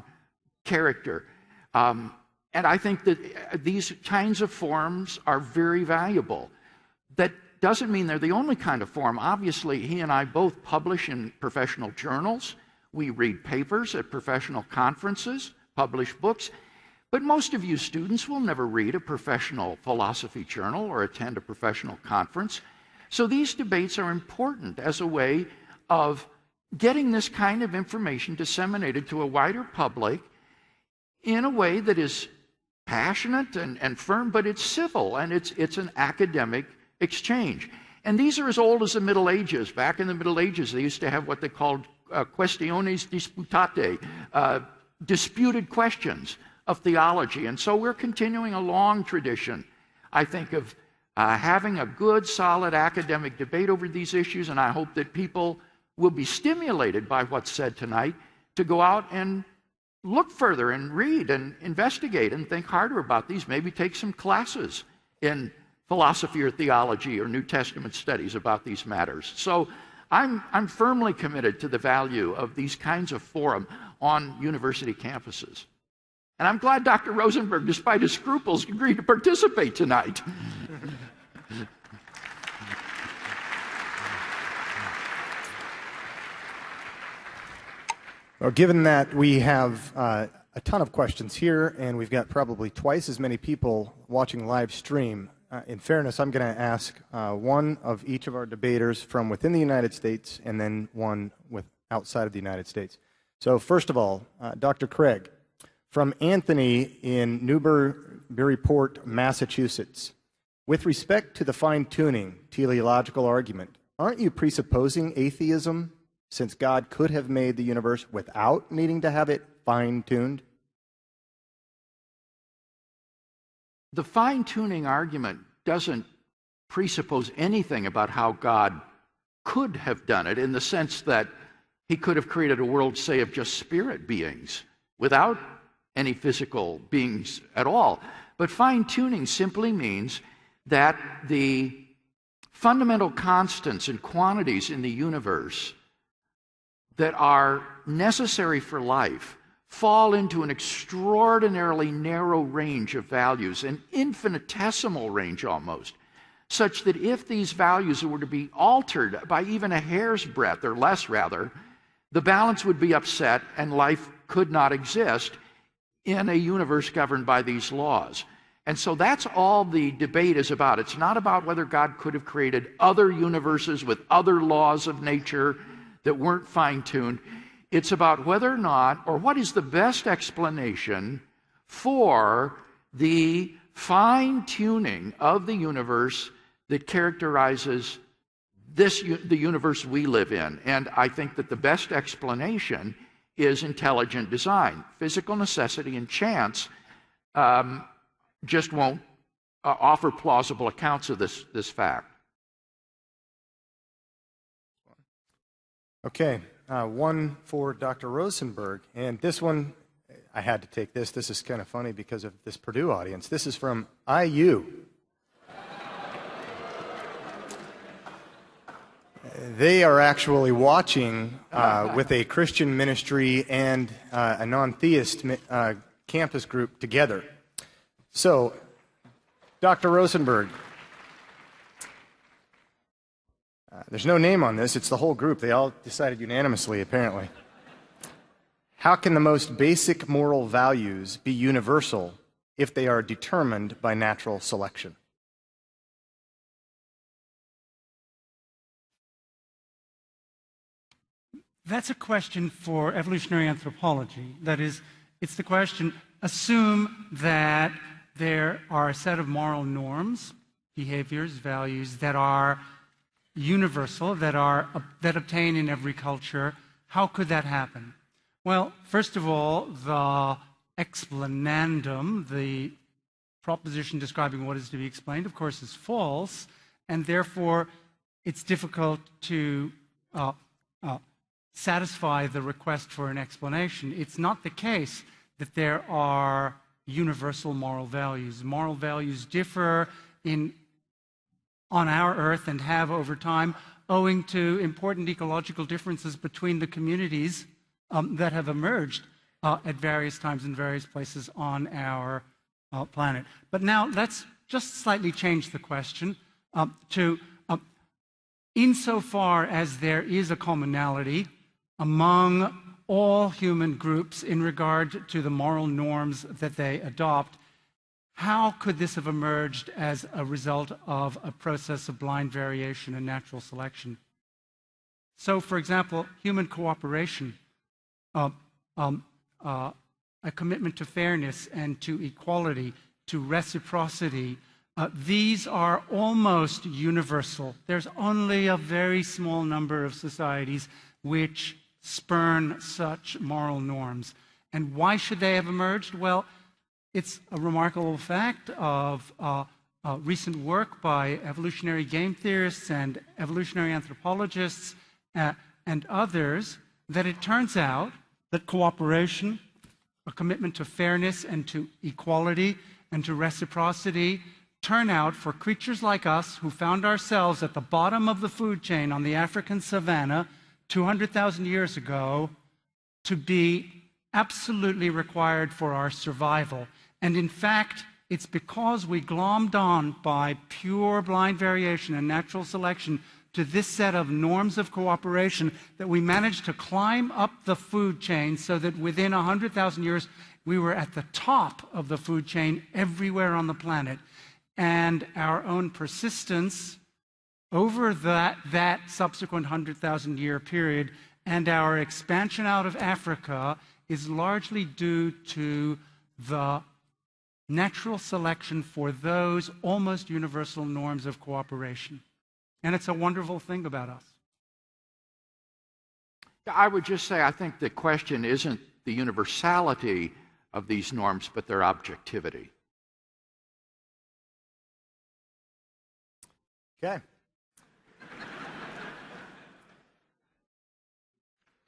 character. And I think that these kinds of forums are very valuable. That doesn't mean they're the only kind of forum. Obviously, he and I both publish in professional journals. We read papers at professional conferences, publish books. But most of you students will never read a professional philosophy journal or attend a professional conference. So these debates are important as a way of getting this kind of information disseminated to a wider public in a way that is passionate and firm, but it's civil, and it's an academic exchange. And these are as old as the Middle Ages. Back in the Middle Ages, they used to have what they called questiones disputate, disputed questions of theology. And so we're continuing a long tradition, I think, of having a good, solid academic debate over these issues, and I hope that people will be stimulated by what's said tonight to go out and look further and read and investigate and think harder about these, maybe take some classes in philosophy or theology or New Testament studies about these matters. So I'm firmly committed to the value of these kinds of forum on university campuses. And I'm glad Dr. Rosenberg, despite his scruples, agreed to participate tonight. Well, given that we have a ton of questions here, and we've got probably twice as many people watching live stream, in fairness, I'm going to ask one of each of our debaters from within the United States and then one with outside of the United States. So first of all, Dr. Craig, from Anthony in Newburyport, Massachusetts. With respect to the fine-tuning teleological argument, aren't you presupposing atheism, since God could have made the universe without needing to have it fine-tuned? The fine-tuning argument doesn't presuppose anything about how God could have done it, in the sense that he could have created a world, say, of just spirit beings without any physical beings at all. But fine-tuning simply means that the fundamental constants and quantities in the universe that are necessary for life fall into an extraordinarily narrow range of values, an infinitesimal range almost, such that if these values were to be altered by even a hair's breadth, or less rather, the balance would be upset and life could not exist in a universe governed by these laws. And so that's all the debate is about. It's not about whether God could have created other universes with other laws of nature that weren't fine-tuned. It's about whether or not, or what is the best explanation for the fine-tuning of the universe that characterizes the universe we live in. And I think that the best explanation is intelligent design. Physical necessity and chance just won't offer plausible accounts of this fact. Okay, one for Dr. Rosenberg, and this one, I had to take this. This is kind of funny because of this Purdue audience. This is from IU. They are actually watching with a Christian ministry and a non-theist campus group together. So, Dr. Rosenberg, there's no name on this. It's the whole group. They all decided unanimously, apparently. How can the most basic moral values be universal if they are determined by natural selection? That's a question for evolutionary anthropology. That is, it's the question, assume that there are a set of moral norms, behaviors, values that are universal, that obtain in every culture. How could that happen? Well, first of all, the explanandum, the proposition describing what is to be explained, of course, is false, and therefore it's difficult to satisfy the request for an explanation. It's not the case that there are universal moral values. Moral values differ on our earth and have over time, owing to important ecological differences between the communities that have emerged at various times in various places on our planet. But now let's just slightly change the question to insofar as there is a commonality among all human groups in regard to the moral norms that they adopt, how could this have emerged as a result of a process of blind variation and natural selection? So, for example, human cooperation, a commitment to fairness and to equality, to reciprocity, these are almost universal. There's only a very small number of societies which spurn such moral norms. And why should they have emerged? Well, it's a remarkable fact of recent work by evolutionary game theorists and evolutionary anthropologists and others that it turns out that cooperation, a commitment to fairness and to equality and to reciprocity turn out for creatures like us who found ourselves at the bottom of the food chain on the African savanna 200,000 years ago to be absolutely required for our survival. And in fact, it's because we glommed on by pure blind variation and natural selection to this set of norms of cooperation that we managed to climb up the food chain so that within 100,000 years we were at the top of the food chain everywhere on the planet. And our own persistence over that subsequent 100,000-year period and our expansion out of Africa is largely due to the natural selection for those almost universal norms of cooperation. And it's a wonderful thing about us. I would just say I think the question isn't the universality of these norms, but their objectivity. Okay.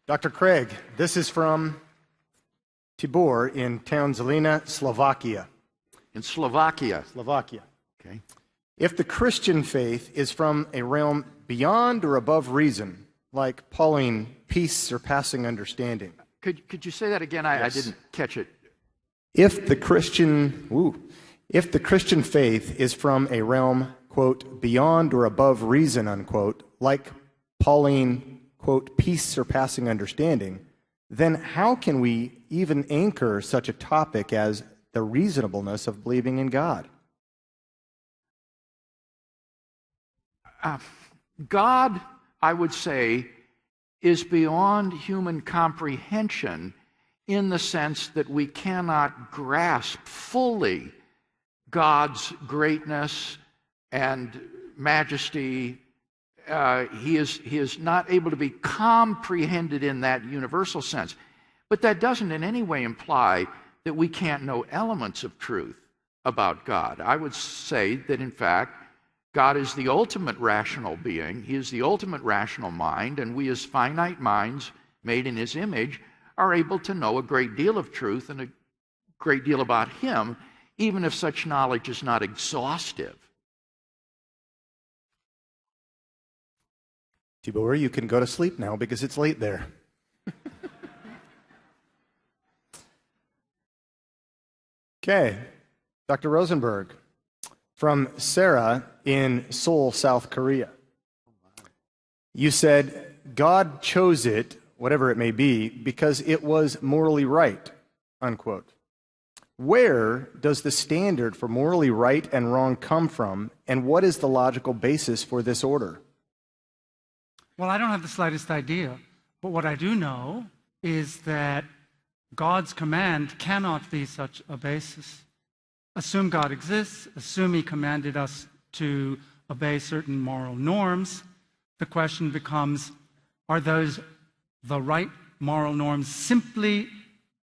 Dr. Craig, this is from Tibor in town Zelina, Slovakia. In Slovakia. Slovakia. Okay. If the Christian faith is from a realm beyond or above reason, like Pauline, peace surpassing understanding. Could you say that again? I didn't catch it. If the Christian faith is from a realm, quote, beyond or above reason, unquote, like Pauline, quote, peace surpassing understanding, then how can we even anchor such a topic as the reasonableness of believing in God? God, I would say, is beyond human comprehension in the sense that we cannot grasp fully God's greatness and majesty. He is not able to be comprehended in that universal sense. But that doesn't in any way imply that we can't know elements of truth about God. I would say that, in fact, God is the ultimate rational being. He is the ultimate rational mind, and we as finite minds made in His image are able to know a great deal of truth and a great deal about Him, even if such knowledge is not exhaustive. Tibor, you can go to sleep now because it's late there. Okay, Dr. Rosenberg, from Sarah in Seoul, South Korea. You said God chose it, whatever it may be, because it was morally right, unquote. Where does the standard for morally right and wrong come from, and what is the logical basis for this order? Well, I don't have the slightest idea, but what I do know is that God's command cannot be such a basis. Assume God exists, assume He commanded us to obey certain moral norms. The question becomes, are those the right moral norms simply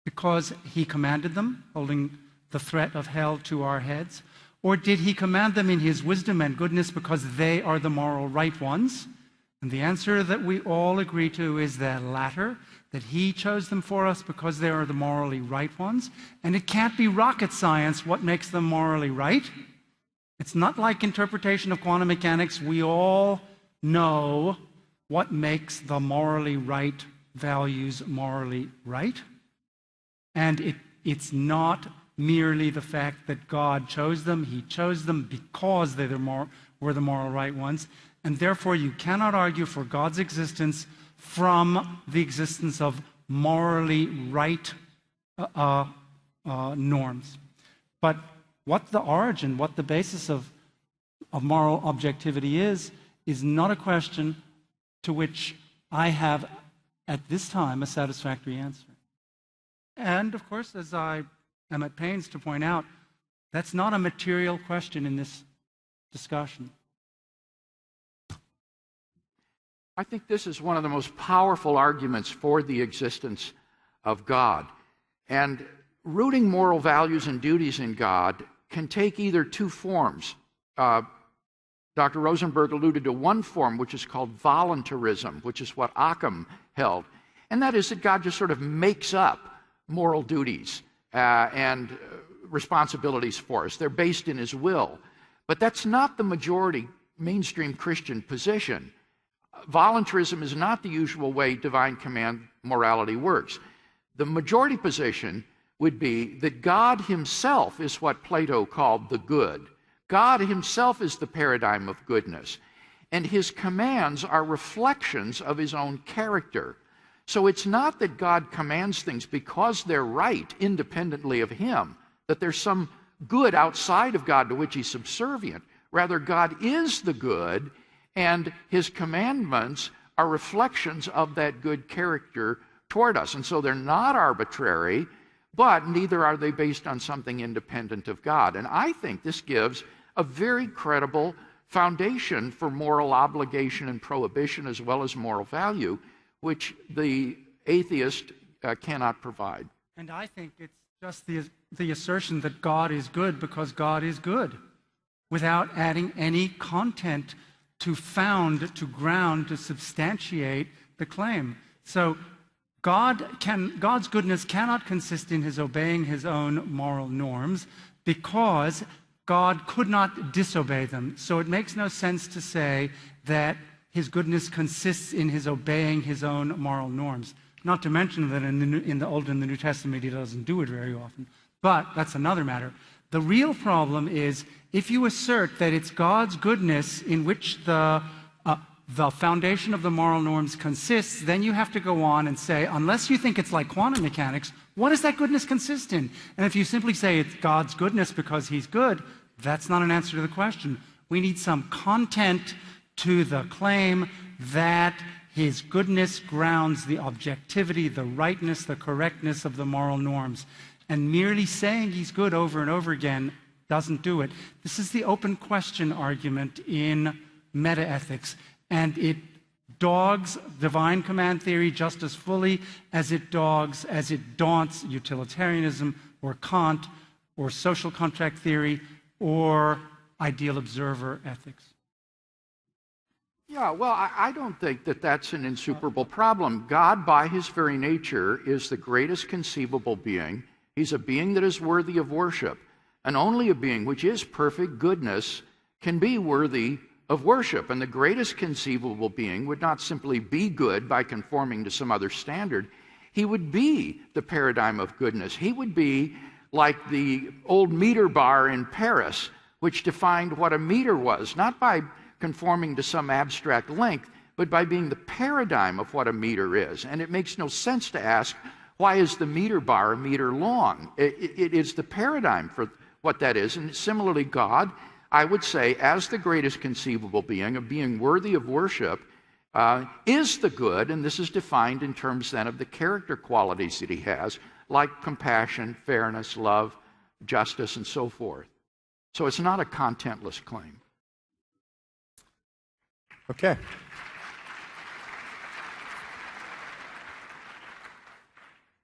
because He commanded them, holding the threat of hell to our heads? Or did He command them in His wisdom and goodness because they are the moral right ones? And the answer that we all agree to is the latter, that He chose them for us because they are the morally right ones. And it can't be rocket science what makes them morally right. It's not like interpretation of quantum mechanics. We all know what makes the morally right values morally right. And it's not merely the fact that God chose them. He chose them because they were the moral right ones. And therefore, you cannot argue for God's existence from the existence of morally right norms. But what the origin, what the basis of moral objectivity is not a question to which I have, at this time, a satisfactory answer. And, of course, as I am at pains to point out, that's not a material question in this discussion. I think this is one of the most powerful arguments for the existence of God. And rooting moral values and duties in God can take either two forms. Dr. Rosenberg alluded to one form, which is called voluntarism, which is what Occam held. And that is that God just sort of makes up moral duties and responsibilities for us. They're based in His will. But that's not the majority mainstream Christian position. Voluntarism is not the usual way divine command morality works. The majority position would be that God Himself is what Plato called the good. God Himself is the paradigm of goodness, and His commands are reflections of His own character. So it's not that God commands things because they're right independently of Him, that there's some good outside of God to which He's subservient. Rather, God is the good, and His commandments are reflections of that good character toward us. And so they're not arbitrary, but neither are they based on something independent of God. And I think this gives a very credible foundation for moral obligation and prohibition as well as moral value, which the atheist cannot provide. And I think it's just the assertion that God is good because God is good, without adding any content to found, to ground, to substantiate the claim. So God's goodness cannot consist in His obeying His own moral norms because God could not disobey them. So it makes no sense to say that His goodness consists in His obeying His own moral norms. Not to mention that in the Old and the New Testament He doesn't do it very often. But that's another matter. The real problem is if you assert that it's God's goodness in which the foundation of the moral norms consists, then you have to go on and say, unless you think it's like quantum mechanics, what does that goodness consist in? And if you simply say it's God's goodness because he's good, that's not an answer to the question. We need some content to the claim that his goodness grounds the objectivity, the rightness, the correctness of the moral norms. And merely saying he's good over and over again doesn't do it. This is the open question argument in metaethics. And it dogs divine command theory just as fully as it daunts utilitarianism or Kant or social contract theory or ideal observer ethics. Yeah, well, I don't think that that's an insuperable problem. God, by his very nature, is the greatest conceivable being. He's a being that is worthy of worship. And only a being which is perfect goodness can be worthy of worship. And the greatest conceivable being would not simply be good by conforming to some other standard. He would be the paradigm of goodness. He would be like the old meter bar in Paris, which defined what a meter was, not by conforming to some abstract length, but by being the paradigm of what a meter is. And it makes no sense to ask, why is the meter bar a meter long? It is the paradigm for what that is. And similarly, God, I would say, as the greatest conceivable being, a being worthy of worship, is the good, and this is defined in terms then of the character qualities that he has, like compassion, fairness, love, justice, and so forth. So it's not a contentless claim. Okay.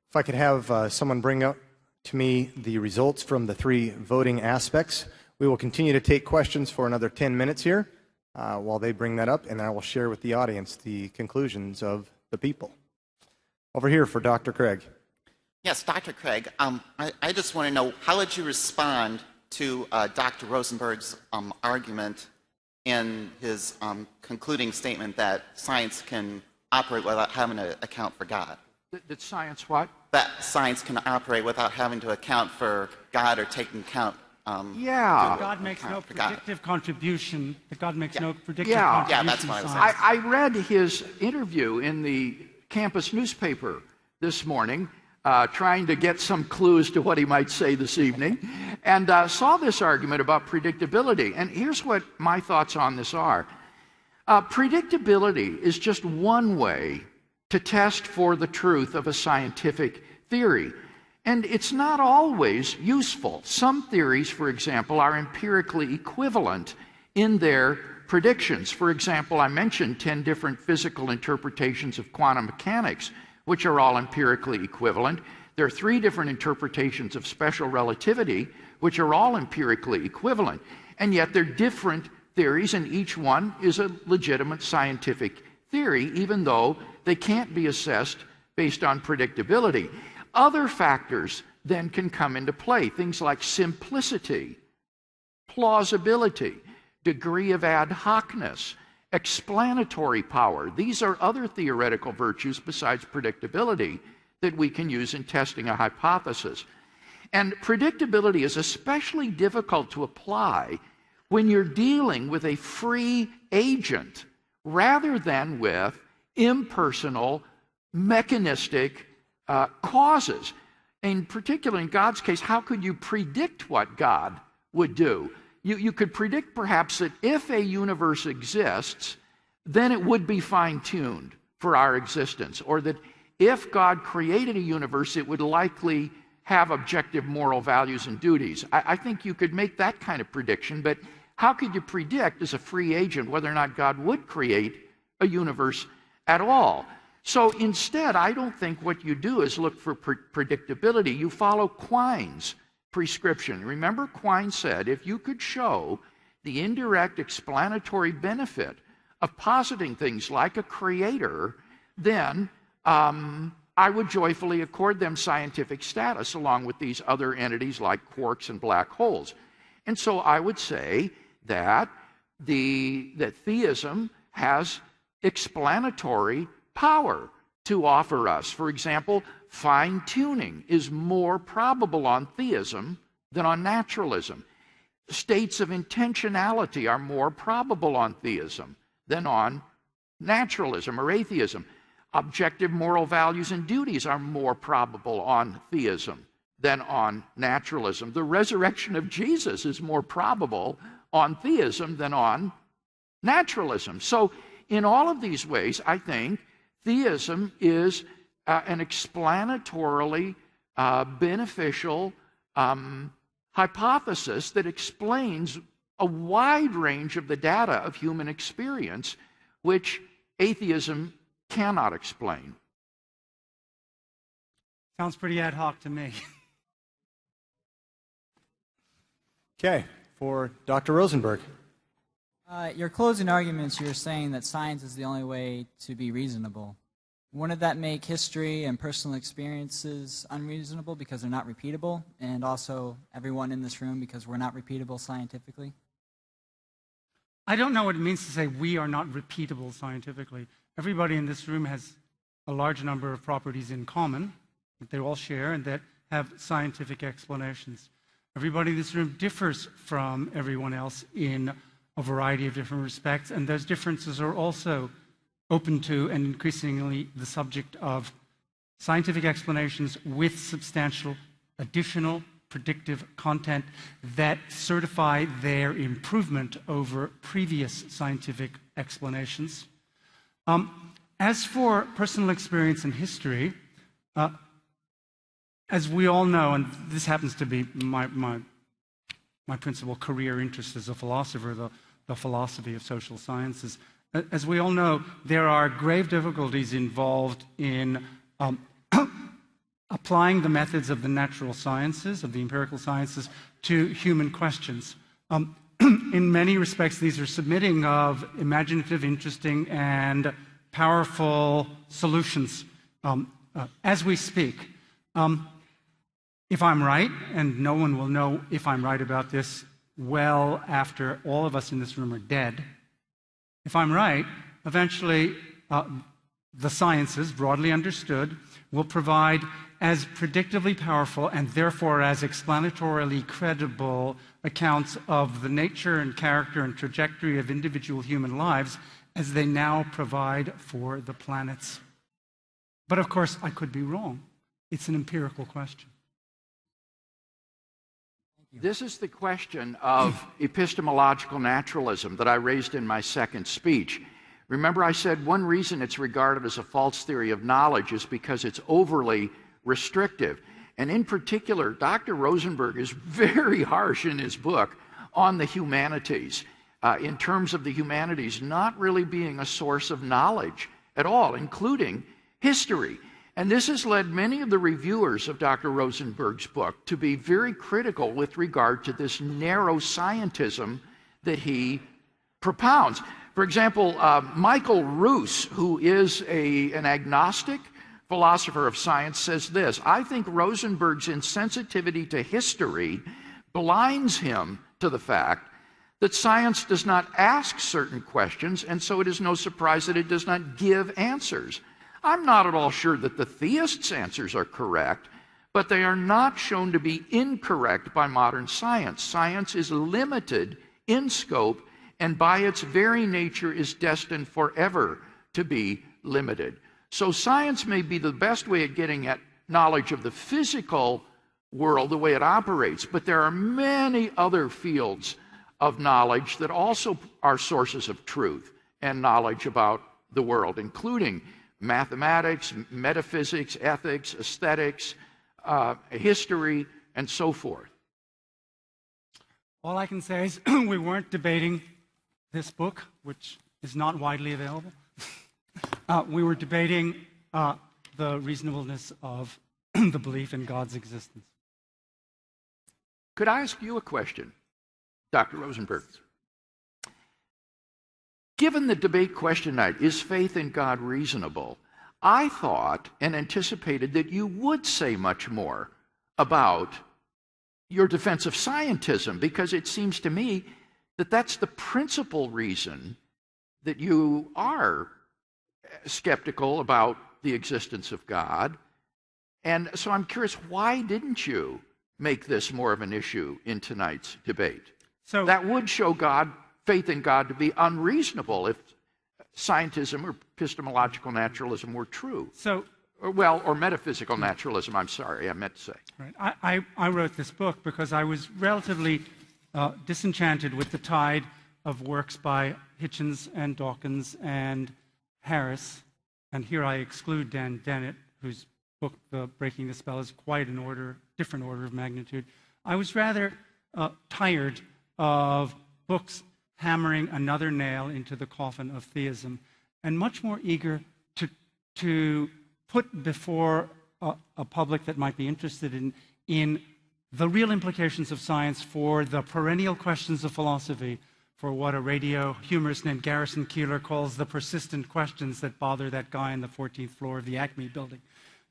If I could have someone bring up to me the results from the 3 voting aspects. We will continue to take questions for another 10 minutes here while they bring that up, and I will share with the audience the conclusions of the people. Over here for Dr. Craig. Yes, Dr. Craig, I just want to know, how would you respond to Dr. Rosenberg's argument in his concluding statement that science can operate without having to account for God? That science what? That science can operate without having to account for God or taking account. God makes no predictive contribution. God makes no predictive contribution. Yeah, that's what I was saying. I read his interview in the campus newspaper this morning, trying to get some clues to what he might say this evening, and saw this argument about predictability. And here's what my thoughts on this are. Predictability is just one way to test for the truth of a scientific theory. And it's not always useful. Some theories, for example, are empirically equivalent in their predictions. For example, I mentioned 10 different physical interpretations of quantum mechanics, which are all empirically equivalent. There are 3 different interpretations of special relativity, which are all empirically equivalent. And yet they're different theories, and each one is a legitimate scientific theory, even though they can't be assessed based on predictability. Other factors then can come into play, things like simplicity, plausibility, degree of ad hocness, explanatory power. These are other theoretical virtues besides predictability that we can use in testing a hypothesis. And predictability is especially difficult to apply when you're dealing with a free agent rather than with impersonal, mechanistic causes. In particular, in God's case, how could you predict what God would do? You could predict perhaps that if a universe exists, then it would be fine-tuned for our existence, or that if God created a universe, it would likely have objective moral values and duties. I think you could make that kind of prediction, but how could you predict as a free agent whether or not God would create a universe at all? So instead, I don't think what you do is look for predictability. You follow Quine's prescription. Remember, Quine said, if you could show the indirect explanatory benefit of positing things like a creator, then I would joyfully accord them scientific status along with these other entities like quarks and black holes. And so I would say that theism has explanatory power to offer us. For example, fine-tuning is more probable on theism than on naturalism. States of intentionality are more probable on theism than on naturalism or atheism. Objective moral values and duties are more probable on theism than on naturalism. The resurrection of Jesus is more probable on theism than on naturalism. So in all of these ways, I think theism is an explanatorily beneficial hypothesis that explains a wide range of the data of human experience, which atheism cannot explain. Sounds pretty ad hoc to me. Okay, for Dr. Rosenberg. Your closing arguments, you're saying that science is the only way to be reasonable. Wouldn't that make history and personal experiences unreasonable because they're not repeatable, and also everyone in this room because we're not repeatable scientifically? I don't know what it means to say we are not repeatable scientifically. Everybody in this room has a large number of properties in common that they all share and that have scientific explanations. Everybody in this room differs from everyone else in a variety of different respects, and those differences are also open to and increasingly the subject of scientific explanations with substantial additional predictive content that certify their improvement over previous scientific explanations. As for personal experience and history, as we all know, and this happens to be my principal career interest as a philosopher, the philosophy of social sciences, as we all know, there are grave difficulties involved in applying the methods of the natural sciences, of the empirical sciences, to human questions. In many respects, these are submitting of imaginative, interesting, and powerful solutions as we speak. If I'm right, and no one will know if I'm right about this well after all of us in this room are dead, if I'm right, eventually the sciences, broadly understood, will provide as predictably powerful and therefore as explanatorily credible accounts of the nature and character and trajectory of individual human lives as they now provide for the planets. But of course, I could be wrong. It's an empirical question. This is the question of epistemological naturalism that I raised in my second speech. Remember, I said one reason it's regarded as a false theory of knowledge is because it's overly restrictive. And in particular, Dr. Rosenberg is very harsh in his book on the humanities, in terms of the humanities not really being a source of knowledge at all, including history. And this has led many of the reviewers of Dr. Rosenberg's book to be very critical with regard to this narrow scientism that he propounds. For example, Michael Roos, who is an agnostic philosopher of science, says this: I think Rosenberg's insensitivity to history blinds him to the fact that science does not ask certain questions, and so it is no surprise that it does not give answers. I'm not at all sure that the theists' answers are correct, but they are not shown to be incorrect by modern science. Science is limited in scope and by its very nature is destined forever to be limited. So science may be the best way of getting at knowledge of the physical world, the way it operates, but there are many other fields of knowledge that also are sources of truth and knowledge about the world, including mathematics, metaphysics, ethics, aesthetics, history, and so forth. All I can say is we weren't debating this book, which is not widely available. We were debating the reasonableness of the belief in God's existence. Could I ask you a question, Dr. Rosenberg? Given the debate question tonight, is faith in God reasonable? I thought and anticipated that you would say much more about your defense of scientism, because it seems to me that that's the principal reason that you are skeptical about the existence of God. And so I'm curious, why didn't you make this more of an issue in tonight's debate. So that would show faith in God to be unreasonable if scientism or epistemological naturalism were true. Or metaphysical naturalism, I'm sorry, I meant to say. Right. I wrote this book because I was relatively disenchanted with the tide of works by Hitchens and Dawkins and Harris, and here I exclude Dan Dennett, whose book, Breaking the Spell, is quite different order of magnitude. I was rather tired of books hammering another nail into the coffin of theism, and much more eager to put before a public that might be interested in the real implications of science for the perennial questions of philosophy, for what a radio humorist named Garrison Keillor calls the persistent questions that bother that guy on the 14th floor of the Acme building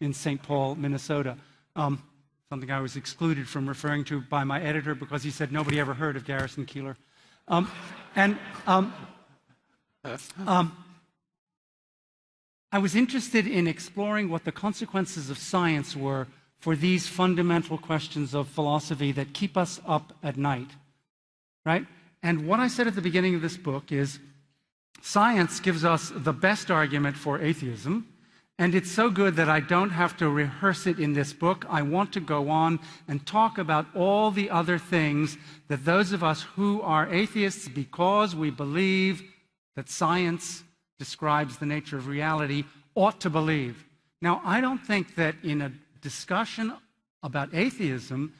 in St. Paul, Minnesota. Something I was excluded from referring to by my editor because he said nobody ever heard of Garrison Keillor. I was interested in exploring what the consequences of science were for these fundamental questions of philosophy that keep us up at night, right? And what I said at the beginning of this book is science gives us the best argument for atheism, and it's so good that I don't have to rehearse it in this book. I want to go on and talk about all the other things that those of us who are atheists because we believe that science describes the nature of reality ought to believe. Now, I don't think that in a discussion about atheism,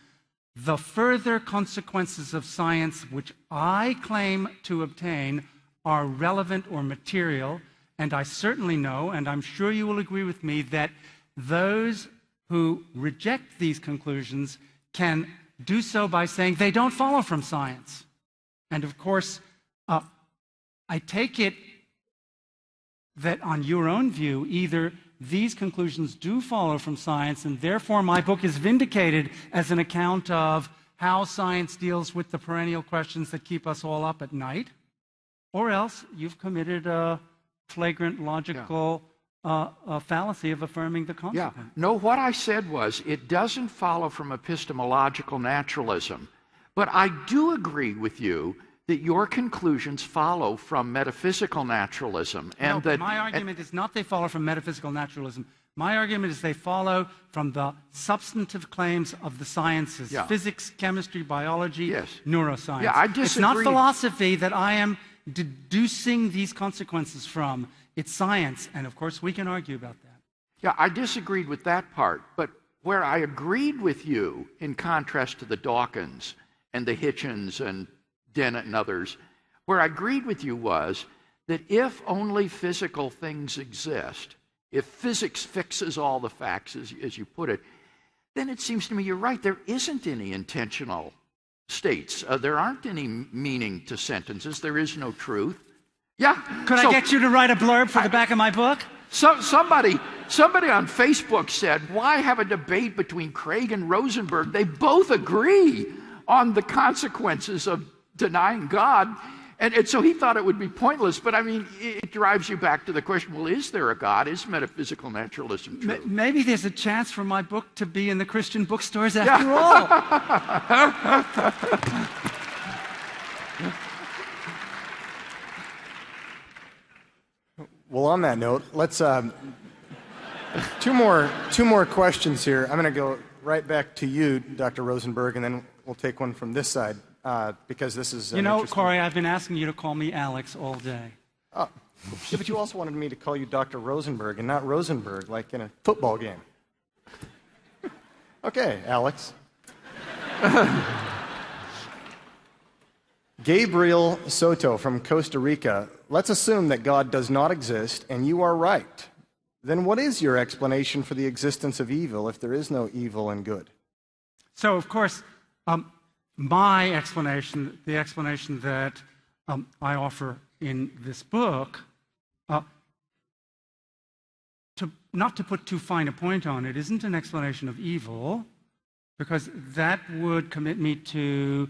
the further consequences of science which I claim to obtain are relevant or material, and I certainly know, and I'm sure you will agree with me, that those who reject these conclusions can do so by saying they don't follow from science. And of course, I take it that on your own view, either these conclusions do follow from science, and therefore my book is vindicated as an account of how science deals with the perennial questions that keep us all up at night, or else you've committed a flagrant logical fallacy of affirming the consequence. Yeah. No, what I said was it doesn't follow from epistemological naturalism, but I do agree with you that your conclusions follow from metaphysical naturalism. And no, my argument is not they follow from metaphysical naturalism. My argument is they follow from the substantive claims of the sciences, physics, chemistry, biology, neuroscience. Yeah, I disagree. It's not philosophy that I am deducing these consequences from. It's science, and of course we can argue about that. Yeah, I disagreed with that part, but where I agreed with you, in contrast to the Dawkins and the Hitchens and Dennett and others, where I agreed with you was that if only physical things exist, if physics fixes all the facts, as you put it, then it seems to me you're right, there isn't any intentional states. There aren't any meaning to sentences. There is no truth. Yeah. Could I get you to write a blurb for the back of my book? So somebody on Facebook said, why have a debate between Craig and Rosenberg? They both agree on the consequences of denying God. And so he thought it would be pointless, but I mean, it drives you back to the question, well, is there a God? Is metaphysical naturalism true? Maybe there's a chance for my book to be in the Christian bookstores after all. Well, on that note, let's two more questions here. I'm going to go right back to you, Dr. Rosenberg, and then we'll take one from this side. Because this is Corey, I've been asking you to call me Alex all day. Oh, yeah, but you also wanted me to call you Dr. Rosenberg and not Rosenberg, like in a football game. Okay, Alex. Gabriel Soto from Costa Rica. Let's assume that God does not exist and you are right. Then what is your explanation for the existence of evil if there is no evil and good? So, of course, my explanation, the explanation that I offer in this book, not to put too fine a point on it, isn't an explanation of evil, because that would commit me to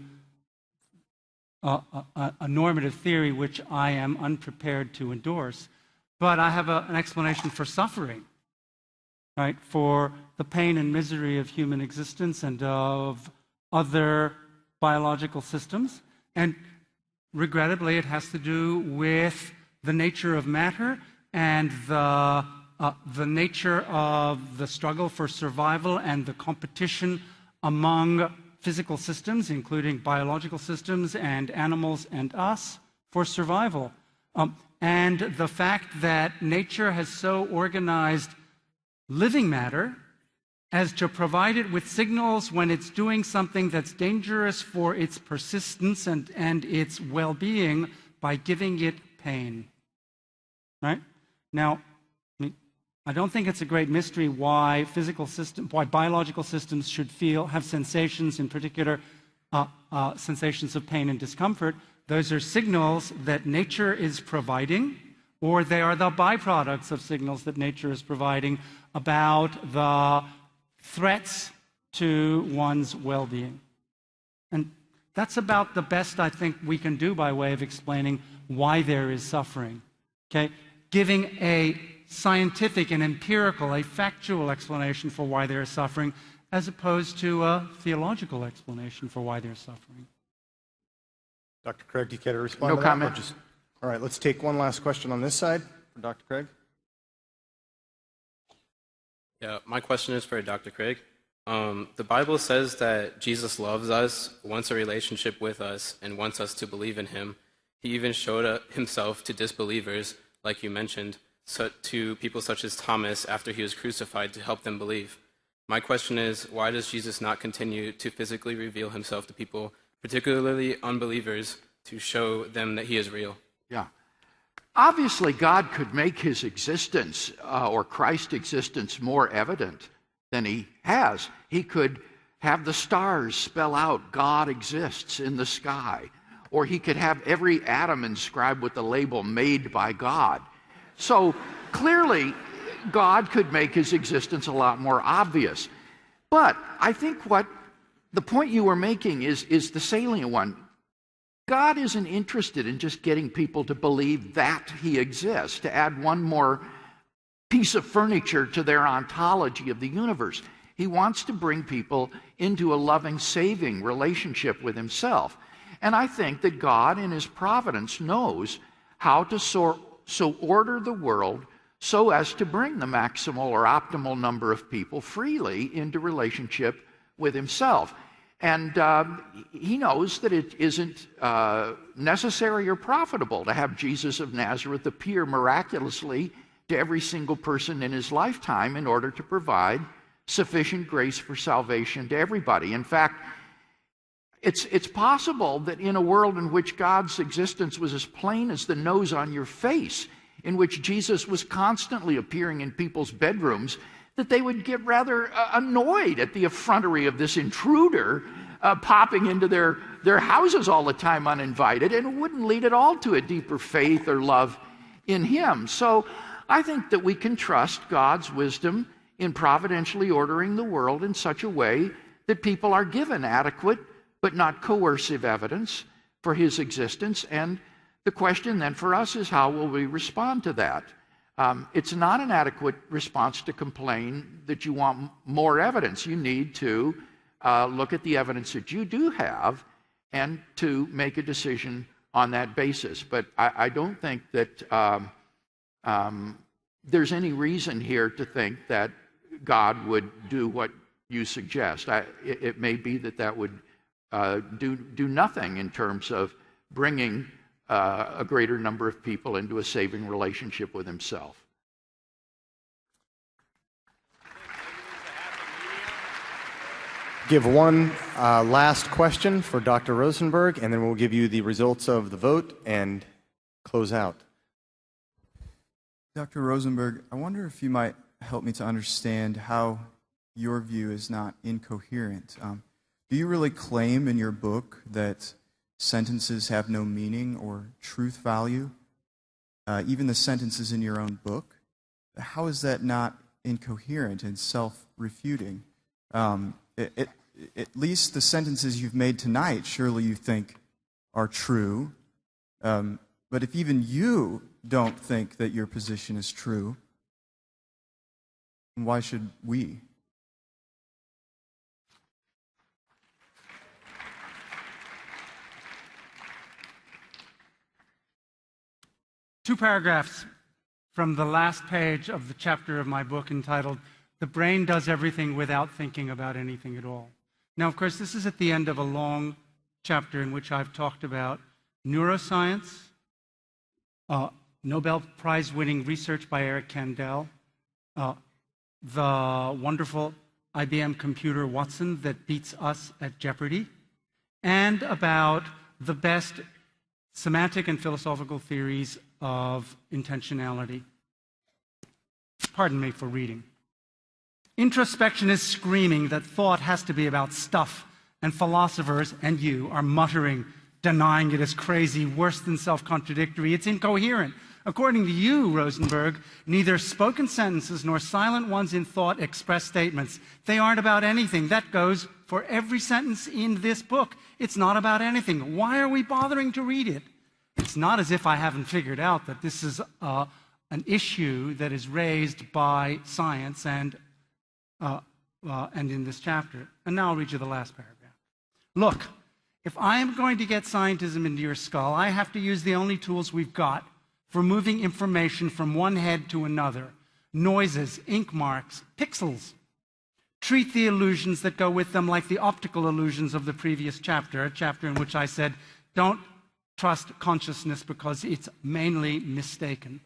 a normative theory which I am unprepared to endorse. But I have an explanation for suffering. right, for the pain and misery of human existence and of other biological systems. And regrettably, it has to do with the nature of matter and the nature of the struggle for survival and the competition among physical systems, including biological systems and animals and us, for survival. And the fact that nature has so organized living matter as to provide it with signals when it's doing something that's dangerous for its persistence and its well-being by giving it pain. Right? Now, I don't think it's a great mystery why biological systems should have sensations, in particular sensations of pain and discomfort. Those are signals that nature is providing, or they are the byproducts of signals that nature is providing about the threats to one's well-being. And that's about the best I think we can do by way of explaining why there is suffering. Okay? Giving a scientific and empirical, a factual explanation for why there is suffering, as opposed to a theological explanation for why there's suffering. Dr. Craig, do you care to respond to that? No comment. All right, let's take one last question on this side for Dr. Craig. Yeah, my question is for Dr. Craig. The Bible says that Jesus loves us, wants a relationship with us, and wants us to believe in him. He even showed himself to disbelievers, like you mentioned, to people such as Thomas after he was crucified to help them believe. My question is, why does Jesus not continue to physically reveal himself to people, particularly unbelievers, to show them that he is real? Yeah. Obviously, God could make his existence or Christ's existence more evident than he has. He could have the stars spell out God exists in the sky, or he could have every atom inscribed with the label made by God. So clearly, God could make his existence a lot more obvious. But I think what the point you were making is the salient one. God isn't interested in just getting people to believe that he exists, to add one more piece of furniture to their ontology of the universe. He wants to bring people into a loving, saving relationship with himself. And I think that God, in his providence, knows how to so order the world so as to bring the maximal or optimal number of people freely into relationship with himself. And he knows that it isn't necessary or profitable to have Jesus of Nazareth appear miraculously to every single person in his lifetime in order to provide sufficient grace for salvation to everybody. In fact, it's possible that in a world in which God's existence was as plain as the nose on your face, in which Jesus was constantly appearing in people's bedrooms, that they would get rather annoyed at the effrontery of this intruder popping into their houses all the time uninvited, and it wouldn't lead at all to a deeper faith or love in him. So I think that we can trust God's wisdom in providentially ordering the world in such a way that people are given adequate but not coercive evidence for his existence. And the question then for us is, how will we respond to that? It's not an adequate response to complain that you want more evidence. You need to look at the evidence that you do have and to make a decision on that basis. But I don't think that there's any reason here to think that God would do what you suggest. It may be that would do nothing in terms of bringing a greater number of people into a saving relationship with himself. Give one last question for Dr. Rosenberg, and then we'll give you the results of the vote and close out. Dr. Rosenberg, I wonder if you might help me to understand how your view is not incoherent. Do you really claim in your book that sentences have no meaning or truth value? Even the sentences in your own book? How is that not incoherent and self-refuting? At least the sentences you've made tonight, surely you think are true. But if even you don't think that your position is true, Why should we? Two paragraphs from the last page of the chapter of my book entitled, "The Brain Does Everything Without Thinking About Anything at All." Now, of course, this is at the end of a long chapter in which I've talked about neuroscience, Nobel Prize-winning research by Eric Kandel, the wonderful IBM computer Watson that beats us at Jeopardy, and about the best semantic and philosophical theories of intentionality. Pardon me for reading. Introspection is screaming that thought has to be about stuff, and philosophers, and you, are muttering, denying it as crazy, worse than self-contradictory. It's incoherent. According to you, Rosenberg, neither spoken sentences nor silent ones in thought express statements. They aren't about anything. That goes for every sentence in this book. It's not about anything. Why are we bothering to read it? It's not as if I haven't figured out that this is an issue that is raised by science and in this chapter. And now I'll read you the last paragraph. Look, if I am going to get scientism into your skull, I have to use the only tools we've got for moving information from one head to another. Noises, ink marks, pixels. Treat the illusions that go with them like the optical illusions of the previous chapter, a chapter in which I said, don't trust consciousness because it's mainly mistaken.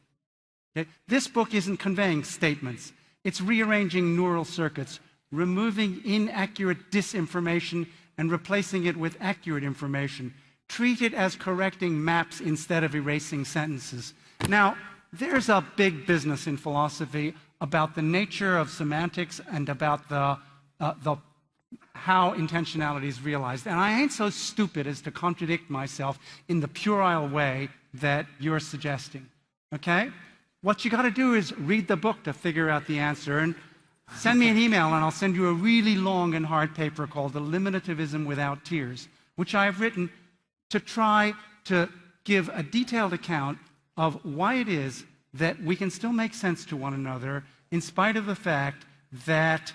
Okay? This book isn't conveying statements. It's rearranging neural circuits, removing inaccurate disinformation and replacing it with accurate information. Treat it as correcting maps instead of erasing sentences. Now, there's a big business in philosophy about the nature of semantics and about how intentionality is realized. And I ain't so stupid as to contradict myself in the puerile way that you're suggesting, okay? What you got to do is read the book to figure out the answer, and send me an email and I'll send you a really long and hard paper called Eliminativism Without Tears, which I've written to try to give a detailed account of why it is that we can still make sense to one another in spite of the fact that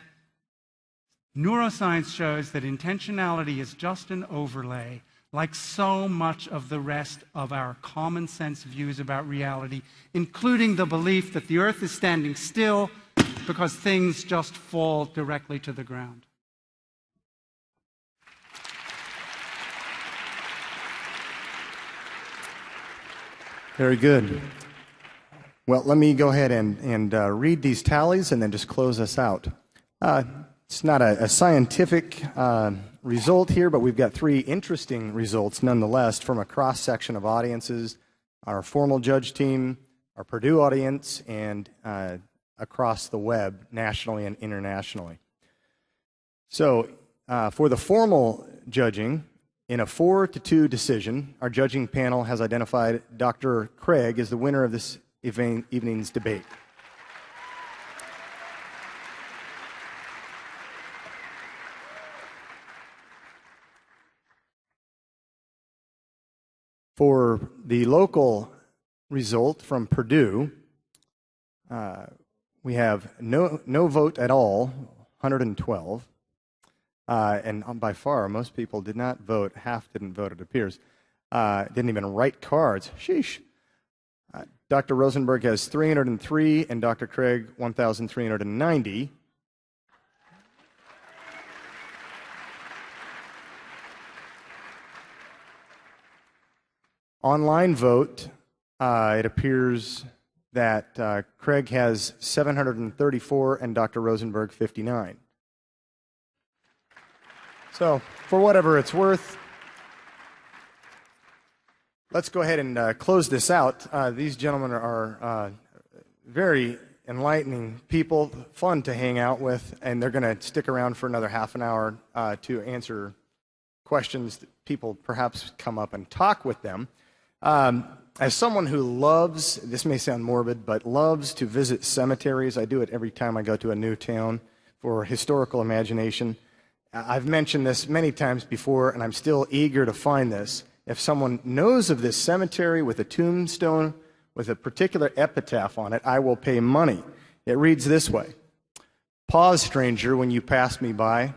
neuroscience shows that intentionality is just an overlay, like so much of the rest of our common sense views about reality, including the belief that the earth is standing still because things just fall directly to the ground. Very good. Well, let me go ahead and read these tallies and then just close us out. It's not a scientific result here, but we've got three interesting results nonetheless from a cross-section of audiences, our formal judge team, our Purdue audience, and across the web, nationally and internationally. So for the formal judging, in a 4-2 decision, our judging panel has identified Dr. Craig as the winner of this evening's debate. For the local result from Purdue, we have no vote at all, 112. And by far, most people did not vote. Half didn't vote, it appears. Didn't even write cards. Sheesh. Dr. Rosenberg has 303, and Dr. Craig, 1,390. Online vote, it appears that Craig has 734 and Dr. Rosenberg 59. So, for whatever it's worth, let's go ahead and close this out. These gentlemen are very enlightening people, fun to hang out with, and they're going to stick around for another half an hour to answer questions that people perhaps come up and talk with them. As someone who loves, this may sound morbid, but loves to visit cemeteries, I do it every time I go to a new town for historical imagination. I've mentioned this many times before, and I'm still eager to find this. If someone knows of this cemetery with a tombstone with a particular epitaph on it, I will pay money. It reads this way: Pause, stranger, when you pass me by.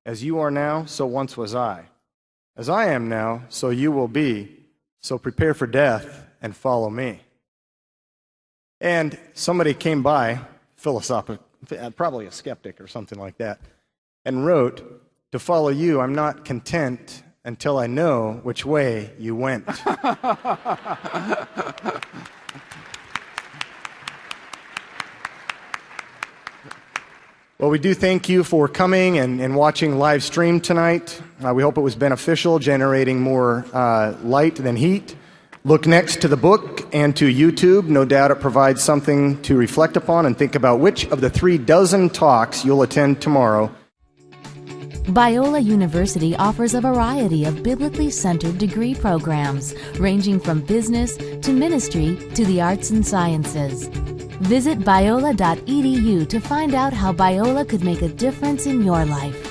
As you are now, so once was I. As I am now, so you will be. So prepare for death and follow me. And somebody came by, philosophic, probably a skeptic or something like that, and wrote, to follow you, I'm not content until I know which way you went. Well, we do thank you for coming and watching live stream tonight. We hope it was beneficial, generating more light than heat. Look next to the book and to YouTube. No doubt it provides something to reflect upon and think about which of the 36 talks you'll attend tomorrow. Biola University offers a variety of biblically centered degree programs, ranging from business to ministry to the arts and sciences. Visit biola.edu to find out how Biola could make a difference in your life.